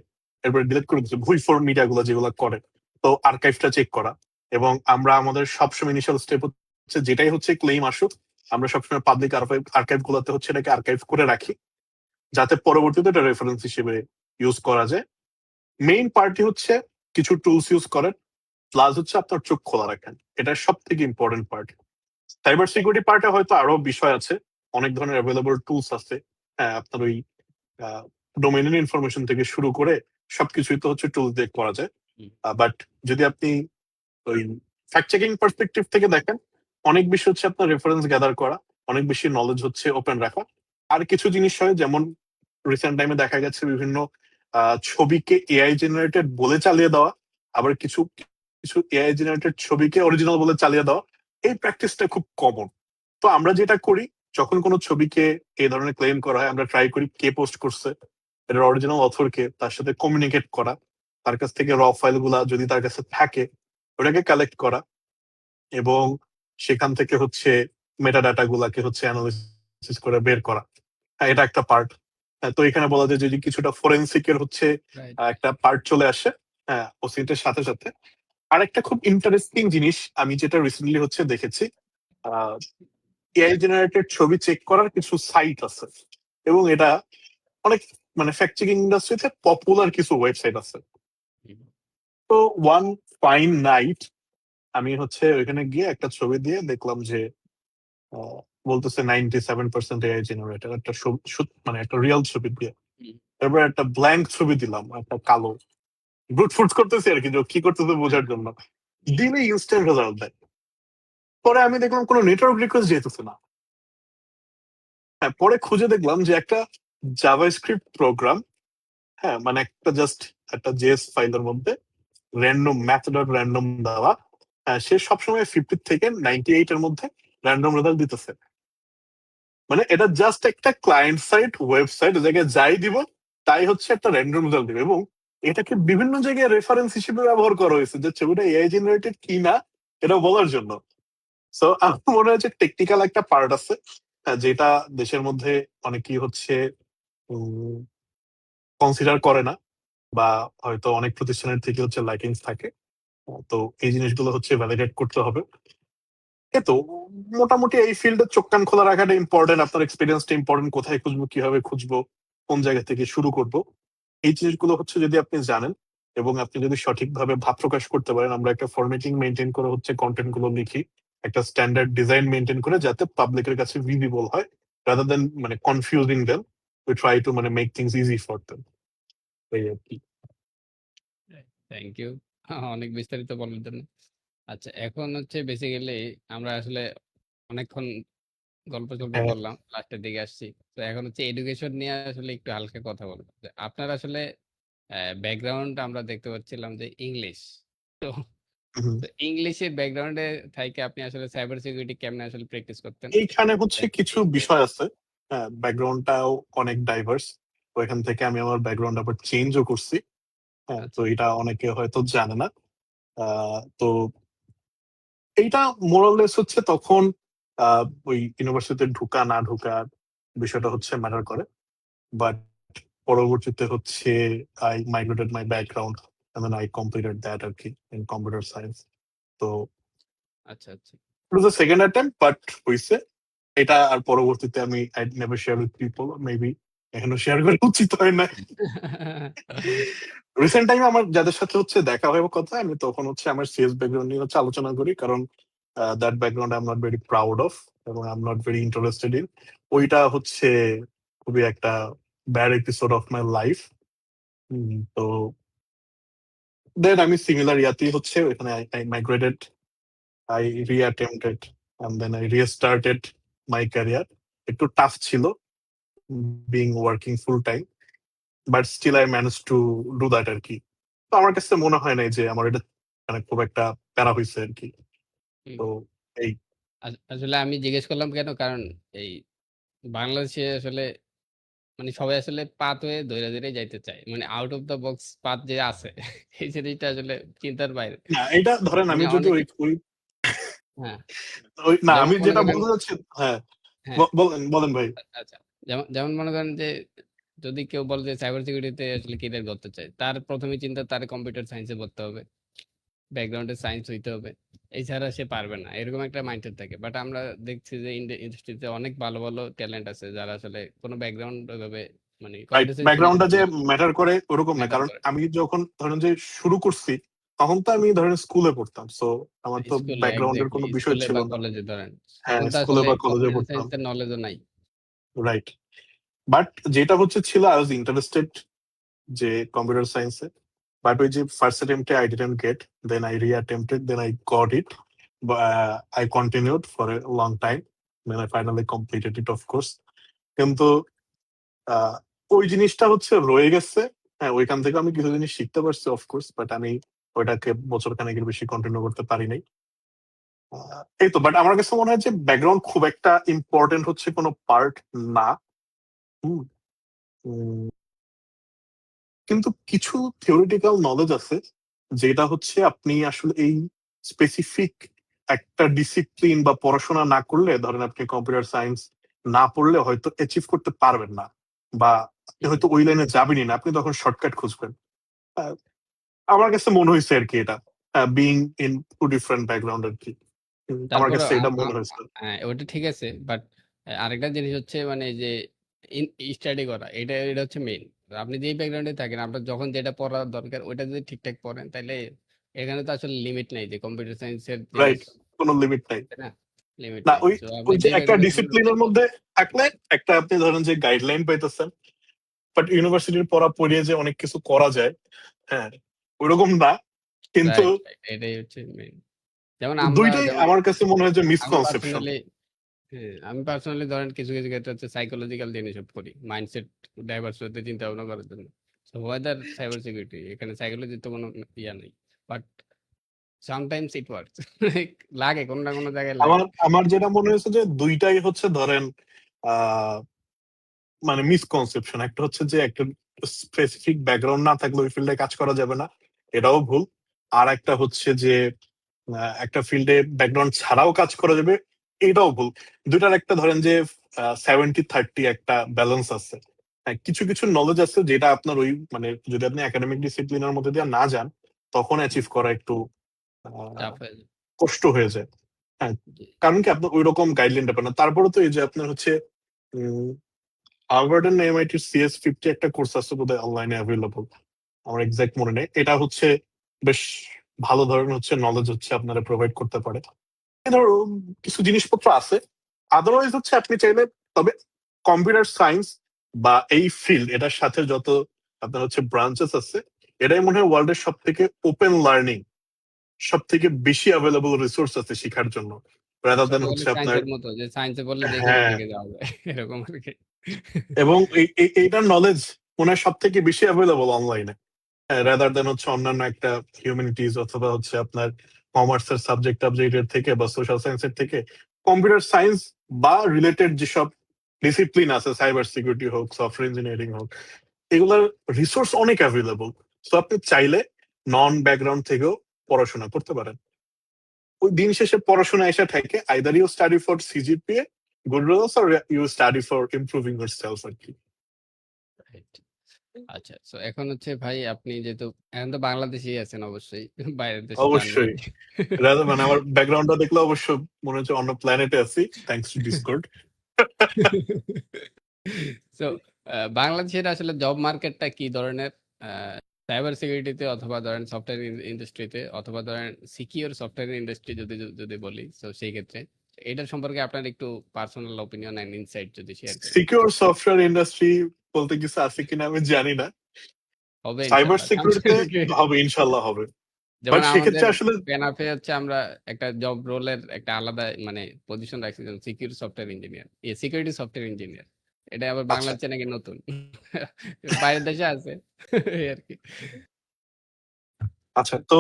এরপরে ডিলিট করে দিচ্ছে। ভুই ফর মিডিয়া গুলো যেগুলো করে, তো আর্কাইভটা চেক করা। এবং আমরা আমাদের সবসময় ইনিশিয়াল স্টেপ হচ্ছে যেটাই হচ্ছে ক্লেম আসুক, আমরা সবসময় পাবলিক আর্কাইভ গুলোতে হচ্ছে এটাকে আর্কাইভ করে রাখি, যাতে পরবর্তীতে এটা রেফারেন্স হিসেবে ইউজ করা যায়। মেইন পার্টি হচ্ছে কিছু টুলস ইউজ করেন, প্লাস হচ্ছে আপনার চোখ খোলা রাখেন, এটা সব থেকে ইম্পর্টেন্ট পার্ট। সাইবার সিকিউরিটি পার্টে হয়তো আরো বিষয় আছে, অনেক ধরনের অ্যাভেলেবল টুলস আছে। হ্যাঁ, আপনার ওই ডোমেইনের ইনফরমেশন থেকে শুরু করে সবকিছুই তো হচ্ছে টুলস দিয়ে করা যায়। বাট যদি আপনি ওই ফ্যাক্ট চেকিং পার্সপেক্টিভ থেকে দেখেন, অনেক বেশি হচ্ছে আপনার রেফারেন্স গ্যাদার করা, অনেক বেশি নলেজ হচ্ছে ওপেন রাখা। আর কিছু জিনিস হয়, যেমন রিসেন্ট টাইমে দেখা গেছে বিভিন্ন ছবিকে এআই জেনারেটেড বলে চালিয়ে দেওয়া, আবার কিছু কিছু এআই জেনারেটেড ছবিকে অরিজিনাল বলে চালিয়ে দেওয়া। এই প্র্যাকটিসটা খুব কমন। তো আমরা যেটা করি, যখন কোনো ছবিকে এই ধরনের ক্লেম করা হয়, আমরা ট্রাই করি কে পোস্ট করছে, এটার অরিজিনাল অথরকে, তার সাথে কমিউনিকেট করা, তার কাছ থেকে র ফাইল গুলা যদি তার কাছে থাকে ওটাকে কালেক্ট করা, এবং সেখান থেকে হচ্ছে মেটা ডাটা গুলাকে হচ্ছে অ্যানালিসিস করে বের করা। হ্যাঁ, এটা একটা পার্ট। তো এখানে বলা যায় যে কিছুটা ফরেন্সিকের হচ্ছে রাইট। একটা পার্ট চলে আসে। হ্যাঁ, ওসিটের সাথে সাথে আরেকটা খুব ইন্টারেস্টিং জিনিস আমি যেটা রিসেন্টলি হচ্ছে দেখেছি, এআই জেনারেটেড ছবি চেক করার কিছু সাইট আছে, এবং এটা অনেক মানে ফ্যাক্ট চেকিং ইন্ডাস্ট্রিতে পপুলার কিছু ওয়েবসাইট আছে। তো ওয়ান ফাইন নাইট আমি হচ্ছে ওইখানে গিয়ে একটা ছবি দিয়ে দেখলাম যে বলতেছে 97% এআই জেনারেটেড একটা মানে একটা রিয়েল ছবি দিয়ে। এবার একটা ব্ল্যাঙ্ক ছবি দিলাম, একটা কালো, ব্রুট ফোর্স করতেছি আর কি, যে কি করতেছে বোঝার জন্য, দিলে ইনস্ট্যান্ট রেজাল্ট দেয়। পরে আমি দেখলাম কোনো নেটওয়ার্ক রিকোয়েস্ট যেতেছে না। হ্যাঁ, পরে খুঁজে দেখলাম যে একটা জাভাস্ক্রিপ্ট প্রোগ্রাম, হ্যাঁ মানে একটা জাস্ট একটা জেএস ফাইলের মধ্যে র্যান্ডম ম্যাথ ডট র্যান্ডম দেওয়া, সে সবসময় 50 থেকে 98 এর মধ্যে র্যান্ডম রেজাল্ট দিতেছে। মানে এটা জাস্ট একটা ক্লায়েন্ট সাইড ওয়েবসাইট, জায়গায় যাই দিব তাই হচ্ছে একটা র্যান্ডম রেজাল্ট দিবে, এবং এটাকে বিভিন্ন জায়গায় রেফারেন্স হিসেবে ব্যবহার করা হয়েছে যে ছবিটা এআই জেনারেটেড কি না এটা বলার জন্য। সো আমার মনে হয় যে টেকনিক্যাল একটা পার্ট আছে, যেটা দেশের মধ্যে অনেকেই হচ্ছে কনসিডার করে না, বা হয়তো অনেক প্রতিষ্ঠানের থেকে হচ্ছে লাইকেন্স থাকে। তো এই জিনিসগুলো হচ্ছে ভ্যালিডেট করতে হবে। তো মোটামুটি এই ফিল্ডে চোখ কান খোলা রাখাটা ইম্পর্টেন্ট, আপনার এক্সপিরিয়েন্সটা ইম্পর্টেন্ট, কোথায় খুঁজবো, কিভাবে খুঁজবো, কোন জায়গা থেকে শুরু করব, এই জিনিসগুলো হচ্ছে যদি আপনি জানেন এবং আপনি যদি সঠিকভাবে ভাব প্রকাশ করতে পারেন। আমরা একটা ফরম্যাটিং মেনটেন করে হচ্ছে কন্টেন্ট গুলো লিখি, একটা স্ট্যান্ডার্ড ডিজাইন মেনটেন করে, যাতে পাবলিকের কাছে ভিজিবল হয়, রাদার দেন মানে confusing them. We try to মানে make things easy for them. এই আর কি। থ্যাংক ইউ অনেক বিস্তারিত বলার জন্য। আচ্ছা, এখন হচ্ছে বেসিক্যালি আমরা আসলে অনেকক্ষণ গল্প টল্প হ্যাঁ। করলাম, লাস্টের দিকে আসছি। তো এখন হচ্ছে এডুকেশন নিয়ে আসলে একটু হালকা কথা বলবো। যে আপনার আসলে ব্যাকগ্রাউন্ড আমরা দেখতে পাচ্ছিলাম যে ইংলিশ। তো হুম। ইংলিশের ব্যাকগ্রাউন্ডে থেকে আপনি আসলে সাইবার সিকিউরিটি কেমনে আসলে প্র্যাকটিস করতেন? এইখানে হচ্ছে কিছু বিষয় আছে। হ্যাঁ, ব্যাকগ্রাউন্ডটাও অনেক ডাইভার্স। তো এখান থেকে আমি আমার ব্যাকগ্রাউন্ড আবার চেঞ্জও করছি। হ্যাঁ, তো আচ্ছা, এটা অনেকে হয়তো জানে না। তো এইটা মোরাললেস হচ্ছে তখন ওই ইউনিভার্সিটিতে ঢুকা না ঢুকার বিষয়টা হচ্ছে ম্যাটার করে। বাট পরবর্তীতে হচ্ছে I migrated my background and then I completed that আর কি in computer science. তো আচ্ছা, আচ্ছা। it was a second attempt, but হইছে। এটা আর পরবর্তীতে আমি I never share with people maybe এখনো শেয়ার করা উচিত হয় না। রিসেন্ট টাইমে আমার যাদের সাথে হচ্ছে দেখা হয় বা কথা, আমি তখন হচ্ছে আমার সিএস ব্যাকগ্রাউন্ড নিয়ে হচ্ছে আলোচনা করি, কারণ that background I am not very proud of এবং I am not very interested in. ওইটা হচ্ছে খুবই একটা bad episode of my life. তো দেন আমি সিমিলার ইয়াতেই হচ্ছে ওইখানে I migrated, I reattempted and then I restarted my career. একটু টাফ ছিল being working full time, but still I manage to do that আর কি। তো আমার কাছে মনে হয় নাই যে আমার এটা মানে খুব একটা প্যারা হয়েছে আর কি। তো এই আসলে আমি জিজ্ঞেস করলাম কেন, কারণ এই বাংলাদেশে আসলে মানে সবাই আসলে পাথ হয়ে ধরে ধরে যাইতে চায়, মানে out of the box path যে আছে এই জিনিসটা আসলে চিন্তার বাইরে। না, এটা ধরেন মানে আমি যদি অনেকে, ওই ওই হ্যাঁ ওই না যেমন আমি মনে যেটা করেন, বলতে চাচ্ছি, হ্যাঁ হ্যাঁ বলেন বলেন ভাই। আচ্ছা, যেমন যেমন মনে করেন যে যদি কেউ বলে যে সাইবার সিকিউরিটিতে আসলে ক্যারিয়ার করতে চায়, তার প্রথমে চিন্তা তার কম্পিউটার সায়েন্সে পড়তে হবে, ব্যাকগ্রাউন্ডে সায়েন্স হইতে হবে, এছাড়া সে পারবে না, এরকম একটা মাইন্ডসেট থাকে। বাট আমরা দেখছি যে ইন্ডাস্ট্রিতে অনেক ভালো ভালো ট্যালেন্ট আছে যারা আসলে কোনো ব্যাকগ্রাউন্ড ওইভাবে মানে রাইট, কম্পিউটার সায়েন্স ব্যাকগ্রাউন্ডটা যে না, ম্যাটার করে ওরকম না, ম্যাটার কারণ করে। আমি যখন ধরেন যে শুরু করছি তখন তো আমি ধরেন স্কুলে পড়তাম, সো আমার তো স্কুলে ব্যাকগ্রাউন্ডের এক্স্যাক্টলি, কোনো বিষয় স্কুলে ছিল বা না। কলেজে ধরেন, হ্যাঁ, তখন তো স্কুলে আসলে বা কলেজে কম্পিউটার পড়তাম, সায়েন্সের নলেজও নাই। রাইট। বাট যেটা হচ্ছে ছিল আই ওয়াজ ইন্টারেস্টেড যে কম্পিউটার সায়েন্সে, বাট ওই যে ফার্স্ট অ্যাটেম্পটে I didn't get, then I reattempted, then I got it, I continued for a long time, then I finally completed it of course. কিন্তু আহ, ওই জিনিসটা হচ্ছে রয়ে গেছে। হ্যাঁ, ওইখান থেকে আমি কিছু জিনিস শিখতে পারছি অফকোর্স, বাট আমি ওইটাকে বছর খানেকের বেশি কন্টিনিউ করতে পারি নাই। এই তো, বাট আমার কাছে মনে হয় যে ব্যাকগ্রাউন্ড খুব একটা ইম্পর্টেন্ট হচ্ছে কোনো পার্ট না। হুম, উম, কিন্তু কিছু থিওরিটিক্যাল নলেজ আছে যেটা হচ্ছে আপনি আসলে এই স্পেসিফিক একটা ডিসিপ্লিন বা পড়াশোনা না করলে, ধরেন আপনি কম্পিউটার সায়েন্স না পড়লে হয়তো অ্যাচিভ করতে পারবেন না, বা আপনি হুম, হয়তো ওই লাইনে যাবেনই না, আপনি তখন শর্টকাট খুঁজবেন। আহ, আমার কাছে মনে হয়েছে আর কি এটা, being in two different background আর কি। আমার তারপরে কাছে এটা মনে হয়েছে। হ্যাঁ ওটা ঠিক আছে, বাট আরেকটা জিনিস হচ্ছে মানে যে স্টাডি করা, এটা এটা হচ্ছে মেইন। আপনি যেই ব্যাকগ্রাউন্ডে থাকেন, আপনার যখন যেটা পড়ার দরকার ওইটা যদি ঠিকঠাক পড়েন, তাহলে এখানে তো আসলে লিমিট নাই যে কম্পিউটার সায়েন্সের জিনিস, রাইট, কোনো লিমিট নাই। তাই না? লিমিট না, নাই, ওই তো আপনি ওই যে যেই একটা ব্যাকগ্রাউন্ডে থাকেন ওইটাই ডিসিপ্লিনের পড়েন। মধ্যে থাকলে একটা আপনি ধরেন যে গাইডলাইন পাইতেছেন, বাট ইউনিভার্সিটির পড়া পড়িয়ে যে অনেক কিছু করা যায়, হ্যাঁ, ওইরকম না। কিন্তু রাইট, রাইট, এটাই হচ্ছে মেইন। যেমন আমরা দুইটাই যেমন আমার কাছে মনে হয় যে আমি মিসকনসেপশন। পার্সোনালি, হ্যাঁ আমি পার্সোনালি ধরেন কিছু কিছু ক্ষেত্রে হচ্ছে সাইকোলজিক্যাল জিনিস সব করি, মাইন্ডসেট ডাইভার্স হতে চিন্তা ভাবনা করার জন্য। সো ওয়েদার সাইবার সিকিউরিটি, এখানে সাইকোলজির তো কোনো ইয়া নেই, বাট সামটাইমস ইট ওয়ার্কস। লাগে কোনো না কোনো জায়গায় লাগে। আমার আমার যেটা মনে হয়েছে যে দুইটাই হচ্ছে ধরেন আহ মানে মিসকনসেপশন। একটা হচ্ছে যে একটা স্পেসিফিক ব্যাকগ্রাউন্ড না থাকলে ওই ফিল্ডে কাজ করা যাবে না, এটাও ভুল। আর একটা হচ্ছে যে একটা ফিল্ডে ব্যাকগ্রাউন্ড ছাড়াও কাজ করা যাবে, এটাও ভুল। দুইটার একটা ধরেন যে 70-30 একটা ব্যালেন্স আছে। হ্যাঁ, কিছু কিছু নলেজ আছে যেটা আপনার ওই মানে যদি আপনি একাডেমিক ডিসিপ্লিনের মধ্যে দিয়ে না যান, তখন অ্যাচিভ করা একটু আহ, চাপ হয়ে যায়। কষ্ট হয়ে যায়। হ্যাঁ, জি। কারণ কি আপনার ওই রকম গাইডলাইনটা পান না। তারপরে তো এই যে আপনার হচ্ছে হার্ভার্ড এন্ড এমআইটির CS50 একটা কোর্স আছে বোধহয় অনলাইনে অ্যাভেলেবল, আমার এক্সাক্ট মনে নেই। এটা হচ্ছে বেশ ভালো ধরনের হচ্ছে নলেজ হচ্ছে আপনারা প্রোভাইড করতে পারে। এই ধরো কিছু জিনিসপত্র আছে। আদারওয়াইজ হচ্ছে আপনি চাইলে, তবে কম্পিউটার সায়েন্স বা এই ফিল্ড এটার সাথে যত আপনার হচ্ছে ব্রাঞ্চেস আছে, এটাই মনে হয় ওয়ার্ল্ডের সব থেকে ওপেন লার্নিং, সব থেকে বেশি অ্যাভেলেবল রিসোর্স আছে শেখার জন্য, রাদার সব দেন বলে হচ্ছে আপনার। সায়েন্সের মতো, যে সায়েন্সে বললে যে কোনো হ্যাঁ, দিকে যাওয়া যায় এরকম আর কি। এবং এইটার নলেজ মনে হয় সব থেকে বেশি অ্যাভেলেবল অনলাইনে, রাদার দেন হচ্ছে অন্যান্য একটা হিউম্যানিটিজ অথবা হচ্ছে আপনার কমার্সের সাবজেক্ট টাবজেক্টের থেকে বা সোশ্যাল সায়েন্সের থেকে কম্পিউটার সায়েন্স বা রিলেটেড যেসব ডিসিপ্লিন আছে, সাইবার সিকিউরিটি হোক, সফটওয়্যার ইঞ্জিনিয়ারিং হোক, এগুলোর রিসোর্স অনেক অ্যাভেলেবল। সো আপনি চাইলে নন ব্যাকগ্রাউন্ড থেকেও পড়াশোনা করতে পারেন। ওই দিন শেষে পড়াশোনা এসে থাকে, either you study for CGPA good results or you study for improving yourself আর কি। Right. আচ্ছা, তো এখন হচ্ছে ভাই আপনি যেহেতু এখন তো বাংলাদেশেই আছেন অবশ্যই, বাইরের দেশে যান নাই। অবশ্যই, মানে আমার ব্যাকগ্রাউন্ডটা দেখলে অবশ্য মনে হচ্ছে অন্য প্ল্যানেটে আছি, থ্যাঙ্কস টু ডিসকর্ড। তো বাংলাদেশের আসলে জব মার্কেটটা কি ধরনের, সাইবার সিকিউরিটিতে অথবা ধরেন সফটওয়্যার ইন্ডাস্ট্রিতে অথবা ধরেন সিকিউর সফটওয়্যার ইন্ডাস্ট্রি যদি যদি বলি, তো সেই ক্ষেত্রে এটার সম্পর্কে আপনার একটু পার্সোনাল ওপিনিয়ন এন্ড ইনসাইট যদি শেয়ার করেন। সিকিউর সফটওয়্যার ইন্ডাস্ট্রি বলতে কিছু আছে কিনা আমি জানি না। হবে সাইবার ইনশাল্লাহ। সিকিউরিটিতে হবে, ইনশাল্লাহ হবে। বাট যেমন সেক্ষেত্রে আমাদের আসলে পেনাফে হচ্ছে আমরা একটা জব রোলের একটা আলাদা মানে পজিশন রাখছি, secure software engineer, security software engineer. এটা আবার আচ্ছা বাংলাদেশে নাকি নতুন, বাইরের দেশে আছে এই আর কি। আচ্ছা, তো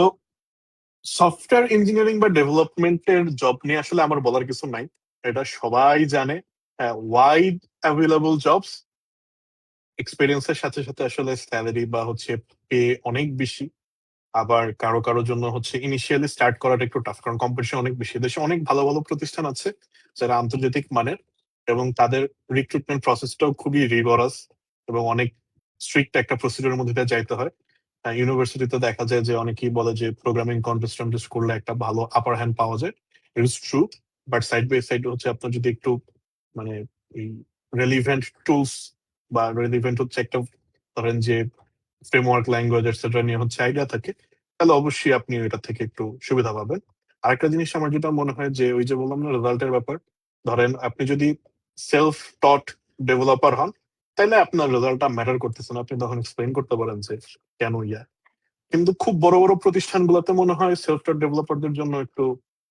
সফটওয়্যার ইঞ্জিনিয়ারিং বা ডেভেলপমেন্টের জব নিয়ে আসলে আমার বলার কিছু নাই। এটা সবাই জানে, ওয়াইড অ্যাভেলেবল জবস। এক্সপিরিয়েন্সের সাথে সাথে আসলে স্যালারি বা হচ্ছে পে অনেক বেশি। আবার কারো কারোর জন্য হচ্ছে ইনিশিয়ালি স্টার্ট করাটা একটু টাফ, কারণ কম্পিটিশন অনেক বেশি। দেশে অনেক ভালো ভালো প্রতিষ্ঠান আছে যারা আন্তর্জাতিক মানের, এবং তাদের রিক্রুটমেন্ট প্রসেসটাও খুবই রিগরাস এবং অনেক স্ট্রিক্ট একটা প্রসিডিউরের মধ্যে দিয়ে যাইতে হয়। ইউনিভার্সিটিতে দেখা যায় যে অনেকেই বলে যে প্রোগ্রামিং কন্টেস্ট টন্টেস্ট করলে একটা ভালো আপার হ্যান্ড পাওয়া যায়। It is true, but side by side হচ্ছে আপনার যদি একটু মানে এই রেলিভেন্ট টুলস বা রেলিভেন্ট হচ্ছে একটা ধরেন যে ফ্রেমওয়ার্ক ল্যাঙ্গুয়েজ এটসেট্রা নিয়ে হচ্ছে আইডিয়া থাকে, তাহলে অবশ্যই আপনি এটা থেকে একটু সুবিধা পাবেন। আরেকটা জিনিস আমার যেটা মনে হয় যে ওই যে বললাম না রেজাল্টের ব্যাপার, ধরেন আপনি যদি সেলফ টট ডেভেলপার হন, তাহলে আপনার রেজাল্টটা ম্যাটার করতেছে না, আপনি তখন এক্সপ্লেন করতে পারেন যে কেন ইয়া। কিন্তু খুব বড় বড় প্রতিষ্ঠানগুলোতে মনে হয় সেলফ টট ডেভেলপারদের জন্য একটু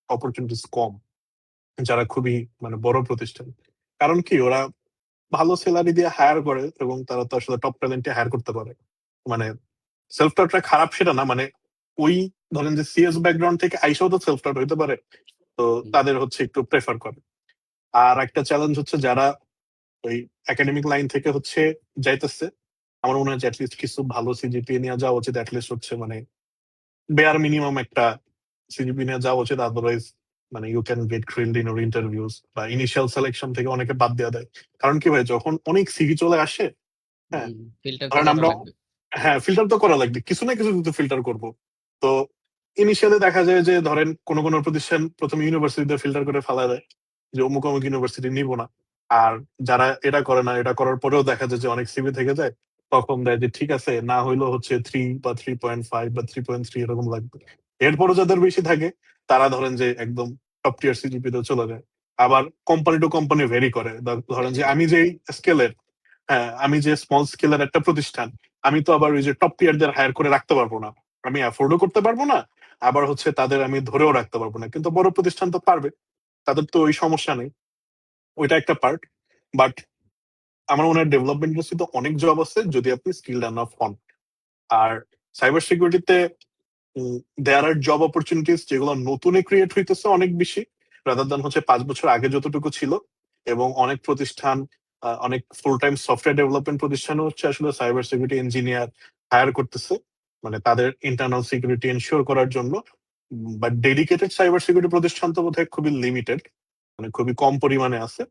অপরচুনিটিস কম, যারা খুবই মানে বড় প্রতিষ্ঠান। কারণ কি, ওরা ভালো স্যালারি দিয়ে হায়ার করে এবং তারা তো আসলে টপ ট্যালেন্টে হায়ার করতে পারে। মানে সেলফ টটটা খারাপ সেটা না, মানে ওই ধরেন যে সিএস ব্যাকগ্রাউন্ড থেকে আইসাও তো সেলফ টট হইতে পারে, তো তাদের হচ্ছে একটু প্রেফার করে। আর একটা চ্যালেঞ্জ হচ্ছে যারা ওই একাডেমিক লাইন থেকে হচ্ছে যাইতেছে, আমার মনে হয় যে অ্যাটলিস্ট কিছু ভালো সিজিপিএ নিয়ে যাওয়া উচিত, অ্যাটলিস্ট হচ্ছে মানে বেয়ার মিনিমাম একটা সিজিপি নিয়ে যাওয়া উচিত। আদারওয়াইজ মানে you can get grilled in or interviews বা ইনিশিয়াল সিলেকশন থেকে অনেকে বাদ দেওয়া দেয়। কারণ কি ভাই, যখন অনেক সিভি চলে আসে, হ্যাঁ ফিল্টার তো ধরেন করা আমরা, লাগবে। হ্যাঁ ফিল্টার তো করা লাগবে, কিছু না কিছু তো ফিল্টার করব। তো ইনিশিয়ালি দেখা যায় যে ধরেন কোনো কোনো প্রতিষ্ঠান প্রথমে ইউনিভার্সিটিতে ফিল্টার করে ফেলা দেয় যে অমুক অমুক ইউনিভার্সিটি নিব না। আর যারা এটা করে না, এটা করার পরেও দেখা যায় যে অনেক সিভি থেকে যায়, তখন দেয় যে ঠিক আছে না হইলেও হচ্ছে 3 বা 3.5 বা 3.3 এরকম লাগবে। এরপরও যাদের বেশি থাকে তারা ধরেন যে একদম টপ টিয়ার সিজিপি তে চলে যায়। আবার কোম্পানি টু কোম্পানি ভেরি করে, ধরেন যে আমি যেই স্কেলের, হ্যাঁ আমি যে স্মল স্কেলের একটা প্রতিষ্ঠান, আমি তো আবার ওই যে টপ টিয়ারদের হায়ার করে রাখতে পারবো না, আমি অ্যাফোর্ডও করতে পারবো না, আবার হচ্ছে তাদের আমি ধরেও রাখতে পারবো না। কিন্তু বড় প্রতিষ্ঠান তো পারবে, তাদের তো ওই সমস্যা নেই। ওইটা একটা পার্ট। বাট আমার মনে হয় ডেভেলপমেন্ট ইন্ডাস্ট্রিতে অনেক জব আছে যদি আপনি স্কিল এনাফ হন। আর সাইবার সিকিউরিটিতে দেয়ার আর জব অপরচুনিটিস যেগুলো নতুনে ক্রিয়েট হইতেছে অনেক বেশি, রাদার দ্যান হচ্ছে 5 বছর আগে যতটুকু ছিল। এবং অনেক প্রতিষ্ঠান, অনেক ফুল টাইম সফটওয়্যার ডেভেলপমেন্ট প্রতিষ্ঠানও হচ্ছে আসলে সাইবার সিকিউরিটি ইঞ্জিনিয়ার হায়ার করতেছে, মানে তাদের ইন্টারনাল সিকিউরিটি এনশিওর করার জন্য। বাট ডেডিকেটেড সাইবার সিকিউরিটি প্রতিষ্ঠান তো বোধহয় খুবই লিমিটেড, মানে খুবই কম পরিমাণে আছে।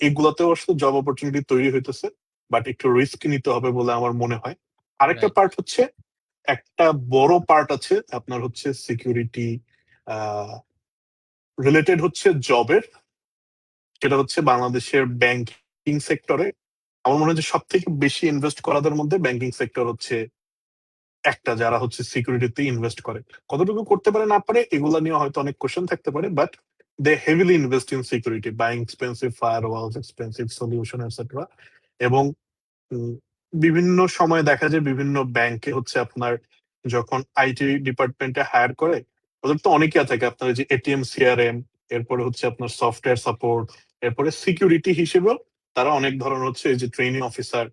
এগুলাতেও আসলে জব অপরচুনিটি তৈরি হইতেছে, বাট একটু রিস্ক নিতে হবে বলে আমার মনে হয়। আরেকটা রাইট। পার্ট হচ্ছে, একটা বড় পার্ট আছে আপনার হচ্ছে সিকিউরিটি রিলেটেড হচ্ছে জবের, সেটা হচ্ছে বাংলাদেশের ব্যাংকিং সেক্টরে। আমার মনে হয় যে সব থেকে বেশি ইনভেস্ট করাদের মধ্যে ব্যাংকিং সেক্টর হচ্ছে একটা, যারা হচ্ছে সিকিউরিটিতে ইনভেস্ট করে। কতটুকু করতে পারে না পারে এগুলা নিয়ে হয়তো অনেক কোশ্চেন থাকতে পারে, but they heavily invest in security, buying expensive firewalls, expensive solution etcetera. এবং উম, বিভিন্ন সময় দেখা যায় বিভিন্ন ব্যাংকে হচ্ছে আপনার যখন আইটি ডিপার্টমেন্টে হায়ার করে, ওদের তো অনেকে থাকে আপনার যে এটিএম সিআরএম, এরপরে হচ্ছে আপনার সফটওয়্যার সাপোর্ট, এরপরে সিকিউরিটি হিসেবেও তারা অনেক ধরনের হচ্ছে এই যে ট্রেনিং অফিসার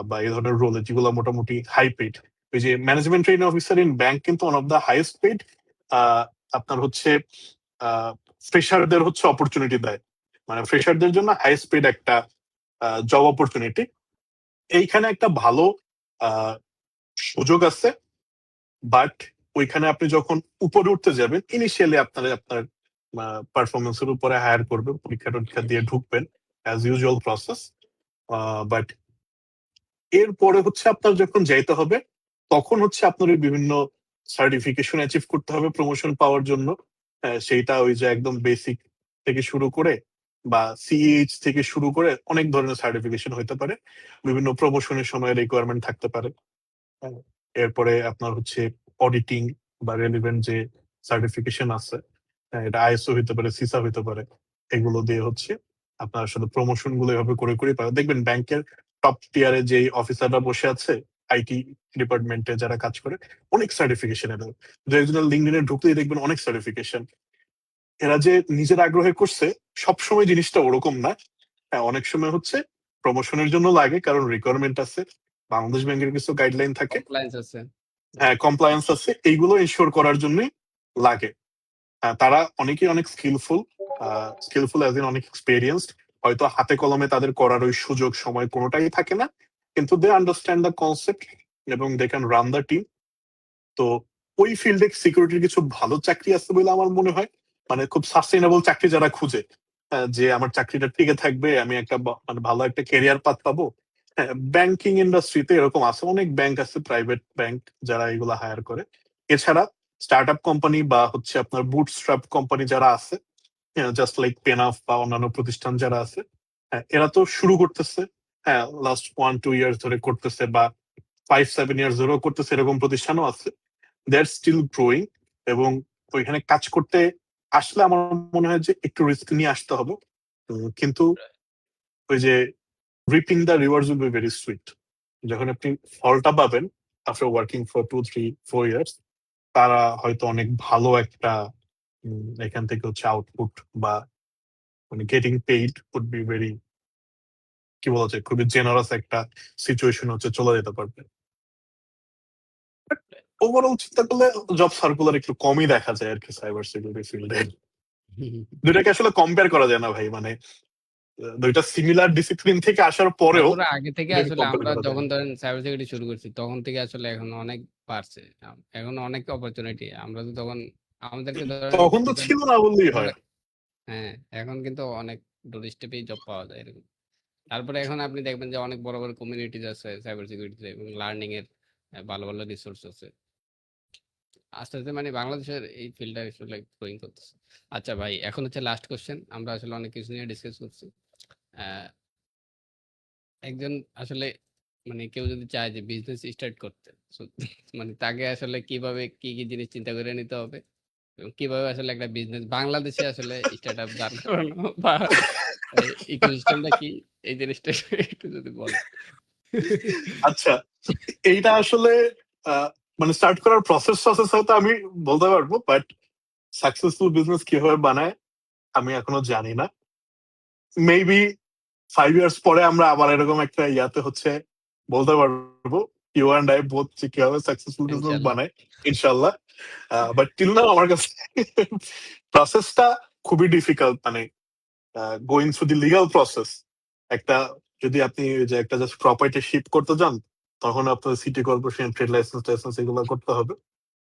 বা এই ধরনের রোলে যেগুলো মোটামুটি হাই পেড। ওই যে management training officer in bank কিন্তু one of the highest paid. আপনার হচ্ছে ফ্রেশারদের হচ্ছে অপরচুনিটি দেয়, মানে ফ্রেশারদের জন্য হাইয়েস্ট পেড একটা জব অপরচুনিটি। এইখানে একটা ভালো আহ, সুযোগ আছে, বাট ওইখানে আপনি যখন উপরে উঠতে যাবেন ইনিশিয়ালি আপনার পারফরমেন্সের উপরে হায়ার করবে, পরীক্ষা টরীক্ষা দিয়ে ঢুকবেন অ্যাজ ইউজুয়াল প্রসেস। বাট এরপরে হচ্ছে আপনার যখন যাইতে হবে, তখন হচ্ছে আপনার ওই বিভিন্ন সার্টিফিকেশন অ্যাচিভ করতে হবে প্রমোশন পাওয়ার জন্য। সেইটা ওই যে একদম বেসিক থেকে শুরু করে বা সিএইচ থেকে শুরু করে অনেক ধরনের সার্টিফিকেশন হতে পারে, বিভিন্ন প্রমোশনের সময় রিকোয়ারমেন্ট থাকতে পারে। হ্যাঁ, এরপরে আপনার হচ্ছে অডিটিং বা রেলিভেন্ট যে সার্টিফিকেশন আছে, হ্যাঁ, এটা আইএসও হইতে পারে, সিসা হইতে পারে, এগুলো দিয়ে হচ্ছে আপনার আসলে প্রমোশন গুলো এভাবে করে করে পারে। দেখবেন ব্যাংকের টপ টিয়ারে যে অফিসাররা বসে আছে আইটি ডিপার্টমেন্টে যারা কাজ করে, অনেক সার্টিফিকেশন এদের। যে একজনের লিঙ্কডিনে ঢুকলেই দেখবেন অনেক সার্টিফিকেশন। এরা যে নিজের আগ্রহে করছে সবসময় জিনিসটা ওরকম না। হ্যাঁ, অনেক সময় হচ্ছে প্রমোশনের জন্য লাগে, কারণ রিকোয়ারমেন্ট আছে, বাংলাদেশ ব্যাংকের কিছু গাইডলাইন থাকে, কমপ্লায়েন্স আছে। হ্যাঁ, কমপ্লায়েন্স আছে, এইগুলো ইনশিওর করার জন্যই লাগে। হ্যাঁ, তারা অনেকেই অনেক স্কিলফুল অ্যাজ ইন অনেক এক্সপেরিয়েন্সড। হয়তো হাতে কলমে তাদের করার ওই সুযোগ সময় কোনোটাই থাকে না, কিন্তু দে আন্ডারস্ট্যান্ড দ্য কনসেপ্ট এবং they can run the team. তো ওই ফিল্ডে সিকিউরিটির কিছু ভালো চাকরি আছে বলে আমার মনে হয়। মানে খুব সাস্টেইনেবল চাকরি যারা খুঁজে, যে আমার চাকরিটা টিকে থাকবে, আমি একটা মানে ভালো একটা ক্যারিয়ার পাথ পাবো। হ্যাঁ, ব্যাংকিং ইন্ডাস্ট্রিতে এরকম আছে, অনেক ব্যাংক আছে, প্রাইভেট ব্যাংক যারা এগুলো হায়ার করে। এছাড়া স্টার্ট আপ কোম্পানি বা হচ্ছে আপনার বুটস্ট্র্যাপ কোম্পানি যারা আছে, জাস্ট লাইক পেনাফ বা অন্যান্য প্রতিষ্ঠান যারা আছে, হ্যাঁ, এরা তো শুরু করতেছে। হ্যাঁ, লাস্ট 1-2 ইয়ার্স ধরে করতেছে, বা 5-7 ইয়ার্স ধরেও করতেছে, এরকম প্রতিষ্ঠানও আছে। দে আর স্টিল গ্রোয়িং। এবং ওইখানে কাজ করতে আসলে আমার মনে হয় যে একটু রিস্ক নিয়ে আসতে হবে। কিন্তু ওই যে reaping the rewards will be very sweet. যখন আপনি ফলটা পাবেন আফটার ওয়ার্কিং ফর 2-3-4 ইয়ার্স, তারা হয়তো অনেক ভালো একটা এখান থেকে হচ্ছে আউটপুট বা মানে getting paid would be very, কি বলা যায়, খুবই জেনারাস একটা সিচুয়েশন হচ্ছে চলে যেতে পারবে। ওভারঅল চিন্তা করলে জব সার্কুলার একটু কমই দেখা যায় আর কি সাইবার সিকিউরিটি ফিল্ডে। দুইটাকে আসলে কম্পেয়ার করা যায় না ভাই, মানে দুইটা সিমিলার ডিসিপ্লিন থেকে আসার পরেও তারপরে আগে থেকে দুইটাকে আসলে কম্পেয়ার আমরা করা যায় যখন না। ধরেন সাইবার সিকিউরিটি শুরু করছি তখন থেকে আসলে এখন অনেক বাড়ছে। এখন অনেক অপরচুনিটি। আমরা তো তখন আমাদেরকে ধরেন তখন তো যেটা ছিল না বললেই হয়। ধরে, হ্যাঁ, এখন কিন্তু অনেক ডোর স্টেপেই জব পাওয়া যায় এরকম। তারপরে এখন আপনি দেখবেন যে অনেক বড় বড় কমিউনিটিজ আছে সাইবার সিকিউরিটিতে এবং লার্নিং এর ভালো ভালো রিসোর্স আছে। আস্তে আস্তে মানে বাংলাদেশের এই ফিল্ডটা আসলে গ্রোয়িং করতেছে। আচ্ছা ভাই, এখন হচ্ছে লাস্ট কোশ্চেন। আমরা আসলে অনেক কিছু নিয়ে ডিসকাস করছি। আহ, একজন আসলে মানে কেউ যদি চায় যে বিজনেস স্টার্ট করতে, so মানে তাকে আসলে কিভাবে কি কি জিনিস চিন্তা করে নিতে হবে এবং কিভাবে আসলে একটা বিজনেস বাংলাদেশে আসলে স্টার্ট আপ দাঁড় করানো বা ইকোসিস্টেমটা কি, এই জিনিসটা একটু যদি বলেন। আচ্ছা, এইটা আসলে আহ, মানে স্টার্ট করার প্রসেস টসেস হয়তো আমি বলতে পারবো, বাট সাকসেসফুল বিজনেস কিভাবে বানায় আমি এখনো জানি না। মেবি 5 ইয়ার্স পরে আমরা আবার এরকম একটা ইয়াতে হচ্ছে বলতে পারবো ইউ অ্যান্ড আই বোথ যে কিভাবে সাকসেসফুল বিজনেস ইনশাল্লাহ। বানায়, ইনশাল্লাহ। বাট টিল নাও আমার কাছে প্রসেসটা খুবই ডিফিকাল্ট। মানে going through the legal process, একটা যদি আপনি যে একটা জাস্ট প্রপার্টি শিপ করতে যান, তখন আপনার সিটি কর্পোরেশন, ট্রেড লাইসেন্স টাইসেন্স এগুলো করতে হবে।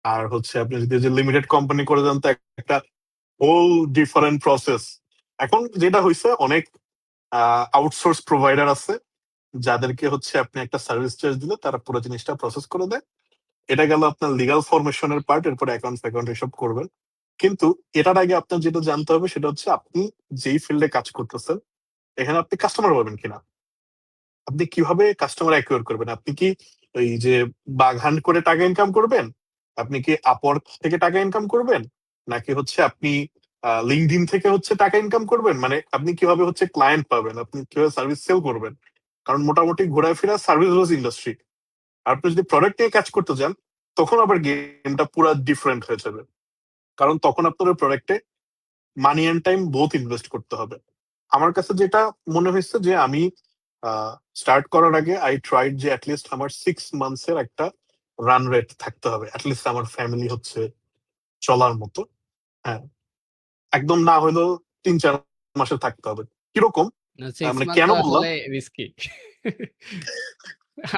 আর হচ্ছে আপনি যদি যে লিমিটেড কোম্পানি করে যান, তো একটা হোল ডিফারেন্ট প্রসেস। এখন যেটা হয়েছে, অনেক আউটসোর্স প্রোভাইডার আছে যাদেরকে হচ্ছে আপনি একটা সার্ভিস চার্জ দিলে তারা পুরো জিনিসটা প্রসেস করে দেয়। এটা গেল আপনার লিগাল ফরমেশনের পার্ট, এরপর অ্যাকাউন্ট ফ্যাকাউন্ট এসব করবেন। কিন্তু এটার আগে আপনার যেটা জানতে হবে সেটা হচ্ছে আপনি যেই ফিল্ডে কাজ করতেছেন এখানে আপনি কাস্টমার পাবেন কিনা, আপনি কিভাবে কাস্টমার অ্যাকুয়ার করবেন। আপনি কি ওই যে বাঘান করে টাকা ইনকাম করবেন, আপনি কি আপওয়ার্ক থেকে টাকা ইনকাম করবেন, নাকি হচ্ছে আপনি লিঙ্কডইন থেকে হচ্ছে টাকা ইনকাম করবেন, মানে আপনি কিভাবে হচ্ছে ক্লায়েন্ট পাবেন, আপনি কিভাবে সার্ভিস সেল করবেন। কারণ মোটামুটি ঘোরাফেরা সার্ভিস বেস ইন্ডাস্ট্রি। আর আপনি যদি প্রোডাক্ট নিয়ে কাজ করতে যান, তখন আবার গেমটা পুরো ডিফারেন্ট হয়ে যাবে। কারণ তখন আপনার ওই প্রোডাক্টে মানি অ্যান্ড টাইম বোথ ইনভেস্ট করতে হবে। আমার কাছে যেটা মনে হয়েছে যে আমি স্টার্ট করার আগে আই ট্রাইড যে অ্যাটলিস্ট আমার 6 মান্থস এর একটা রান রেট থাকতে হবে, অ্যাটলিস্ট আমার ফ্যামিলি হচ্ছে চলার মতো। হ্যাঁ, একদম না হলেও 3-4 মাসের থাকতে হবে। কিরকম, না, সিক্স মানে মান্থ কেন তো বললাম, আসলে রিস্কি।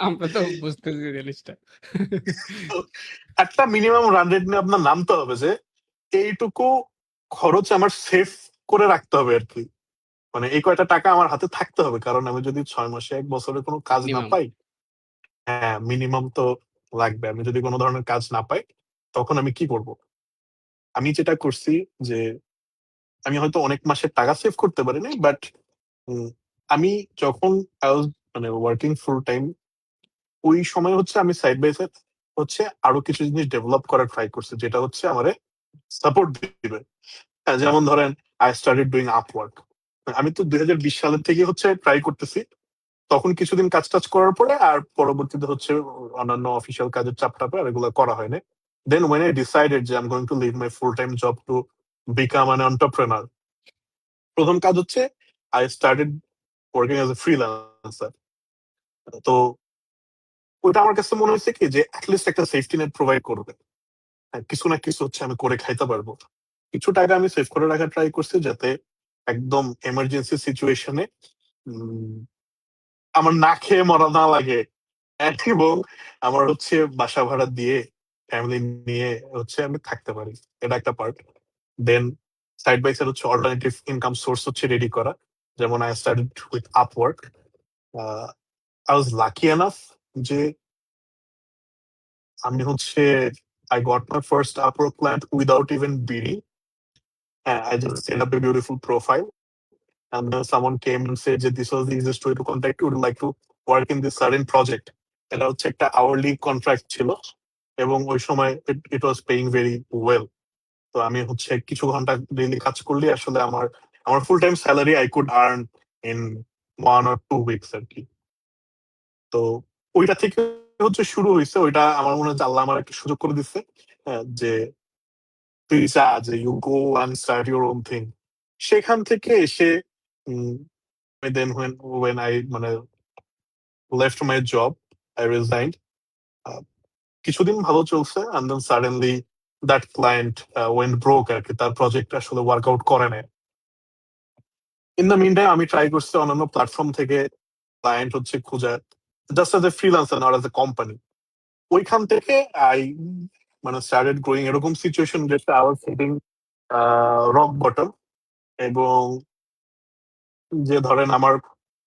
আমরা তো বুঝতেছি জিনিসটা। তো একটা মিনিমাম রান রেট নিয়ে আপনার নামতে হবে যে এইটুকু খরচ আমার সেভ করে রাখতে হবে আর কি। মানে এই কয়টা টাকা আমার হাতে থাকতে হবে, কারণ আমি যদি 6 মাসে 1 বছরে কোনো কাজ না মিনিমাম। পাই, হ্যাঁ, মিনিমাম তো লাগবে। আমি যদি কোনো ধরনের কাজ না পাই, তখন আমি কি করব। আমি যেটা করছি যে আমি হয়তো অনেক মাসের টাকা সেভ করতে পারিনি, বাট আমি যখন আই ওয়াজ মানে ওয়ার্কিং ফুল টাইম, ওই সময় হচ্ছে আমি সাইড বাই সাইড হচ্ছে আরো কিছু জিনিস ডেভেলপ করার ট্রাই করছি, যেটা হচ্ছে আমারে সাপোর্ট দিবে। যেমন ধরেন আই স্টার্টেড ডুইং আপওয়ার্ক। আমি তো 2020 সালের থেকে হচ্ছে ট্রাই করতেছি। তখন কিছুদিন কাজ টাজ করার পরে আর পরবর্তীতে হচ্ছে অন্যান্য অফিসিয়াল কাজের চাপ টাপে আর এগুলো করা হয়নি। দেন ওয়েন আই ডিসাইডেড যে I am going to leave my full time job to become an entrepreneur, প্রথম কাজ হচ্ছে I started working as a freelancer. তো ওইটা আমার কাছে মনে হয়েছে কি যে অ্যাটলিস্ট একটা সেফটি নেট প্রোভাইড করবে। কিছু না কিছু হচ্ছে আমি করে খাইতে পারবো। কিছু টাকা আমি সেভ করে রাখার ট্রাই করছি, যাতে একদম এমার্জেন্সি সিচুয়েশনে আমার না খেয়ে মরা না লাগে, এবং আমার হচ্ছে বাসা ভাড়া দিয়ে ফ্যামিলি নিয়ে হচ্ছে আমি থাকতে পারি। এটা একটা part. Then side by side হচ্ছে অল্টারনেটিভ ইনকাম সোর্স হচ্ছে রেডি করা। যেমন I started with Upwork. I was lucky enough যে আমি হচ্ছে I got my first Upwork client without even bidding. I just set up a beautiful profile, and then someone came and said that this was the easiest way to contact you. Would you like to work in this certain project? এটা হচ্ছে একটা আওয়ারলি কন্ট্রাক্ট ছিল, এবং ওই সময় ইট ওয়াজ পেইং ভেরি ওয়েল। তো আমি হচ্ছে কিছু ঘন্টা ডেইলি কাজ করলে আসলে আমার আমার full time salary I could earn in 1 or 2 weeks আর কি। তো ওইটা থেকে হচ্ছে শুরু হয়েছে। ওইটা আমার মনে হচ্ছে আল্লাহ আমার একটা সুযোগ করে দিচ্ছে, যে তুই যা, যে you go and start your own thing. সেখান থেকে এসে দেন when I মানে left my job, I resigned. কিছুদিন ভালো চলছে, and then suddenly that client went broke আর কি, তার প্রজেক্ট আসলে ওয়ার্কআউট করে না। ইন দ্য মিন টাইম আমি ট্রাই করছি অন্যান্য প্ল্যাটফর্ম থেকে ক্লায়েন্ট হচ্ছে খোঁজা, just as a freelancer, not as a company. ওইখান থেকে আই মানে স্টার্টেড গ্রোয়িং। এরকম সিচুয়েশন যেটা I was hitting rock bottom, এবং যে ধরেন আমার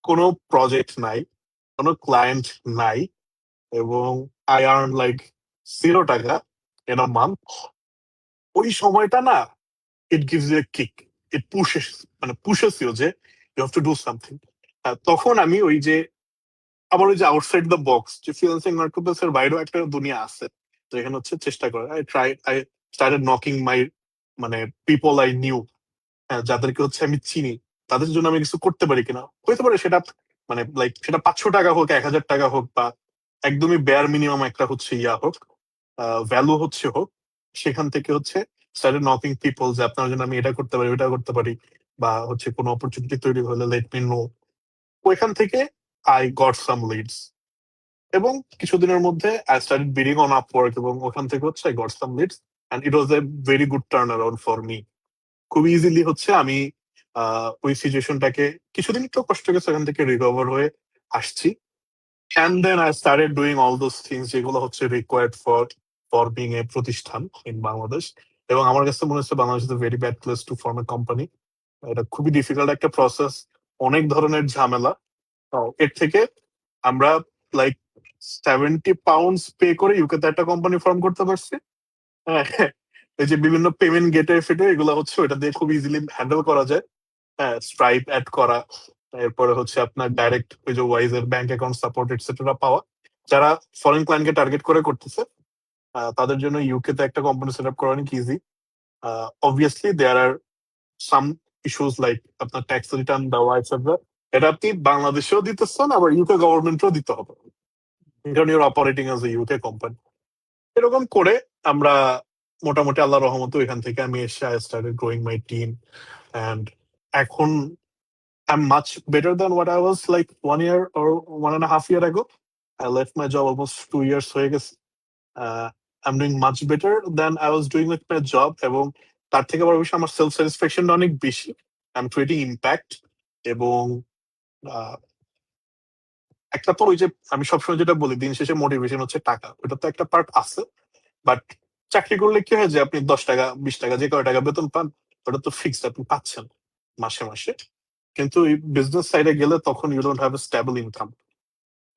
কোনো প্রজেক্ট নাই, কোনো ক্লায়েন্ট নাই, এবং আই আর্ন লাইক 0 টাকা ইন আ মান্থ। ওই সময়টা না, it gives you a kick, it pushes you যে you have to do something. তখন আমি ওই যে আবার ওই যে আউটসাইড দ্য বক্স, যে ফ্রিল্যান্সিং মার্কেটপ্লেসের বাইরেও একটা দুনিয়া আছে, তো এখানে হচ্ছে চেষ্টা করে আই স্টার্টেড নকিং মাই মানে পিপল আই নিউ, যাদেরকে হচ্ছে আমি চিনি, তাদের জন্য আমি কিছু করতে পারি কিনা। হইতে পারে সেটা মানে লাইক সেটা 500 টাকা হোক, 1000 টাকা হোক, বা একদমই বেয়ার মিনিমাম একটা হচ্ছে হোক, ভ্যালু হচ্ছে হোক। সেখান থেকে হচ্ছে স্টার্টেড নকিং পিপল যে আপনার জন্য আমি এটা করতে পারি, ওইটা করতে পারি, বা হচ্ছে কোনো অপরচুনিটি তৈরি হলে লেট মি নো। ওইখান থেকে আই গট সাম লিডস, এবং কিছুদিনের মধ্যে I started bidding on Upwork, এবং ওখান থেকে হচ্ছে I got some leads, and it was a very good turnaround for me. খুব ইজিলি হচ্ছে আমি ওই সিচুয়েশনটাকে কিছুদিন একটু কষ্ট করে সেখান থেকে রিকভার হয়ে আসছি। And then I started doing all those things যেগুলো হচ্ছে রিকোয়ার্ড ফর বিং এ প্রতিষ্ঠান ইন বাংলাদেশ। এবং আমার কাছে মনে হচ্ছে Bangladesh is a very bad place to form a company. এটা খুবই ডিফিকাল্ট একটা প্রসেস, অনেক ধরনের ঝামেলা। এর থেকে আমরা লাইক 70 পাউন্ডস পে করে ইউকে তে একটা কোম্পানি ফর্ম করতে পারছি। হ্যাঁ, এই যে বিভিন্ন পেমেন্ট গেটে ফেটে এগুলো হচ্ছে ওটা দিয়ে খুব ইজিলি হ্যান্ডেল করা যায়। হ্যাঁ, স্ট্রাইপ অ্যাড করা, এরপরে হচ্ছে আপনার ডাইরেক্ট ওই যে ওয়াইজের ব্যাংক অ্যাকাউন্ট সাপোর্ট এটসেট্রা পাওয়া। যারা ফরেন ক্লায়েন্টকে টার্গেট করে করতেছে, তাদের জন্য ইউকে তে একটা কোম্পানি সেট আপ করা অনেক easy. Obviously there are some issues like আপনার ট্যাক্স রিটার্ন দেওয়া এটসেট্রা। এটা আপনি বাংলাদেশেও দিতেছেন, আবার ইউকে গভর্নমেন্টও দিতে হবে, কারণ your operating as a UK company. এরকম করে আমরা মোটামুটি আল্লাহ রহমতে এখান থেকে আমি এসে I started growing my team, and এখন I'm much better than what I was like 1 year or 1.5 year ago. I left my job almost 2 years হয়ে গেছে। I'm doing much better than I was doing with my job, এবং তার থেকে বড় বিষয় আমার সেলফ স্যাটিসফ্যাকশনটা অনেক বেশি। I'm creating impact, এবং একটা তো ওই যে আমি সবসময় যেটা বলি, দিন শেষে মোটিভেশন হচ্ছে টাকা, ওটা তো একটা পার্ট আছে। বাট চাকরি করলে কি হয় যে আপনি 10 টাকা 20 টাকা যে কয় টাকা বেতন পান, ওটা তো ফিক্সড, আপনি পাচ্ছেন মাসে মাসে। কিন্তু এই বিজনেস সাইডে গেলে তখন you don't have a stable income.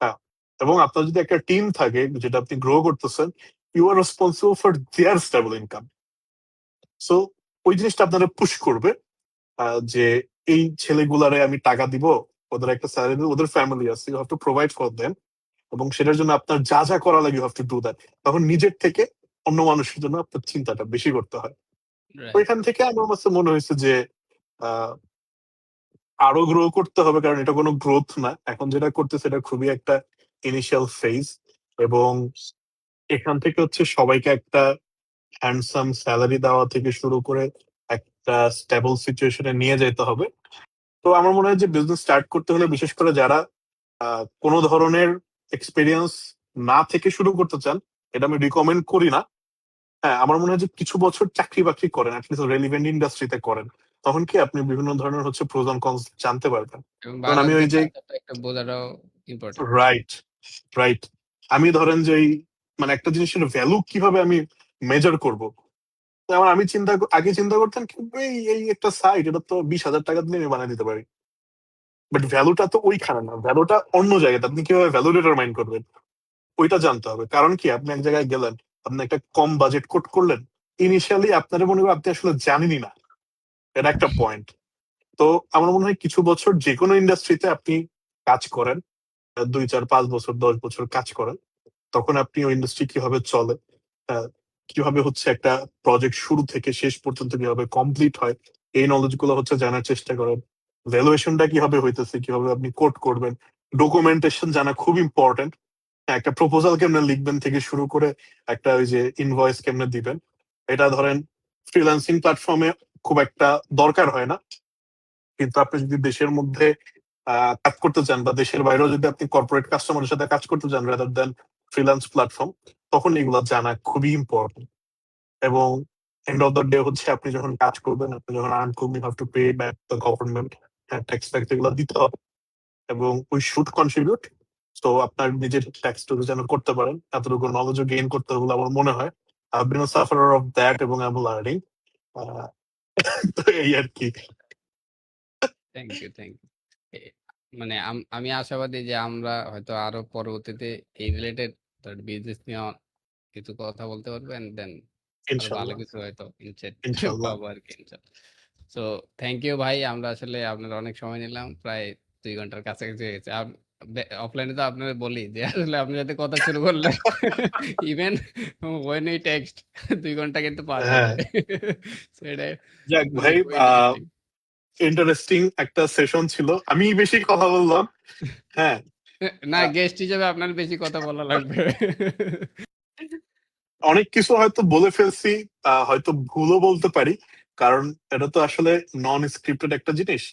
হ্যাঁ, এবং আপনার যদি একটা টিম থাকে যেটা আপনি গ্রো করতেছেন, you are responsible for their stable income. So ওই জিনিসটা আপনারা পুশ করবে, যে এই ছেলেগুলারে আমি টাকা দিব, ওদের একটা স্যালারি দিব, ওদের ফ্যামিলি আছে, you have to provide for them, এবং সেটার জন্য আপনার যা যা করা লাগে you have to do that. তখন নিজের থেকে অন্য মানুষের জন্য আপনার চিন্তাটা বেশি করতে হয়। রাইট। ওইখান থেকে আমার কাছে মনে হয়েছে যে আহ, আরো গ্রো করতে হবে, কারণ এটা কোনো গ্রোথ না, এখন যেটা করতে সেটা খুবই একটা ইনিশিয়াল ফেজ, এবং এখান থেকে হচ্ছে সবাইকে একটা হ্যান্ডসাম স্যালারি দেওয়া থেকে শুরু করে একটা স্টেবল সিচুয়েশনে নিয়ে যেতে হবে। তো আমার মনে হয় যে বিজনেস স্টার্ট করতে হলে বিশেষ করে যারা কোনো ধরনের এক্সপিরিয়েন্স না থেকে শুরু করতে চান, এটা আমি রিকমেন্ড করি না। হ্যাঁ, আমার মনে হয় যে কিছু বছর চাকরি বাকরি করেন, অ্যাটলিস্ট রেলিভেন্ট ইন্ডাস্ট্রিতে করেন, তখন কি আপনি বিভিন্ন ধরনের হচ্ছে প্রোজ এন্ড কনস জানতে পারবেন। এবং কারণ আমি ওই বাংলাদেশের যে কালচারটা একটা বোঝাটাও ইম্পর্টেন্ট। রাইট রাইট আমি ধরেন যে এই মানে একটা জিনিসের ভ্যালু কিভাবে আমি মেজার করব, যেমন আমি আগে চিন্তা করতাম কি এই এই একটা সাইট, এটা তো 20,000 টাকা দিয়ে আমি বানিয়ে দিতে পারি, বাট ভ্যালুটা তো ওইখানে না, ভ্যালুটা অন্য জায়গাতে। আপনি কিভাবে ভ্যালু ডিটারমাইন করবেন ওইটা জানতে হবে। কারণ কি আপনি এক জায়গায় গেলেন, আপনি একটা কম বাজেট কোট করলেন, ইনিশিয়ালি আপনার মনে হয় আপনি আসলে জানেনই না, এটা একটা পয়েন্ট। তো আমার মনে হয় কিছু বছর যে কোনো ইন্ডাস্ট্রিতে আপনি কাজ করেন, 2, 4, 5 বছর 10 বছর কাজ করেন, তখন আপনি ওই ইন্ডাস্ট্রি কিভাবে চলে, আহ, কিভাবে হচ্ছে একটা প্রজেক্ট শুরু থেকে শেষ পর্যন্ত কিভাবে কমপ্লিট হয়, এই নলেজ গুলো হচ্ছে জানার চেষ্টা করেন। ভ্যালুয়েশনটা কিভাবে হইতেছে, কিভাবে আপনি কোড করবেন, ডকুমেন্টেশন জানা খুব ইম্পর্টেন্ট। একটা প্রপোজাল কেমনে লিখবেন থেকে শুরু করে একটা ওই যে ইনভয়েস কেমনে দিবেন, এটা ধরেন ফ্রিল্যান্সিং প্ল্যাটফর্মে খুব একটা দরকার হয় না, কিন্তু আপনি যদি দেশের মধ্যে কাজ করতে চান, বা দেশের বাইরেও যদি আপনি কর্পোরেট কাস্টমারের সাথে কাজ করতে চান রাদার দেন ফ্রিল্যান্স প্ল্যাটফর্ম, তখন এগুলো জানা খুবই ইম্পর্টেন্ট। এবং এন্ড অফ দ্য ডে হচ্ছে আপনি যখন কাজ করবেন, আপনি যখন আর্ন করবেন, you have to pay back the government, tax tax এগুলো দিতে হবে, এবং উই শুড কন্ট্রিবিউট। তো আপনার নিজের ট্যাক্সটুকু যেন করতে পারেন, এতটুকু নলেজও গেইন করতে হবে বলে আমার মনে হয়। বিন সাফারার অফ দ্যাট, এবং আই এম লার্নিং। তো এই আর কি। Thank you, thank you. মানে আমি আশাবাদী যে আমরা হয়তো আরো পরবর্তীতে এই রিলেটেড বিজনেস নিয়ে কিছু কথা বলতে পারবো, এন্ড দেন আরো ভালো ইনশাল্লাহ কিছু হয়তো ইনসাইট ইনশাল্লাহ। পাবো আর কি, ইনশাল্লাহ। সো থ্যাংক ইউ ভাই, আমরা আসলে আপনার অনেক সময় নিলাম, প্রায় 2 ঘন্টার কাছাকাছি হয়ে গেছে। অফলাইনে তো আপনার বলি যে আসলে আপনি সাথে কথা শুরু করলে ইভেন ওয়েন উই টেক্সট 2 ঘন্টা কিন্তু পার হয়ে হ্যাঁ, যায়। সেটাই যাক মানে ভাই, খুব ইন্টারেস্টিং। ইন্টারেস্টিং একটা সেশন ছিল, আমি বেশি কথা বললাম। হ্যাঁ, না, আহ, গেস্ট হিসেবে আপনার বেশি কথা বলা লাগবে। অনেক কিছু হয়তো বলে ফেলছি, হয়তো ভুলও বলতে পারি, কারণ এটা তো আসলে নন স্ক্রিপ্টেড একটা জিনিস।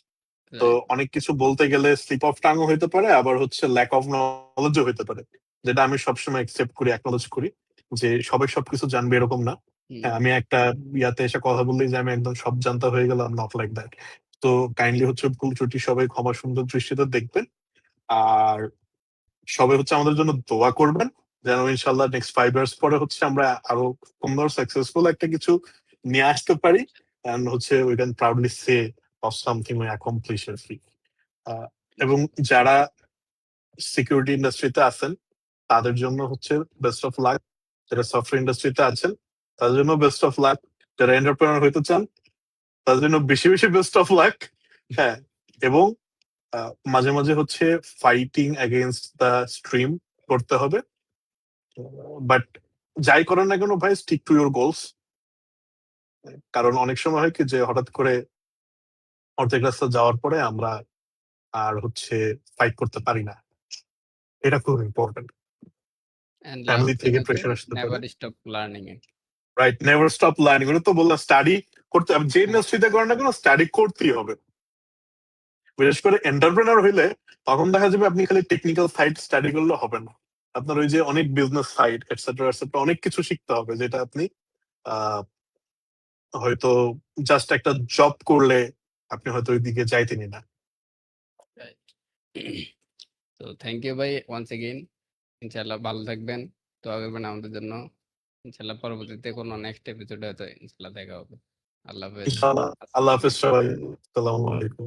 তো রাইট। অনেক কিছু বলতে গেলে স্লিপ অফ টাংও হইতে পারে, আবার হচ্ছে ল্যাক অফ নলেজও হইতে পারে, যেটা আমি সবসময় একসেপ্ট করি, অ্যাকনোলেজ করি, যে সবাই সবকিছু জানবে এরকম না। হুম। হ্যাঁ, আমি একটা ইয়াতে এসে কথা বললেই যে আমি একদম সব জানতা হয়ে গেলাম, নট লাইক দ্যাট। তো কাইন্ডলি হচ্ছে ভুল ত্রুটি সবাই ক্ষমা সুন্দর দৃষ্টিতে দেখবেন, আর সবাই হচ্ছে আমাদের জন্য দোয়া করবেন, যেন ইনশাল্লাহ নেক্সট 5 ইয়ার্স পরে হচ্ছে আমরা আরো সুন্দর সাকসেসফুল একটা কিছু নিয়ে আসতে পারি, এন্ড হচ্ছে we can proudly say of something we accomplish. এবং যারা সিকিউরিটি ইন্ডাস্ট্রিতে আছেন তাদের জন্য হচ্ছে বেস্ট অফ লাক, যারা সফটওয়্যার ইন্ডাস্ট্রিতে আছেন তাদের জন্য বেস্ট অফ লাক, যারা এন্টারপ্রেনার হইতে চান তাদের জন্য বেশি বেশি বেস্ট অফ লাক। হ্যাঁ, এবং মাঝে মাঝে হচ্ছে ফাইটিং এগেইনস্ট দ্য স্ট্রিম করতে হবে, বাট যাই করেন না কেন ভাই, স্টিক টু ইউর গোলস। কারণ অনেক সময় হয় কি যে হঠাৎ করে অর্ধেক রাস্তা যাওয়ার পরে আমরা আর হচ্ছে ফাইট করতে পারি না, এটা খুব important. And last family thing থেকে হচ্ছে প্রেশার আসতে পারে। Never stop learning. Right, never stop learning, ওটা তো বললাম, স্টাডি করতে, আমি যে ইন্ডাস্ট্রিতে করেন না কেন স্টাডি করতেই হবে। বিশেষ করে এন্টারপ্রেনার হইলে তখন দেখা যাবে আপনি খালি টেকনিক্যাল সাইড স্টাডি করলে হবে না, আপনার ওই যে অনেক বিজনেস সাইড এটসেট্রা এটসেট্রা অনেক কিছু শিখতে হবে, যেটা আপনি আহ, হয়তো জাস্ট একটা জব করলে আপনি হয়তো ওই দিকে যাইতেনি না। তো থ্যাংক ইউ ভাই ওয়ান্স এগেইন। ইনশাল্লাহ ভালো থাকবেন, দোয়া করবেন আমাদের জন্য। ইনশাল্লাহ পরবর্তীতে কোনো নেক্সট এপিসোডে হয়তো ইনশাল্লাহ দেখা হবে। আল্লাহ হাফেজ। ইনশাআল্লাহ। আল্লাহ আসসালামু হাফিজ আলাইকুম। সবাই। আসসালামু আলাইকুম।